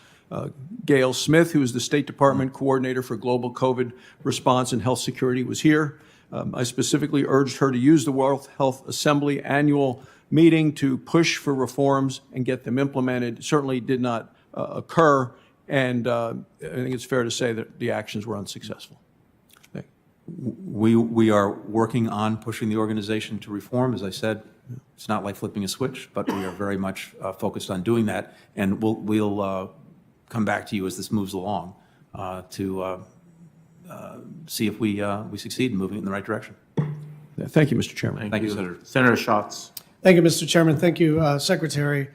Gail Smith, who is the State Department Coordinator for Global COVID Response and Health Security, was here. I specifically urged her to use the World Health Assembly annual meeting to push for reforms and get them implemented. It certainly did not occur, and I think it's fair to say that the actions were unsuccessful. We are working on pushing the organization to reform. As I said, it's not like flipping a switch, but we are very much focused on doing that, and we'll come back to you as this moves along to see if we succeed in moving in the right direction. Thank you, Mr. Chairman. Thank you, Senator. Senator Schatz. Thank you, Mr. Chairman. Thank you, Secretary,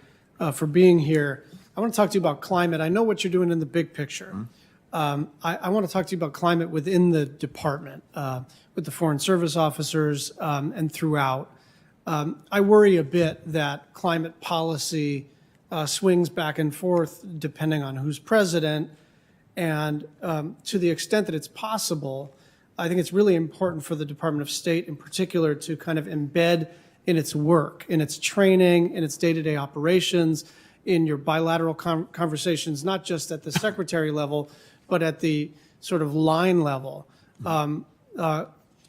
for being here. I want to talk to you about climate. I know what you're doing in the big picture. I want to talk to you about climate within the department, with the Foreign Service officers and throughout. I worry a bit that climate policy swings back and forth depending on who's president. And to the extent that it's possible, I think it's really important for the Department of State in particular to kind of embed in its work, in its training, in its day-to-day operations, in your bilateral conversations, not just at the secretary level, but at the sort of line level,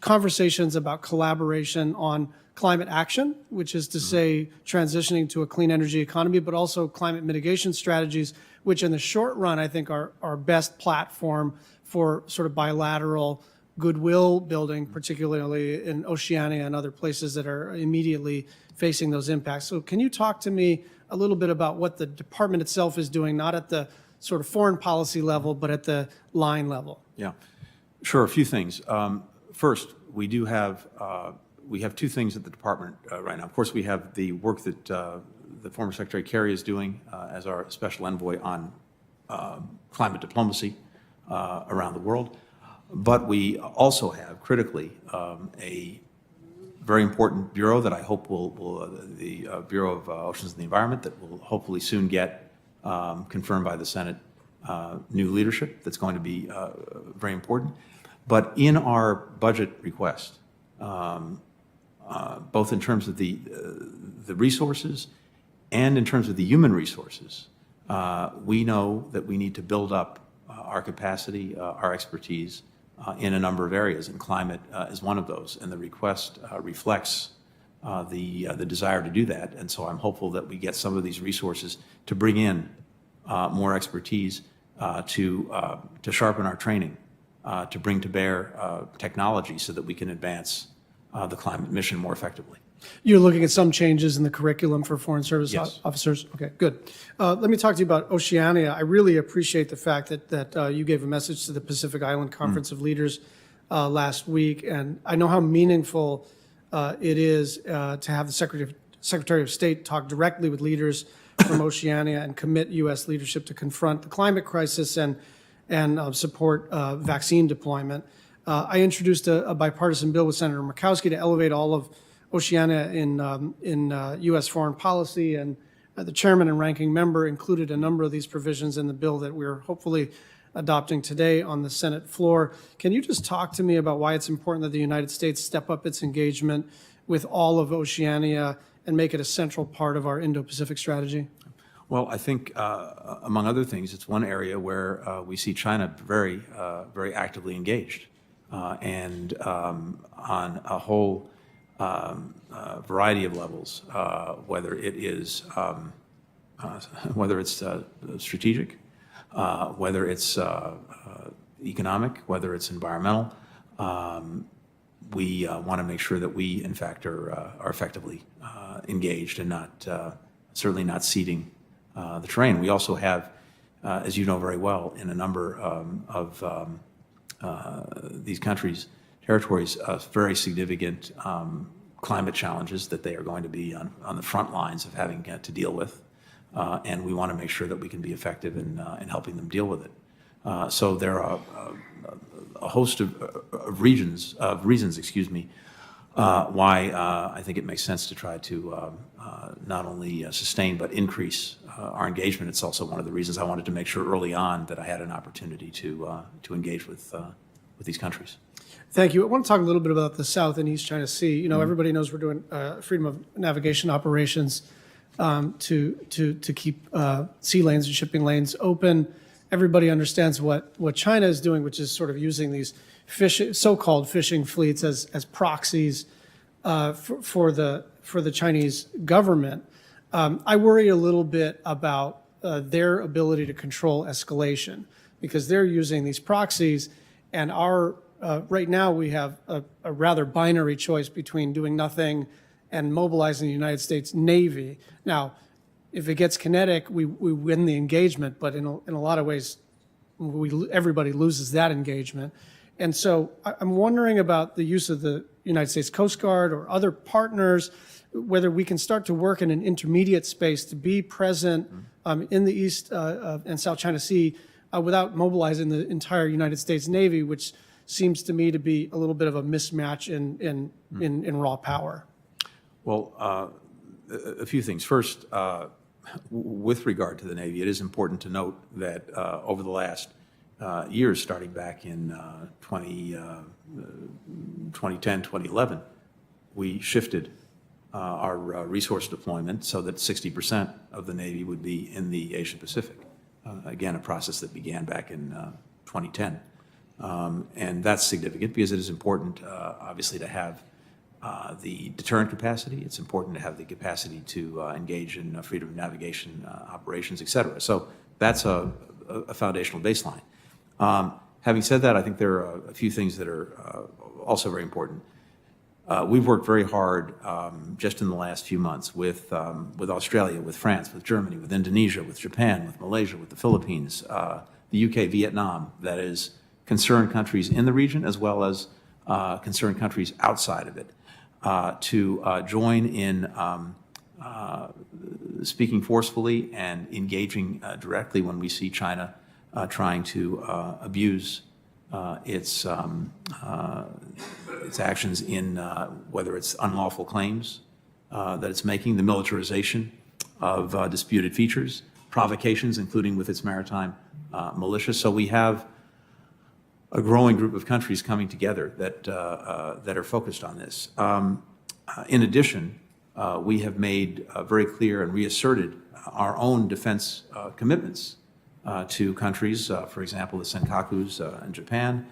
conversations about collaboration on climate action, which is to say transitioning to a clean energy economy, but also climate mitigation strategies, which in the short run, I think are our best platform for sort of bilateral goodwill building, particularly in Oceania and other places that are immediately facing those impacts. So can you talk to me a little bit about what the department itself is doing, not at the sort of foreign policy level, but at the line level? Yeah, sure. A few things. First, we have two things at the department right now. Of course, we have the work that the former Secretary Kerry is doing as our special envoy on climate diplomacy around the world. But we also have, critically, a very important bureau that I hope the Bureau of Oceans and the Environment, that will hopefully soon get confirmed by the Senate new leadership. That's going to be very important. But in our budget request, both in terms of the resources and in terms of the human resources, we know that we need to build up our capacity, our expertise in a number of areas, and climate is one of those. And the request reflects the desire to do that. And so I'm hopeful that we get some of these resources to bring in more expertise to sharpen our training, to bring to bear technology so that we can advance the climate mission more effectively. You're looking at some changes in the curriculum for Foreign Service Yes. officers? Okay, good. Let me talk to you about Oceania. I really appreciate the fact that you gave a message to the Pacific Island Conference of Leaders last week, and I know how meaningful it is to have the Secretary of State talk directly with leaders from Oceania and commit U.S. leadership to confront the climate crisis and support vaccine deployment. I introduced a bipartisan bill with Senator Murkowski to elevate all of Oceania in U.S. foreign policy, and the chairman and ranking member included a number of these provisions in the bill that we're hopefully adopting today on the Senate floor. Can you just talk to me about why it's important that the United States step up its engagement with all of Oceania and make it a central part of our Indo-Pacific strategy? Well, I think, among other things, it's one area where we see China very, very actively engaged, and on a whole variety of levels, whether it's strategic, whether it's economic, whether it's environmental. We want to make sure that we, in fact, are effectively engaged and certainly not ceding the terrain. We also have, as you know very well, in a number of these countries, territories, very significant climate challenges that they are going to be on the front lines of having to deal with. And we want to make sure that we can be effective in helping them deal with it. So there are a host of reasons, why I think it makes sense to try to not only sustain but increase our engagement. It's also one of the reasons I wanted to make sure early on that I had an opportunity to engage with these countries. Thank you. I want to talk a little bit about the South and East China Sea. You know, everybody knows we're doing freedom of navigation operations to keep sea lanes and shipping lanes open. Everybody understands what China is doing, which is sort of using these so-called fishing fleets as proxies for the Chinese government. I worry a little bit about their ability to control escalation, because they're using these proxies, and right now we have a rather binary choice between doing nothing and mobilizing the United States Navy. Now, if it gets kinetic, we win the engagement, but in a lot of ways, everybody loses that engagement. And so I'm wondering about the use of the United States Coast Guard or other partners, whether we can start to work in an intermediate space to be present in the East and South China Sea without mobilizing the entire United States Navy, which seems to me to be a little bit of a mismatch in raw power. Well, a few things. First, with regard to the Navy, it is important to note that over the last years, starting back in 2010, 2011, we shifted our resource deployment so that 60% of the Navy would be in the Asia Pacific. Again, a process that began back in 2010. And that's significant because it is important, obviously, to have the deterrent capacity. It's important to have the capacity to engage in freedom of navigation operations, et cetera. So that's a foundational baseline. Having said that, I think there are a few things that are also very important. We've worked very hard just in the last few months with Australia, with France, with Germany, with Indonesia, with Japan, with Malaysia, with the Philippines, the UK, Vietnam, that is, concerned countries in the region as well as concerned countries outside of it, to join in speaking forcefully and engaging directly when we see China trying to abuse its actions in whether it's unlawful claims that it's making, the militarization of disputed features, provocations, including with its maritime militia. So we have a growing group of countries coming together that are focused on this. In addition, we have made very clear and reasserted our own defense commitments to countries, for example, the Senkakus in Japan.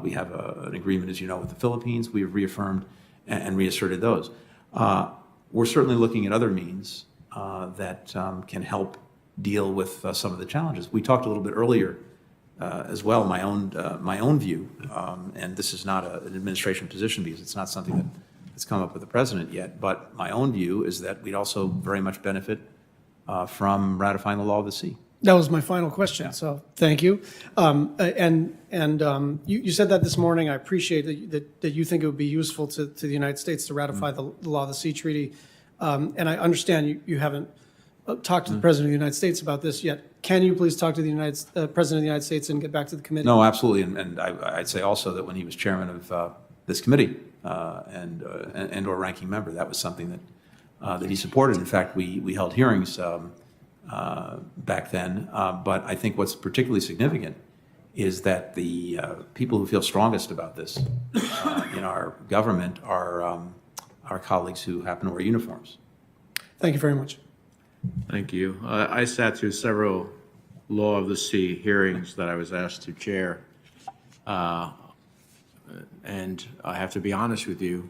We have an agreement, as you know, with the Philippines. We have reaffirmed and reasserted those. We're certainly looking at other means that can help deal with some of the challenges. We talked a little bit earlier as well, my own view, and this is not an administration position because it's not something that's come up with the president yet, but my own view is that we'd also very much benefit from ratifying the law of the sea. That was my final question, so thank you. You said that this morning. I appreciate that you think it would be useful to the United States to ratify the Law of the Sea Treaty. And I understand you haven't talked to the President of the United States about this yet. Can you please talk to the President of the United States and get back to the committee? No, absolutely. And I'd say also that when he was chairman of this committee and/or ranking member. That was something that he supported. In fact, we held hearings back then. But I think what's particularly significant is that the people who feel strongest about this in our government are our colleagues who happen to wear uniforms. Thank you very much. Thank you. I sat through several Law of the Sea hearings that I was asked to chair. And I have to be honest with you,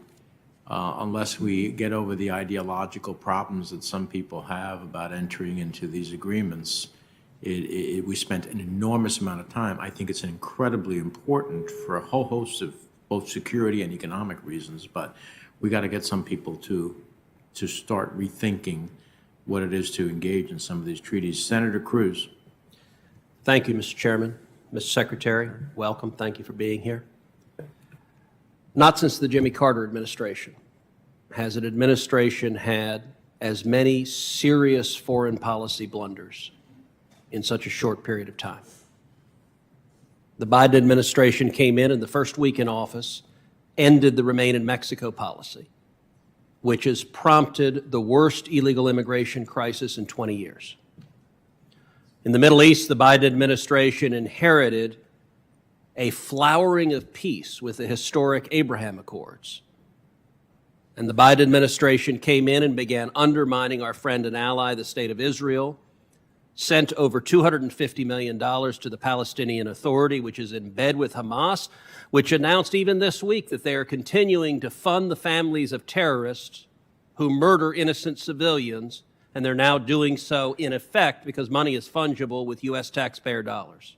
unless we get over the ideological problems that some people have about entering into these agreements, we spent an enormous amount of time. I think it's incredibly important for a whole host of both security and economic reasons, but we got to get some people to start rethinking what it is to engage in some of these treaties. Senator Cruz. Thank you, Mr. Chairman. Mr. Secretary, welcome. Thank you for being here. Not since the Jimmy Carter administration has an administration had as many serious foreign policy blunders in such a short period of time. The Biden administration came in the first week in office, ended the Remain in Mexico policy, which has prompted the worst illegal immigration crisis in 20 years. In the Middle East, the Biden administration inherited a flowering of peace with the historic Abraham Accords. And the Biden administration came in and began undermining our friend and ally, the State of Israel, sent over $250 million to the Palestinian Authority, which is in bed with Hamas, which announced even this week that they are continuing to fund the families of terrorists who murder innocent civilians, and they're now doing so in effect because money is fungible with U.S. taxpayer dollars.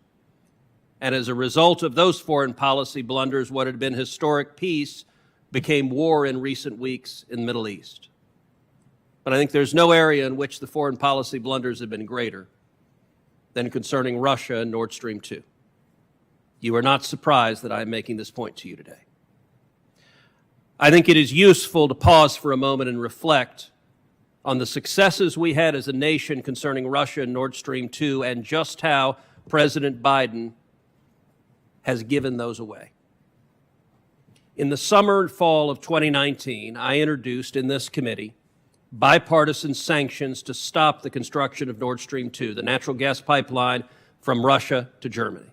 And as a result of those foreign policy blunders, what had been historic peace became war in recent weeks in the Middle East. But I think there's no area in which the foreign policy blunders have been greater than concerning Russia and Nord Stream 2. You are not surprised that I am making this point to you today. I think it is useful to pause for a moment and reflect on the successes we had as a nation concerning Russia and Nord Stream 2 and just how President Biden has given those away. In the summer and fall of 2019, I introduced in this committee bipartisan sanctions to stop the construction of Nord Stream 2, the natural gas pipeline from Russia to Germany.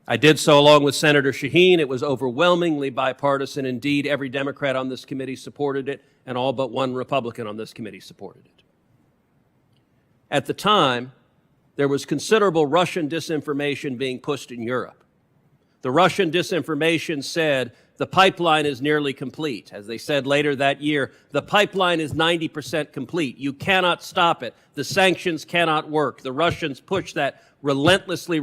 I did so along with Senator Shaheen. It was overwhelmingly bipartisan. Indeed, every Democrat on this committee supported it, and all but one Republican on this committee supported it. At the time, there was considerable Russian disinformation being pushed in Europe. The Russian disinformation said the pipeline is nearly complete. As they said later that year, the pipeline is 90% complete. You cannot stop it. The sanctions cannot work. The Russians pushed that relentlessly.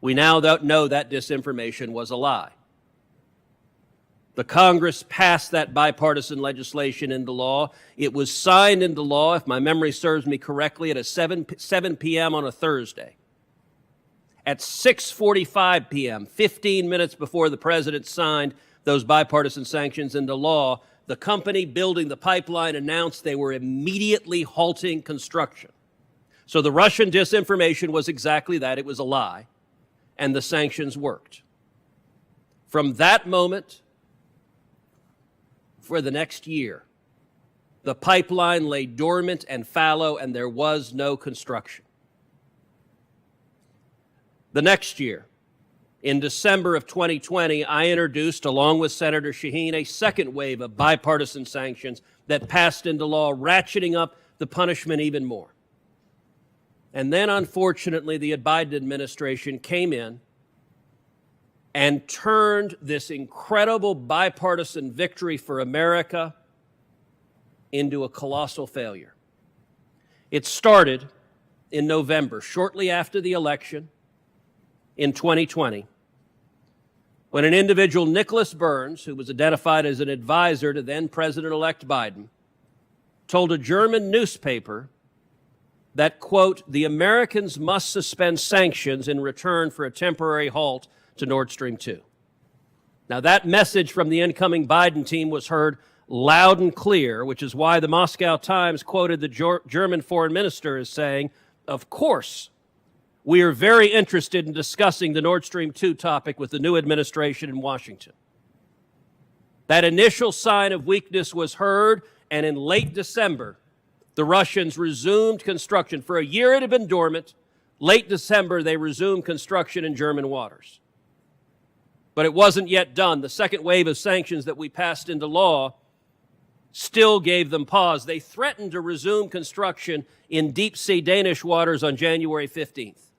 We now know that disinformation was a lie. The Congress passed that bipartisan legislation into law. It was signed into law, if my memory serves me correctly, at 7 p.m. on a Thursday. At 6:45 p.m., 15 minutes before the president signed those bipartisan sanctions into law, the company building the pipeline announced they were immediately halting construction. So the Russian disinformation was exactly that. It was a lie, and the sanctions worked. From that moment, for the next year, the pipeline lay dormant and fallow, and there was no construction. The next year, in December of 2020, I introduced, along with Senator Shaheen, a second wave of bipartisan sanctions that passed into law, ratcheting up the punishment even more. And then, unfortunately, the Biden administration came in and turned this incredible bipartisan victory for America into a colossal failure. It started in November, shortly after the election in 2020, when an individual, Nicholas Burns, who was identified as an advisor to then President-elect Biden, told a German newspaper that, quote, the Americans must suspend sanctions in return for a temporary halt to Nord Stream 2. Now, that message from the incoming Biden team was heard loud and clear, which is why the Moscow Times quoted the German foreign minister as saying, of course, We are very interested in discussing the Nord Stream 2 topic with the new administration in Washington. That initial sign of weakness was heard, and in late December, the Russians resumed construction. For a year it had been dormant. Late December, they resumed construction in German waters. But it wasn't yet done. The second wave of sanctions that we passed into law still gave them pause. They threatened to resume construction in deep-sea Danish waters on January 15th.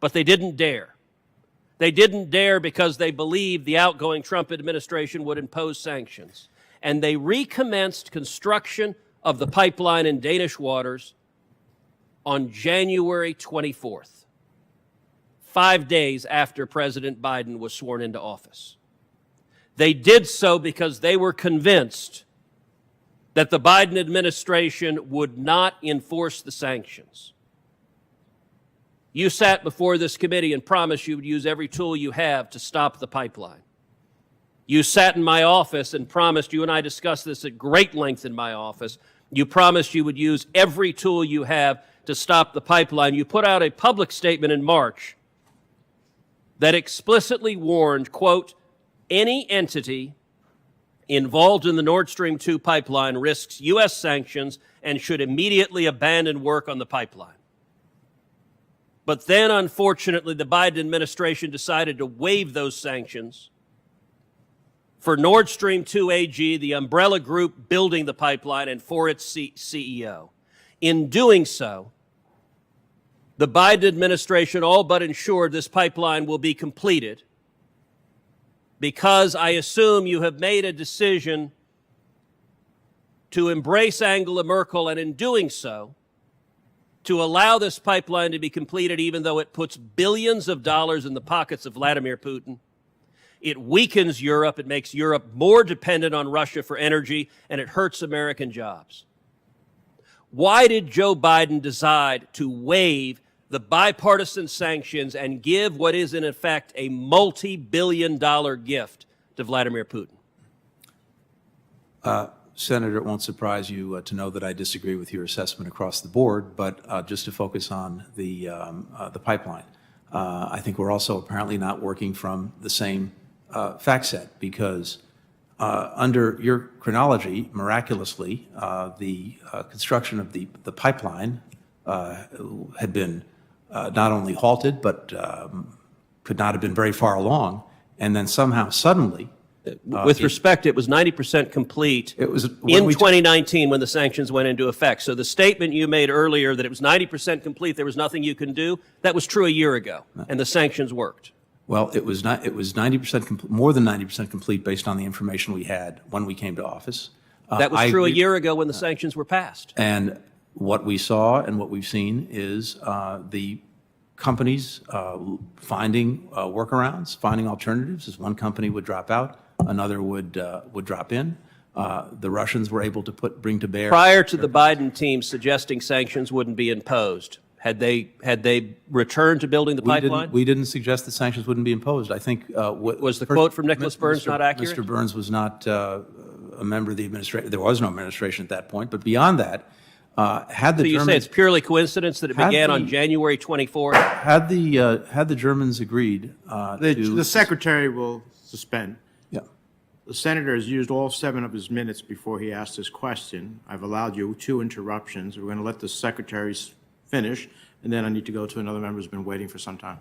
But they didn't dare. They didn't dare because they believed the outgoing Trump administration would impose sanctions. And they recommenced construction of the pipeline in Danish waters on January 24th, 5 days after President Biden was sworn into office. They did so because they were convinced that the Biden administration would not enforce the sanctions. You sat before this committee and promised you would use every tool you have to stop the pipeline. You sat in my office and promised, you and I discussed this at great length in my office, you promised you would use every tool you have to stop the pipeline. You put out a public statement in March that explicitly warned, quote, any entity involved in the Nord Stream 2 pipeline risks U.S. sanctions and should immediately abandon work on the pipeline. But then, unfortunately, the Biden administration decided to waive those sanctions for Nord Stream 2 AG, the umbrella group building the pipeline, and for its CEO. In doing so, the Biden administration all but ensured this pipeline will be completed because I assume you have made a decision to embrace Angela Merkel, and in doing so, to allow this pipeline to be completed even though it puts billions of dollars in the pockets of Vladimir Putin. It weakens Europe, it makes Europe more dependent on Russia for energy, and it hurts American jobs. Why did Joe Biden decide to waive the bipartisan sanctions and give what is in effect a multi-billion-dollar gift to Vladimir Putin? Senator, it won't surprise you to know that I disagree with your assessment across the board, but just to focus on the pipeline, I think we're also apparently not working from the same fact set, because under your chronology, miraculously, the construction of the pipeline had been not only halted, but could not have been very far along, and then somehow suddenly, with respect, it was 90% complete in 2019 when the sanctions went into effect. So the statement you made earlier that it was 90% complete, there was nothing you can do, that was true a year ago, and the sanctions worked. Well, it was 90% more than 90% complete based on the information we had when we came to office. That was true a year ago when the sanctions were passed. And what we saw and what we've seen is the companies finding workarounds, finding alternatives. As one company would drop out, another would drop in. The Russians were able to bring to bear. Prior to the Biden team suggesting sanctions wouldn't be imposed, had they returned to building the pipeline? We didn't suggest that sanctions wouldn't be imposed. I think was the quote from Nicholas Burns not accurate? Mr. Burns was not a member of the administration. There was no administration at that point. But beyond that, had the so you Germans, say it's purely coincidence that it began on January 24th? Had the Germans agreed The secretary will suspend. Yeah. The senator has used all 7 of his minutes before he asked his question. I've allowed you 2 interruptions. We're going to let the secretary finish, and then I need to go to another member who's been waiting for some time.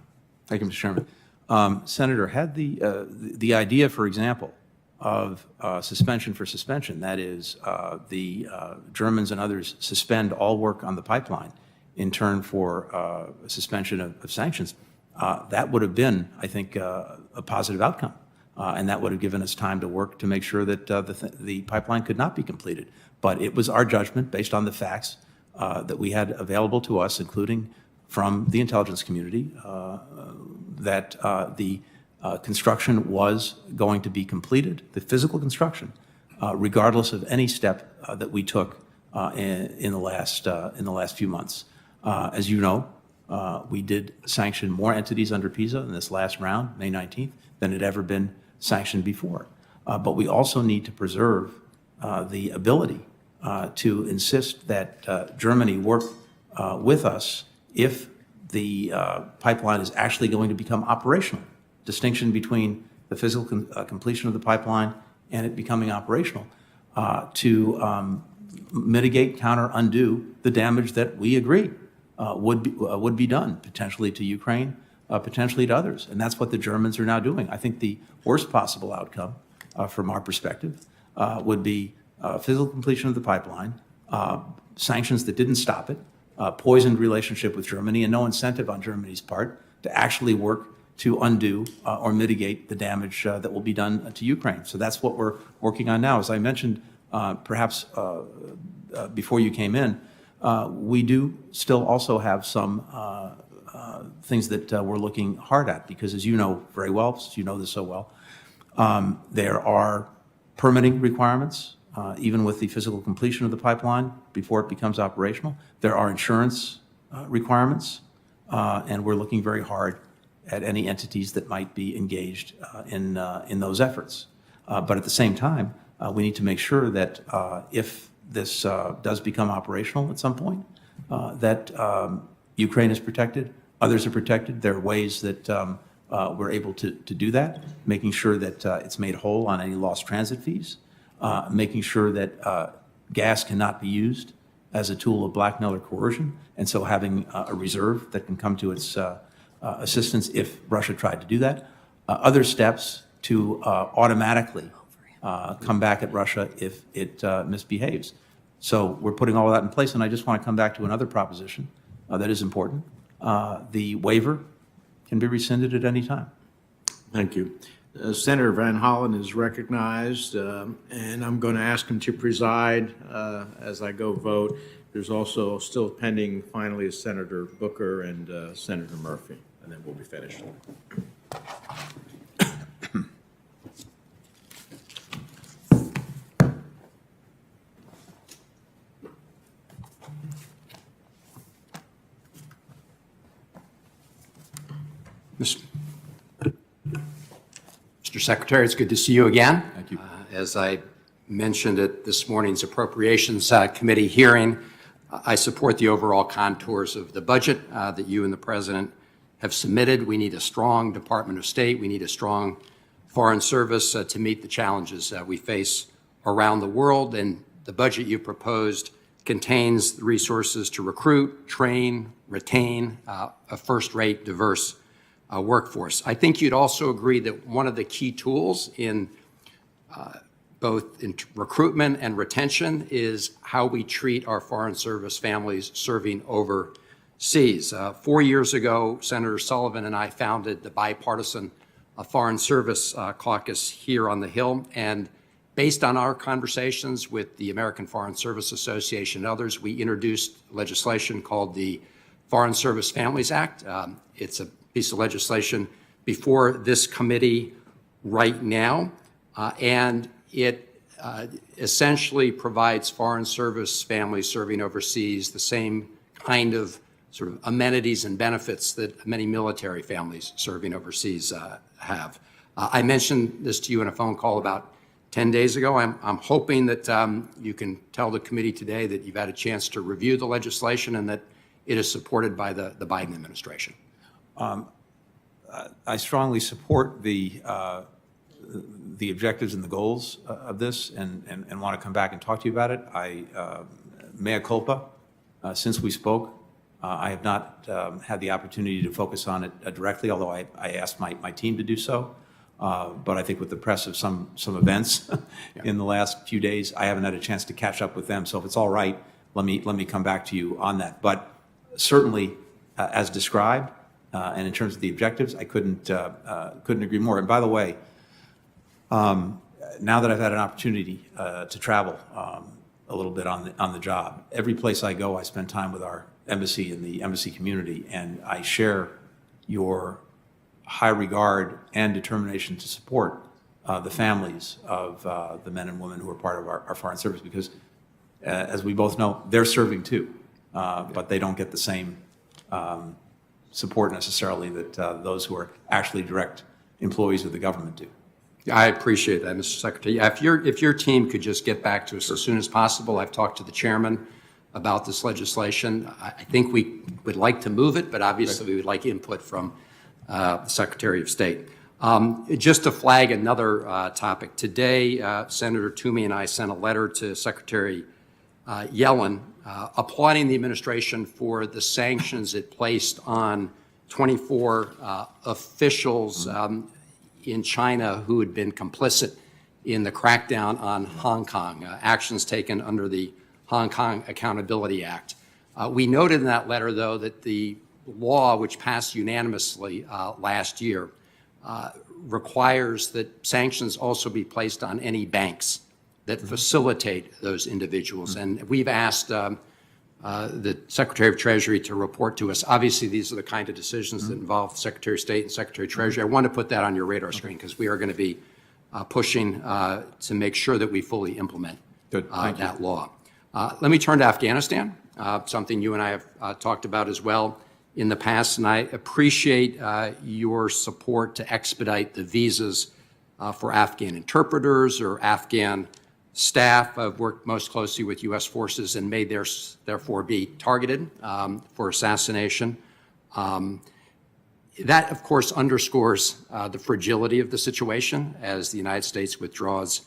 Thank you, Mr. Chairman. Senator, had the idea, for example, of suspension for suspension, that is, the Germans and others suspend all work on the pipeline in turn for suspension of sanctions, that would have been, I think, a positive outcome. And that would have given us time to work to make sure that the pipeline could not be completed. But it was our judgment, based on the facts that we had available to us, including from the intelligence community, that the construction was going to be completed, the physical construction, regardless of any step that we took in the last few months. As you know, we did sanction more entities under PISA in this last round, May 19th, than had ever been sanctioned before. But we also need to preserve the ability to insist that Germany work with us if the pipeline is actually going to become operational. Distinction between the physical completion of the pipeline and it becoming operational to mitigate, counter, undo the damage that we agree would be done, potentially to Ukraine, potentially to others. And that's what the Germans are now doing. I think the worst possible outcome from our perspective would be physical completion of the pipeline, sanctions that didn't stop it, poisoned relationship with Germany, and no incentive on Germany's part to actually work to undo or mitigate the damage that will be done to Ukraine. So that's what we're working on now. As I mentioned, perhaps before you came in, we do still also have some things that we're looking hard at, because as you know very well, since you know this so well, there are permitting requirements, even with the physical completion of the pipeline before it becomes operational. There are insurance requirements, and we're looking very hard at any entities that might be engaged in those efforts. But at the same time, we need to make sure that if this does become operational at some point, that Ukraine is protected, others are protected. There are ways that we're able to do that, making sure that it's made whole on any lost transit fees, making sure that gas cannot be used as a tool of blackmail or coercion, and so having a reserve that can come to its assistance if Russia tried to do that. Other steps to automatically come back at Russia if it misbehaves. So we're putting all of that in place, and I just want to come back to another proposition that is important. The waiver can be rescinded at any time. Thank you. Senator Van Hollen is recognized, and I'm going to ask him to preside as I go vote. There's also still pending, finally, is Senator Booker and Senator Murphy, and then we'll be finished. Mr. Secretary, it's good to see you again. Thank you. As I mentioned at this morning's Appropriations Committee hearing, I support the overall contours of the budget that you and the President have submitted. We need a strong Department of State. We need a strong Foreign Service to meet the challenges we face around the world. And the budget you proposed contains the resources to recruit, train, retain a first-rate, diverse workforce. I think you'd also agree that one of the key tools in both in recruitment and retention is how we treat our Foreign Service families serving overseas. 4 years ago, Senator Sullivan and I founded the bipartisan Foreign Service Caucus here on the Hill, and based on our conversations with the American Foreign Service Association and others, we introduced legislation called the Foreign Service Families Act. It's a piece of legislation before this committee right now, and it essentially provides Foreign Service families serving overseas the same kind of sort of amenities and benefits that many military families serving overseas have. I mentioned this to you in a phone call about 10 days ago. I'm hoping that you can tell the committee today that you've had a chance to review the legislation and that it is supported by the Biden administration. I strongly support the objectives and the goals of this, and want to come back and talk to you about it. Mea culpa, since we spoke, I have not had the opportunity to focus on it directly, although I asked my team to do so. But I think with the press of some events in the last few days, I haven't had a chance to catch up with them. So if it's all right, let me come back to you on that. But certainly, as described, and in terms of the objectives, I couldn't agree more. And by the way, now that I've had an opportunity to travel a little bit on the job, every place I go, I spend time with our embassy and the embassy community, and I share your high regard and determination to support the families of the men and women who are part of our Foreign Service, because as we both know, they're serving too, but they don't get the same support necessarily that those who are actually direct employees of the government do. I appreciate that, Mr. Secretary. If your team could just get back to us as soon as possible. I've talked to the chairman about this legislation. I think we would like to move it, but obviously we would like input from the Secretary of State. Just to flag another topic, today Senator Toomey and I sent a letter to Secretary Yellen applauding the administration for the sanctions it placed on 24 officials in China who had been complicit in the crackdown on Hong Kong, actions taken under the Hong Kong Accountability Act. We noted in that letter, though, that the law, which passed unanimously last year, requires that sanctions also be placed on any banks that facilitate those individuals. And we've asked the Secretary of Treasury to report to us. Obviously, these are the kind of decisions that involve the Secretary of State and Secretary of Treasury. I want to put that on your radar screen because we are going to be pushing to make sure that we fully implement that law. Let me turn to Afghanistan, something you and I have talked about as well in the past, and I appreciate your support to expedite the visas for Afghan interpreters or Afghan staff. I've worked most closely with U.S. forces and may therefore be targeted for assassination. That, of course, underscores the fragility of the situation as the United States withdraws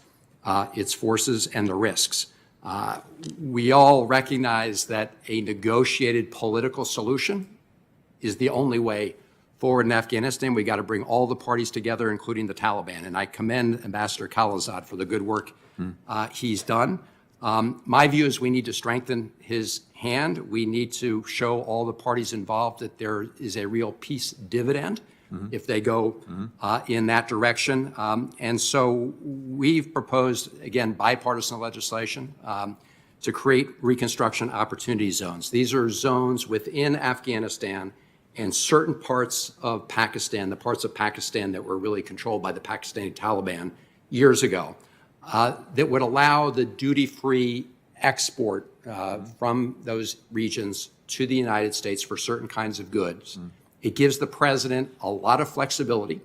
its forces and the risks. We all recognize that a negotiated political solution is the only way forward in Afghanistan. We got to bring all the parties together, including the Taliban. And I commend Ambassador Khalilzad for the good work he's done. My view is we need to strengthen his hand. We need to show all the parties involved that there is a real peace dividend if they go in that direction. And so we've proposed, again, bipartisan legislation to create reconstruction opportunity zones. These are zones within Afghanistan and certain parts of Pakistan, the parts of Pakistan that were really controlled by the Pakistani Taliban years ago, that would allow the duty-free export from those regions to the United States for certain kinds of goods. It gives the president a lot of flexibility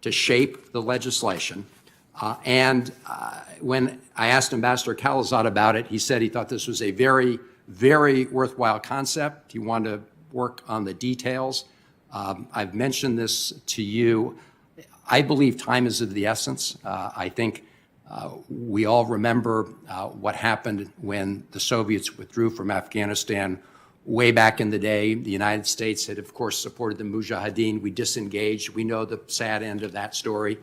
to shape the legislation. When I asked Ambassador Khalilzad about it, he said he thought this was a very, very worthwhile concept. He wanted to work on the details. I've mentioned this to you. I believe time is of the essence. I think we all remember what happened when the Soviets withdrew from Afghanistan way back in the day. The United States had, of course, supported the Mujahideen. We disengaged. We know the sad end of that story.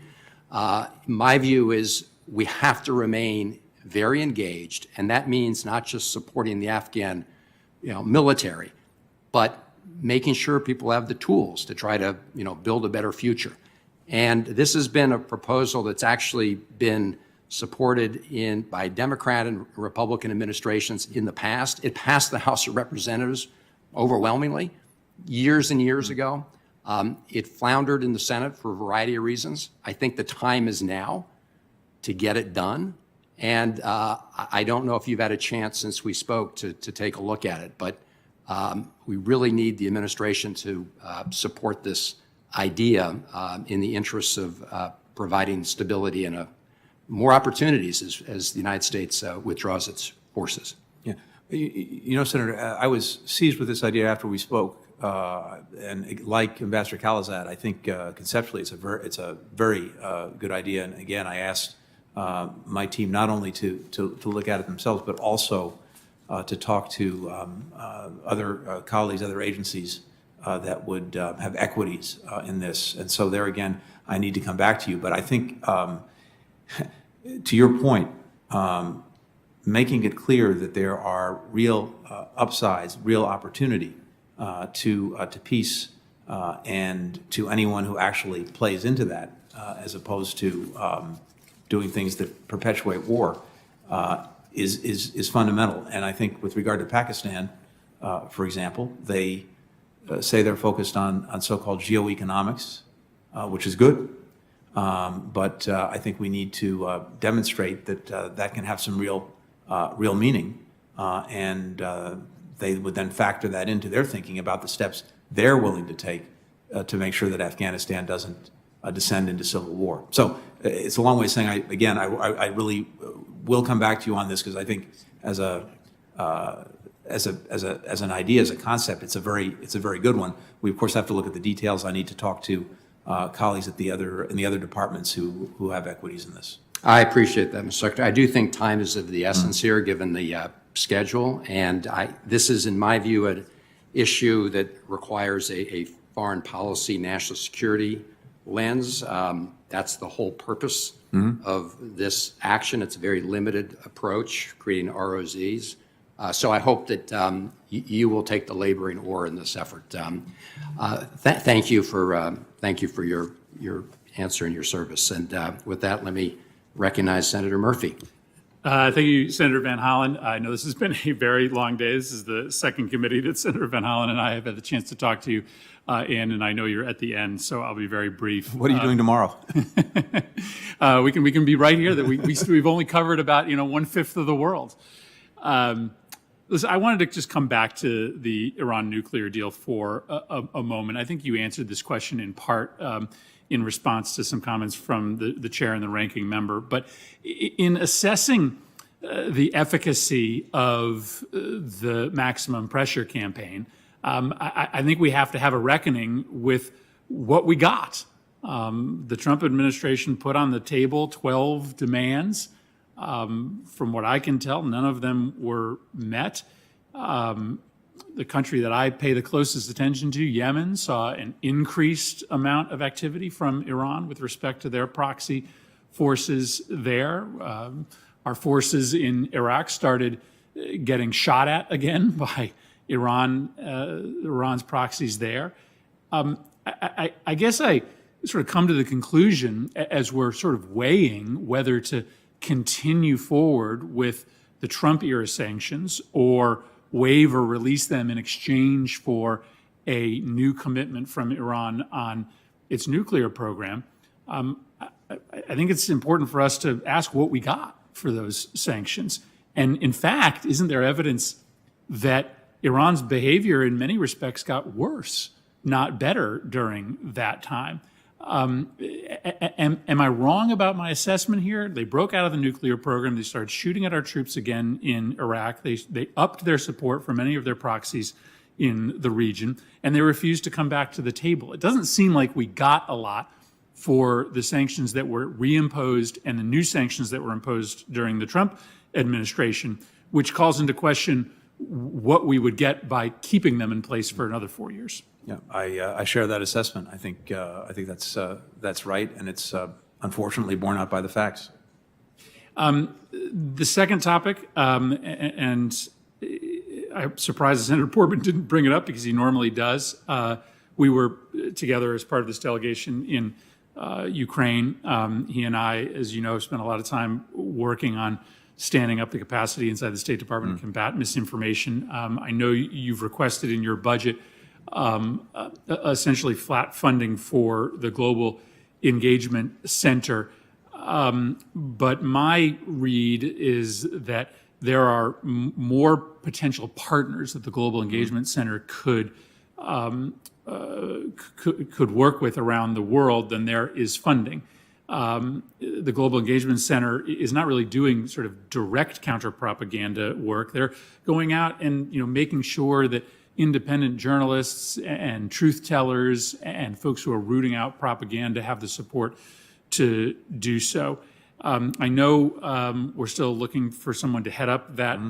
My view is we have to remain very engaged, and that means not just supporting the Afghan military, but making sure people have the tools to try to build a better future. And this has been a proposal that's actually been supported by Democrat and Republican administrations in the past. It passed the House of Representatives overwhelmingly years and years ago. It floundered in the Senate for a variety of reasons. I think the time is now to get it done. And I don't know if you've had a chance since we spoke to take a look at it, but we really need the administration to support this idea in the interests of providing stability and more opportunities as the United States withdraws its forces. Yeah. Senator, I was seized with this idea after we spoke. And like Ambassador Khalilzad, I think conceptually it's a very good idea. And again, I asked my team not only to look at it themselves, but also to talk to other colleagues, other agencies that would have equities in this. And so there again, I need to come back to you. But I think, to your point, making it clear that there are real upsides, real opportunity to peace and to anyone who actually plays into that, as opposed to doing things that perpetuate war, is fundamental. And I think with regard to Pakistan, for example, they say they're focused on so-called geoeconomics, which is good. But I think we need to demonstrate that that can have some real meaning, and they would then factor that into their thinking about the steps they're willing to take to make sure that Afghanistan doesn't descend into civil war. So it's a long way of saying, I really will come back to you on this, because I think as a as an idea, as a concept, it's a very good one. We of course have to look at the details. I need to talk to colleagues in the other departments who have equities in this. I appreciate that, Mr. Secretary. I do think time is of the essence here, given the schedule, and this is, in my view, an issue that requires a foreign policy, national security lens. That's the whole purpose of this action. It's a very limited approach, creating ROZs. So I hope that you will take the laboring oar in this effort. Thank you for your answer and your service. And with that, let me recognize Senator Murphy. Thank you, Senator Van Hollen. I know this has been a very long day. This is the second committee that Senator Van Hollen and I have had the chance to talk to you in, and I know you're at the end, so I'll be very brief. What are you doing tomorrow? We can be right here. That we've only covered about 1/5 of the world. Listen, I wanted to just come back to the Iran nuclear deal for a moment. I think you answered this question in part in response to some comments from the chair and the ranking member. But in assessing the efficacy of the maximum pressure campaign, I think we have to have a reckoning with what we got. The Trump administration put on the table 12 demands. From what I can tell, none of them were met. The country that I pay the closest attention to, Yemen, saw an increased amount of activity from Iran with respect to their proxy forces there. Our forces in Iraq started getting shot at again by Iran's proxies there. I guess I sort of come to the conclusion, as we're sort of weighing whether to continue forward with the Trump-era sanctions or waive or release them in exchange for a new commitment from Iran on its nuclear program. I think it's important for us to ask what we got for those sanctions. And in fact, isn't there evidence that Iran's behavior in many respects got worse, not better, during that time? Am I wrong about my assessment here? They broke out of the nuclear program. They started shooting at our troops again in Iraq. They upped their support for many of their proxies in the region, and they refused to come back to the table. It doesn't seem like we got a lot for the sanctions that were reimposed and the new sanctions that were imposed during the Trump administration, which calls into question what we would get by keeping them in place for another 4 years. Yeah, I share that assessment. I think that's right, and it's unfortunately borne out by the facts. The second topic, and I'm surprised that Senator Portman didn't bring it up because he normally does. We were together as part of this delegation in Ukraine. He and I, as you know, spent a lot of time working on standing up the capacity inside the State Department to combat misinformation. I know you've requested in your budget essentially flat funding for the Global Engagement Center. But my read is that there are more potential partners that the Global Engagement Center could work with around the world than there is funding. The Global Engagement Center is not really doing sort of direct counter-propaganda work. They're going out and making sure that independent journalists and truth tellers and folks who are rooting out propaganda have the support to do so. I know we're still looking for someone to head up that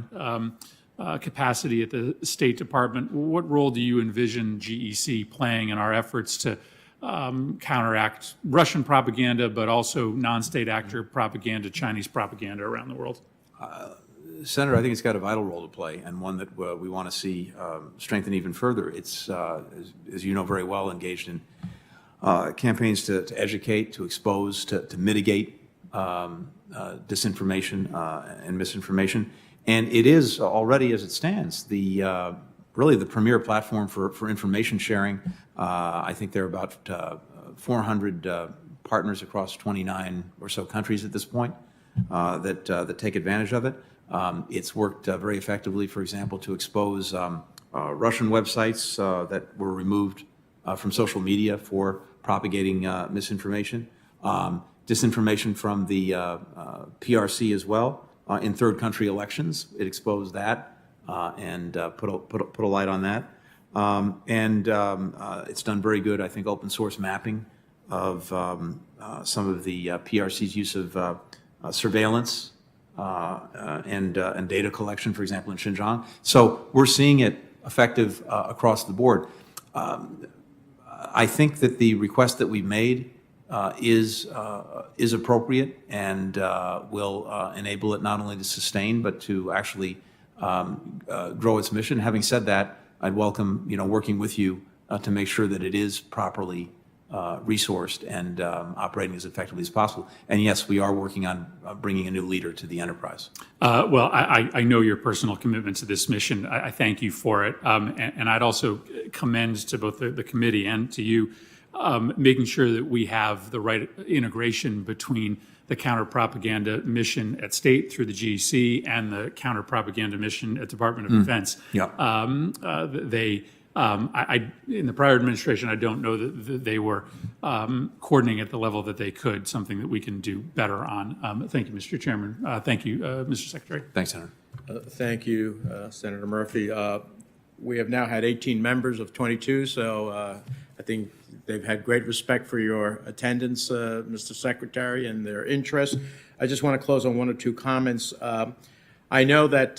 capacity at the State Department. What role do you envision GEC playing in our efforts to counteract Russian propaganda, but also non-state actor propaganda, Chinese propaganda around the world? Senator, I think it's got a vital role to play, and one that we want to see strengthen even further. It's, as you know very well, engaged in campaigns to educate, to expose, to mitigate disinformation and misinformation. And it is already, as it stands, really the premier platform for information sharing. I think there are about 400 partners across 29 or so countries at this point that take advantage of it. It's worked very effectively, for example, to expose Russian websites that were removed from social media for propagating misinformation, disinformation from the PRC as well in third country elections. It exposed that. and put a light on that. It's done very good, I think, open source mapping of some of the PRC's use of surveillance and data collection, for example, in Xinjiang. So we're seeing it effective across the board. I think that the request that we made is appropriate and will enable it not only to sustain but to actually grow its mission. Having said that, I'd welcome working with you to make sure that it is properly resourced and operating as effectively as possible. And yes, we are working on bringing a new leader to the enterprise. Well, I know your personal commitment to this mission. I thank you for it. And I'd also commend to both the committee and to you making sure that we have the right integration between the counter-propaganda mission at State through the GEC and the counter-propaganda mission at Department of Defense. Yeah. In the prior administration, I don't know that they were coordinating at the level that they could, something that we can do better on. Thank you, Mr. Chairman. Thank you, Mr. Secretary. Thanks, Senator. Thank you, Senator Murphy. We have now had 18 members of 22, so I think they've had great respect for your attendance, Mr. Secretary, and their interest. I just want to close on one or two comments. I know that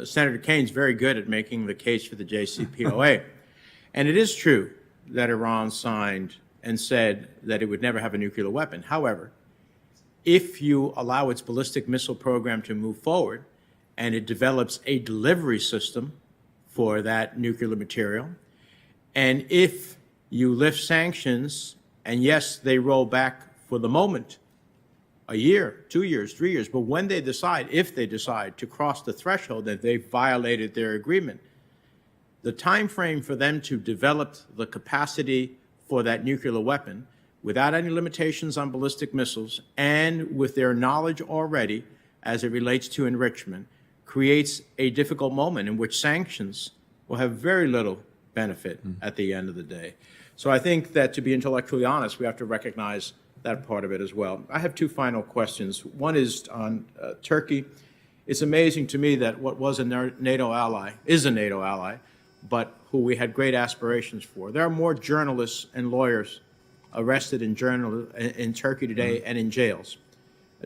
Senator Kane's very good at making the case for the JCPOA. And it is true that Iran signed and said that it would never have a nuclear weapon. However, if you allow its ballistic missile program to move forward and it develops a delivery system for that nuclear material, and if you lift sanctions, and yes, they roll back for the moment, a year, 2 years, 3 years, but when they decide, if they decide to cross the threshold that they've violated their agreement, the time frame for them to develop the capacity for that nuclear weapon without any limitations on ballistic missiles and with their knowledge already as it relates to enrichment creates a difficult moment in which sanctions will have very little benefit at the end of the day. So I think that to be intellectually honest, we have to recognize that part of it as well. I have two final questions. One is on Turkey. It's amazing to me that what was a NATO ally is a NATO ally, but who we had great aspirations for. There are more journalists and lawyers arrested in Turkey today and in jails.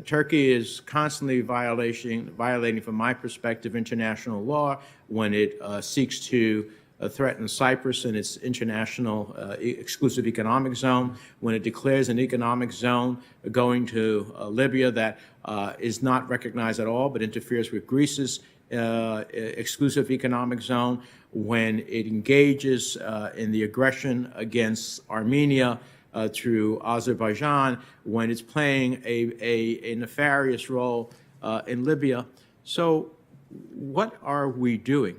Turkey is constantly violating, from my perspective, international law when it seeks to threaten Cyprus and its international exclusive economic zone, when it declares an economic zone going to Libya that is not recognized at all but interferes with Greece's exclusive economic zone, when it engages in the aggression against Armenia through Azerbaijan, when it's playing a nefarious role in Libya. So what are we doing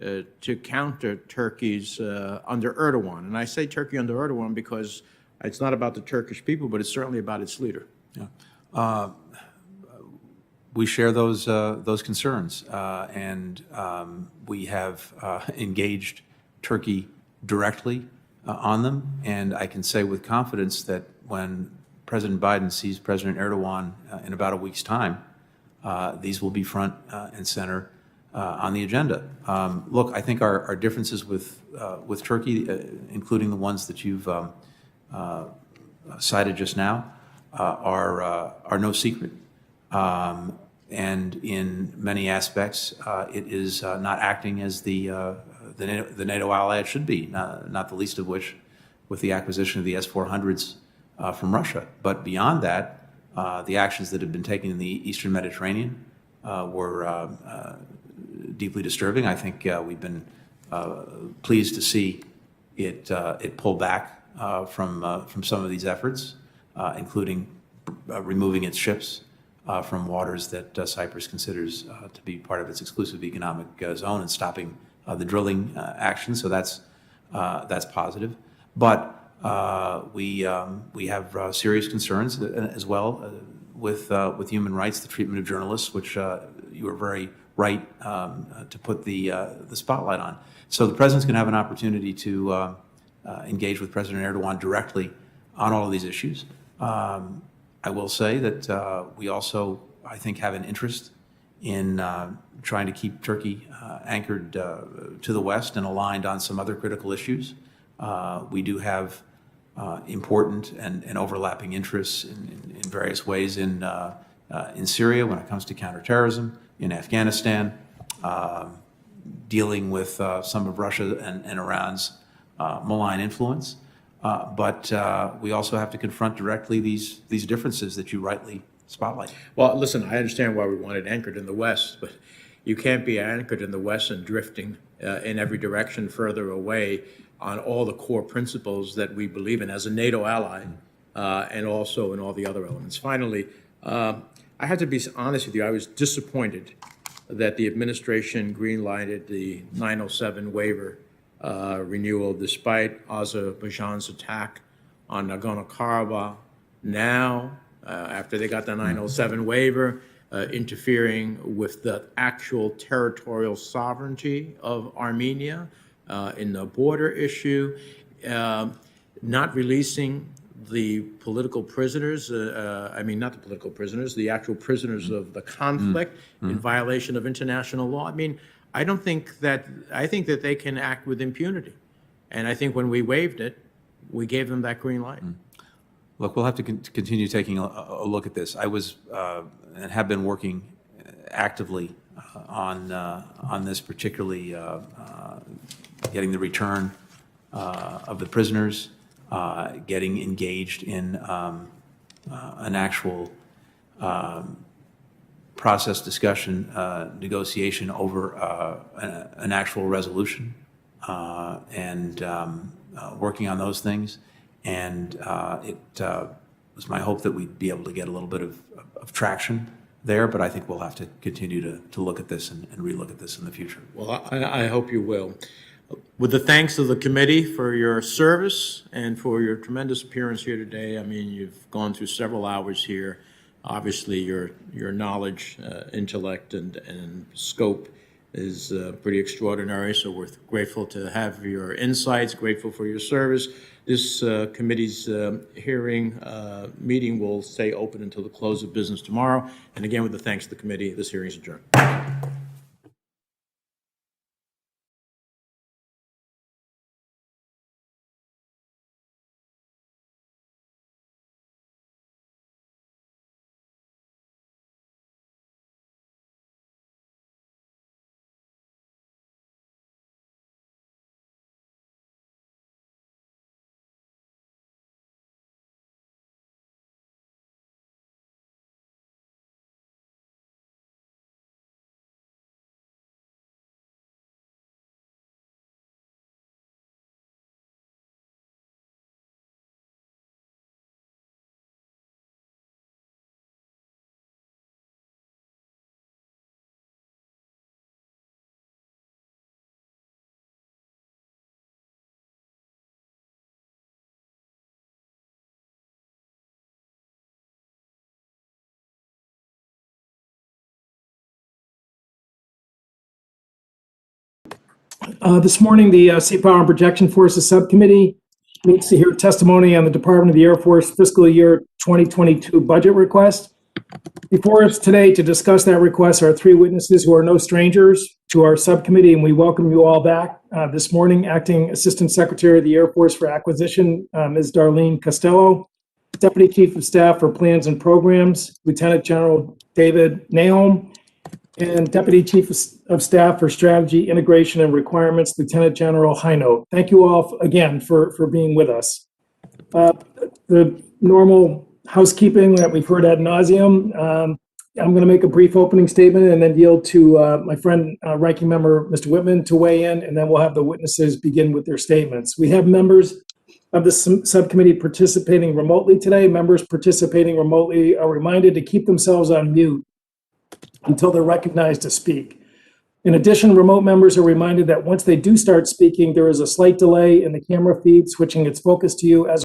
to counter Turkey's under Erdogan? And I say Turkey under Erdogan because it's not about the Turkish people, but it's certainly about its leader. Yeah. We share those concerns, and we have engaged Turkey directly on them. And I can say with confidence that when President Biden sees President Erdogan in about a week's time, these will be front and center on the agenda. Look, I think our differences with Turkey, including the ones that you've cited just now, are no secret. And in many aspects, it is not acting as the NATO ally it should be, not the least of which with the acquisition of the S-400s from Russia. But beyond that, the actions that have been taken in the Eastern Mediterranean were deeply disturbing. I think we've been pleased to see it pull back from some of these efforts, including removing its ships from waters that Cyprus considers to be part of its exclusive economic zone and stopping the drilling action. So that's positive. But we have serious concerns as well with human rights, the treatment of journalists, which you are very right to put the spotlight on. So the president's going to have an opportunity to engage with President Erdogan directly on all of these issues. I will say that we also, I think, have an interest in trying to keep Turkey anchored to the West and aligned on some other critical issues. We do have important and overlapping interests in various ways in Syria when it comes to counterterrorism, in Afghanistan, dealing with some of Russia and Iran's malign influence. But we also have to confront directly these differences that you rightly spotlight. Well, listen, I understand why we want it anchored in the West, but you can't be anchored in the West and drifting in every direction further away on all the core principles that we believe in as a NATO ally, and also in all the other elements. Finally, I have to be honest with you, I was disappointed that the administration green-lighted the 907 waiver renewal despite Azerbaijan's attack on Nagorno-Karabakh. Now, after they got the 907 waiver, interfering with the actual territorial sovereignty of Armenia in the border issue, not releasing the political prisoners, not the political prisoners, the actual prisoners of the conflict in violation of international law. I mean, I think that they can act with impunity. And I think when we waived it, we gave them that green light. Look, we'll have to continue taking a look at this. I was and have been working actively on this, particularly getting the return of the prisoners, getting engaged in an actual process, discussion, negotiation over an actual resolution, and working on those things. And it was my hope that we'd be able to get a little bit of traction there, but I think we'll have to continue to look at this and relook at this in the future. Well, I hope you will. With the thanks of the committee for your service and for your tremendous appearance here today. I mean, you've gone through several hours here. Obviously, your knowledge, intellect, and scope is pretty extraordinary, so we're grateful to have your insights, grateful for your service. This committee's meeting will stay open until the close of business tomorrow. And again, with the thanks to the committee, this hearing is adjourned. This morning, the Sea Power and Protection Forces Subcommittee meets to hear testimony on the Department of the Air Force fiscal year 2022 budget request. Before us today to discuss that request are three witnesses who are no strangers to our subcommittee, and we welcome you all back. This morning, Acting Assistant Secretary of the Air Force for Acquisition, Ms. Darlene Costello, Deputy Chief of Staff for Plans and Programs, Lieutenant General David Nahom, and Deputy Chief of Staff for Strategy, Integration, and Requirements, Lieutenant General Hinote. Thank you all again for being with us. The normal housekeeping that we've heard ad nauseum. I'm going to make a brief opening statement and then yield to my friend, Ranking Member Mr. Whitman, to weigh in, and then we'll have the witnesses begin with their statements. We have members of the subcommittee participating remotely today. Members participating remotely are reminded to keep themselves on mute until they're recognized to speak. In addition, remote members are reminded that once they do start speaking, there is a slight delay in the camera feed switching its focus to you as